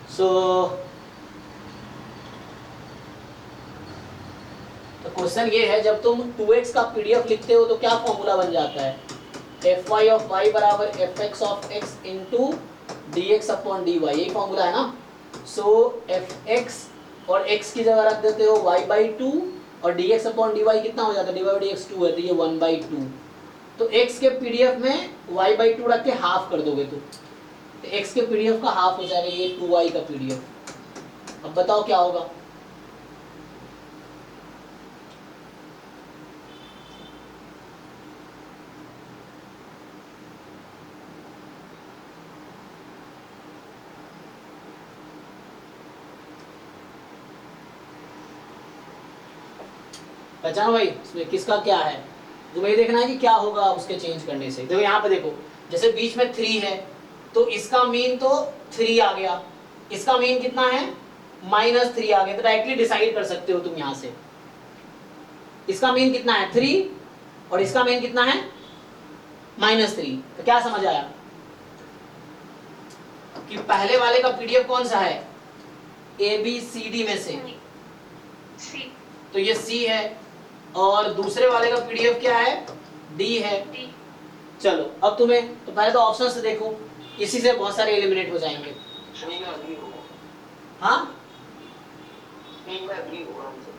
सो तो क्वेश्चन ये है, जब तुम 2x का पीडीएफ लिखते हो तो क्या फॉर्मूला बन जाता है, fy ऑफ y बराबर fx of x into dx upon dy, यही फॉर्मूला है ना। सो fx और x की जगह रख देते हो y/2 और dx अपॉन dy कितना हो जाता है, dy by dx 2 है, तो ये 1/2। तो x के पीडीएफ में y/2 रख के हाफ कर दोगे तो x के पीडीएफ का हाफ हो जाएगा, ये 2y का पीडीएफ। अब बताओ क्या होगा। पहचानो भाई इसमें किसका क्या है, तुम्हें ये देखना है कि क्या होगा उसके चेंज करने से। देखो यहाँ पे देखो, जैसे बीच में 3 है तो इसका मीन तो 3 आ गया, इसका मीन कितना है -3 आ गया, तो डायरेक्टली डिसाइड कर सकते हो तुम यहाँ से। इसका मीन कितना है 3 और इसका मीन कितना है -3। तो क्या समझ आया कि पहले वाले का पीडीएफ कौन सा है, ABCD में से, सी तो ये C है, और दूसरे वाले का पीडीएफ क्या है, D है। डी। चलो अब तुम्हें तो पहले तो ऑप्शन से देखो, इसी से बहुत सारे एलिमिनेट हो जाएंगे। सी का अग्री होगा, हाँ सी का अग्री होगा हमसे।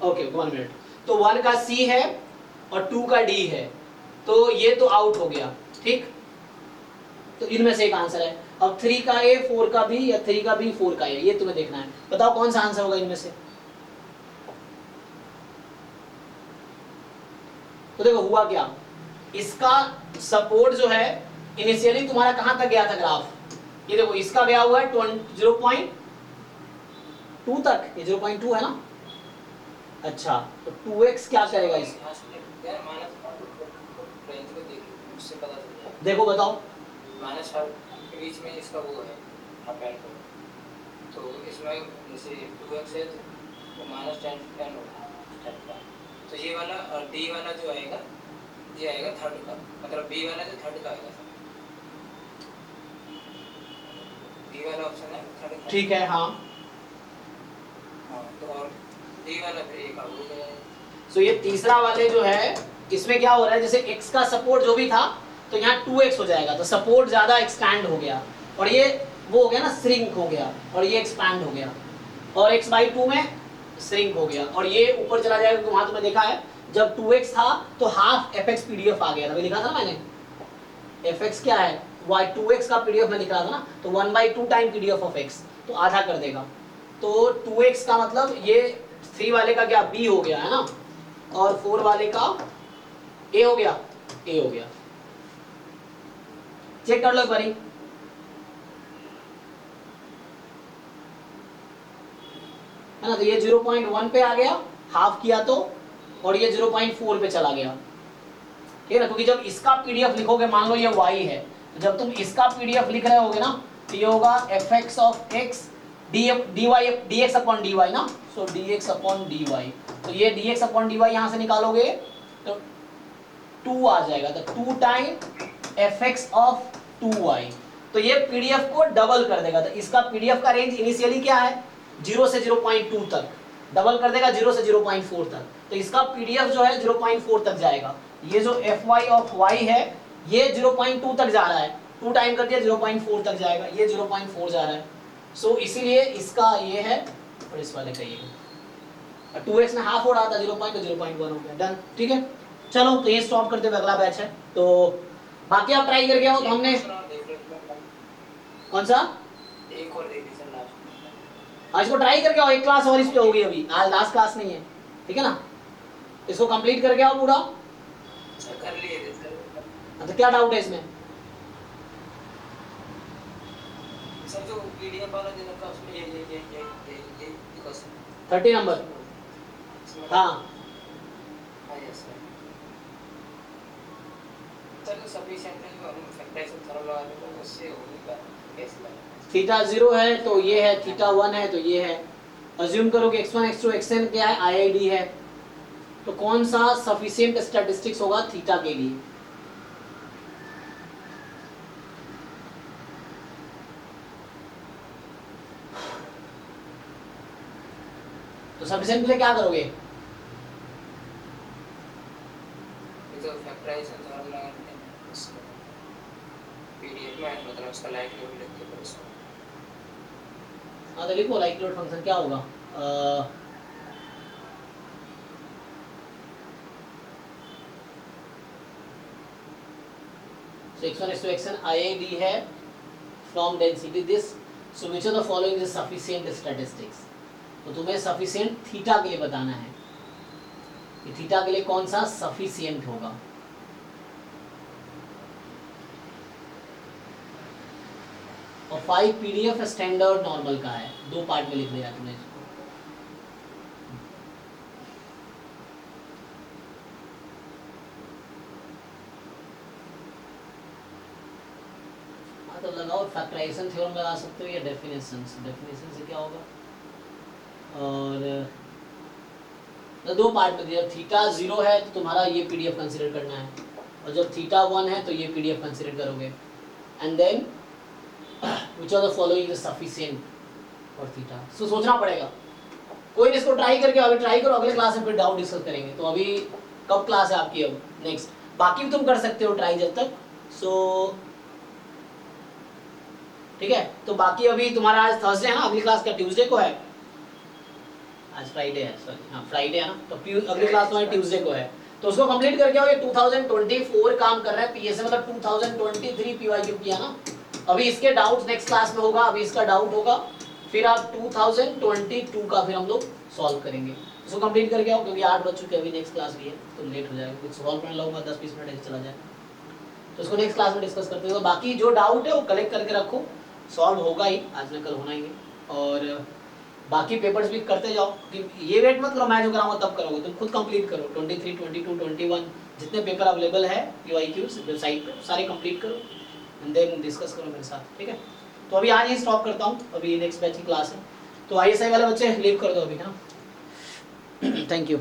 Okay 1 minute. तो 1 का C है और 2 का D है, तो ये तो आउट हो गया, ठीक। तो इनमें से एक आंसर है। अब 3 का A 4 का B या 3 का B 4 का A, ये तुम्हें देखना है। बताओ कौन सा आंसर होगा इनमें से। तो देखो हुआ क्या, इसका सपोर्ट जो है इनिशियली तुम्हारा कहां तक गया था ग्राफ, ये देखो इसका गया हुआ है 0.2 तक, ये 0.2 है ना। अच्छा तो 2x क्या करेगा इस, यहाँ से यार -5 रेंज को देखिए, उससे पता चलता है। देखो बताओ -5 के बीच में इसका वो है अपेंड को, तो इसमें जैसे 2x है तो -10 होगा 10 का। तो ये वाला और D वाला जो आएगा ये आएगा थर्ड का, मतलब B वाला जो थर्ड का आएगा, D वाला ऑप्शन है थर्ड का। ठीक है। हाँ हाँ तो और D वाला फिर एक आउट हो गया। सो ये तीसरा वाले जो है इसमें क्या हो रहा है, जैसे x का सपोर्ट जो भी था तो यहाँ 2x हो जाएगा, तो सपोर्ट ज्यादा एक्सपैंड हो गया, और ये वो हो गया ना श्रिंक हो गया, और ये एक्सपैंड हो गया, और x/2 में श्रिंक हो गया, और ये ऊपर चला जाएगा। क्योंकि वहां तुमने देखा है जब 2x था तो हाफ fx पीडीएफ आ गया था, लिखा था ना मैंने, fx क्या है y 2x का पीडीएफ में लिख रहा था ना, तो 1/2 टाइम पीडीएफ ऑफ x, तो आधा कर देगा। तो 2x का मतलब ये 3 वाले का क्या b हो गया है ना, और 4 वाले का a हो गया, a हो गया। चेक कर लो एक बारी। है ना, तो ये 0.1 पे आ गया, हाफ किया तो, और ये 0.4 पे चला गया, ठीक है ना। क्योंकि जब इसका पीडीएफ लिखोगे, मान लो ये y है, तो जब तुम इसका पीडीएफ लिख रहे होगे ना, तो ये होगा fx of x dx upon dy ना, सो dx अपॉन dy। तो ये dx अपॉन dy यहाँ से निकालोगे तो 2 आ जाएगा, तो 2 टाइम fx ऑफ 2y। तो ये पीडीएफ को डबल कर देगा। तो इसका पीडीएफ का रेंज इनिशियली क्या है 0 से 0.2 तक, डबल कर देगा 0 से 0.4 तक, तो इसका पीडीएफ जो है 0.4 तक जाएगा। ये जो fy ऑफ y है ये 0.2 तक जा रहा है, 2 टाइम कर दिया 0.4 तक जाएगा, ये 0.4 जा रहा है। सो इसीलिए इसका ये है और इस वाले का ये है। 2x में हाफ हो रहा था 0.1 हो गया, डन, ठीक है। चलो तो ये स्टॉप करते हुए अगला बैच है, तो बाकी आप ट्राई करके आओ। तो हमने कौन सा एक और रिवीजन लास्ट आज को ट्राई करके आओ, एक क्लास और इस पे होगी, अभी आज लास्ट क्लास नहीं है, ठीक है ना। इसको कंप्लीट करके आओ पूरा। कर लिए थे सर। तो क्या डाउट है इसमें, सर जो पीडीएफ वाला देना था उसमें ये क्वेश्चन 30 नंबर। हाँ हाँ यस सर। सर जो सफिशिएंट है जो हम फैक्टराइजेशन थ्योरम लगा देते हैं उससे होगा कैसे लगा। थीटा 0 है तो ये है, थीटा 1 है तो ये है। अज्यूम करो कि x1 x2 xn क्या है, IID है, तो कौन सा सफिशिएंट स्टैटिस्टिक्स होगा थीटा के लिए। तो सफिशिएंट के लिए क्या करोगे, ये तो फैक्टराइजेशन थ्योरम लगाते हैं उसको पीडीएफ में, मतलब उसका लाइकलीहुड लिख के फिर उसको हाँ तो लिखो लाइक्लीहुड फंक्शन क्या होगा, So x1 is to xn IID है from density this. So which of the following is sufficient statistics? तो तुम्हें sufficient थीटा के लिए बताना है कि थीटा के लिए कौन सा sufficient होगा. और 5 PDF स्टैंडर्ड नॉर्मल का है, 2 पार्ट में लिख दिया तुमने इसको. तो लगाओ फैक्टराइजेशन थ्योरम लगा सकते हो या डेफिनेशन से क्या होगा. और तो 2 पार्ट में दिया. थीटा 0 है तो तुम्हारा ये PDF कंसीडर करना है, और जब थीटा 1 है तो ये PDF कंसीडर करोगे. And then which of the following is sufficient for theta. So सोचना पड़ेगा. कोई नहीं, इसको ट्राई करके अभी ट्राई करो, अगले क्लास में फिर डाउट डिस्कस करेंगे. तो अभी कब क्लास है आपकी? अब नेक्स्ट. बाकी भी तुम कर सकते हो ट्राई जब तक. सो ठीक है. तो बाकी अभी तुम्हारा आज थर्सडे है ना, अगली क्लास का ट्यूसडे को है. आज फ्राइडे है, सॉरी हाँ फ्राइडे है ना, तो अगली क्लास तुम्हारी ट्यूसडे को है. तो उसको कंप्लीट करके आओ. ये 2024 काम कर रहा है. पीएसए मतलब 2023 पीवाईक्यू किया ना. अभी इसके डाउट्स नेक्स्ट क्लास में होगा. अभी इसका डाउट होगा, फिर आप 2022 का फिर हम लोग सॉल्व करेंगे. इसको कंप्लीट करके आओ, क्योंकि 8 बज चुके हैं, अभी नेक्स्ट क्लास भी है तो लेट हो जाएगा. कुछ सॉल्व करने लगूंगा 10-20 मिनट ऐसे चला जाए. तो इसको नेक्स्ट क्लास में डिस्कस करते हैं. तो बाकी जो डाउट है वो कलेक्ट करके रखो, सॉल्व होगा ही, आज में कल होना ही है. और बाकी पेपर्स भी करते जाओ. ये वेट मत करो मैं जो कराऊंगा तब करोगे, तुम खुद कंप्लीट करो. 23, 22, 21 जितने पेपर अवेलेबल है पीवाईक्यूज वेबसाइट पे सारे कंप्लीट करो एंड देन डिस्कस करो मेरे साथ. ठीक है. तो अभी आज ही स्टॉप करता हूँ, अभी नेक्स्ट बैच की क्लास है. तो ISI वाले बच्चे लीव कर दो अभी. हाँ, थैंक यू.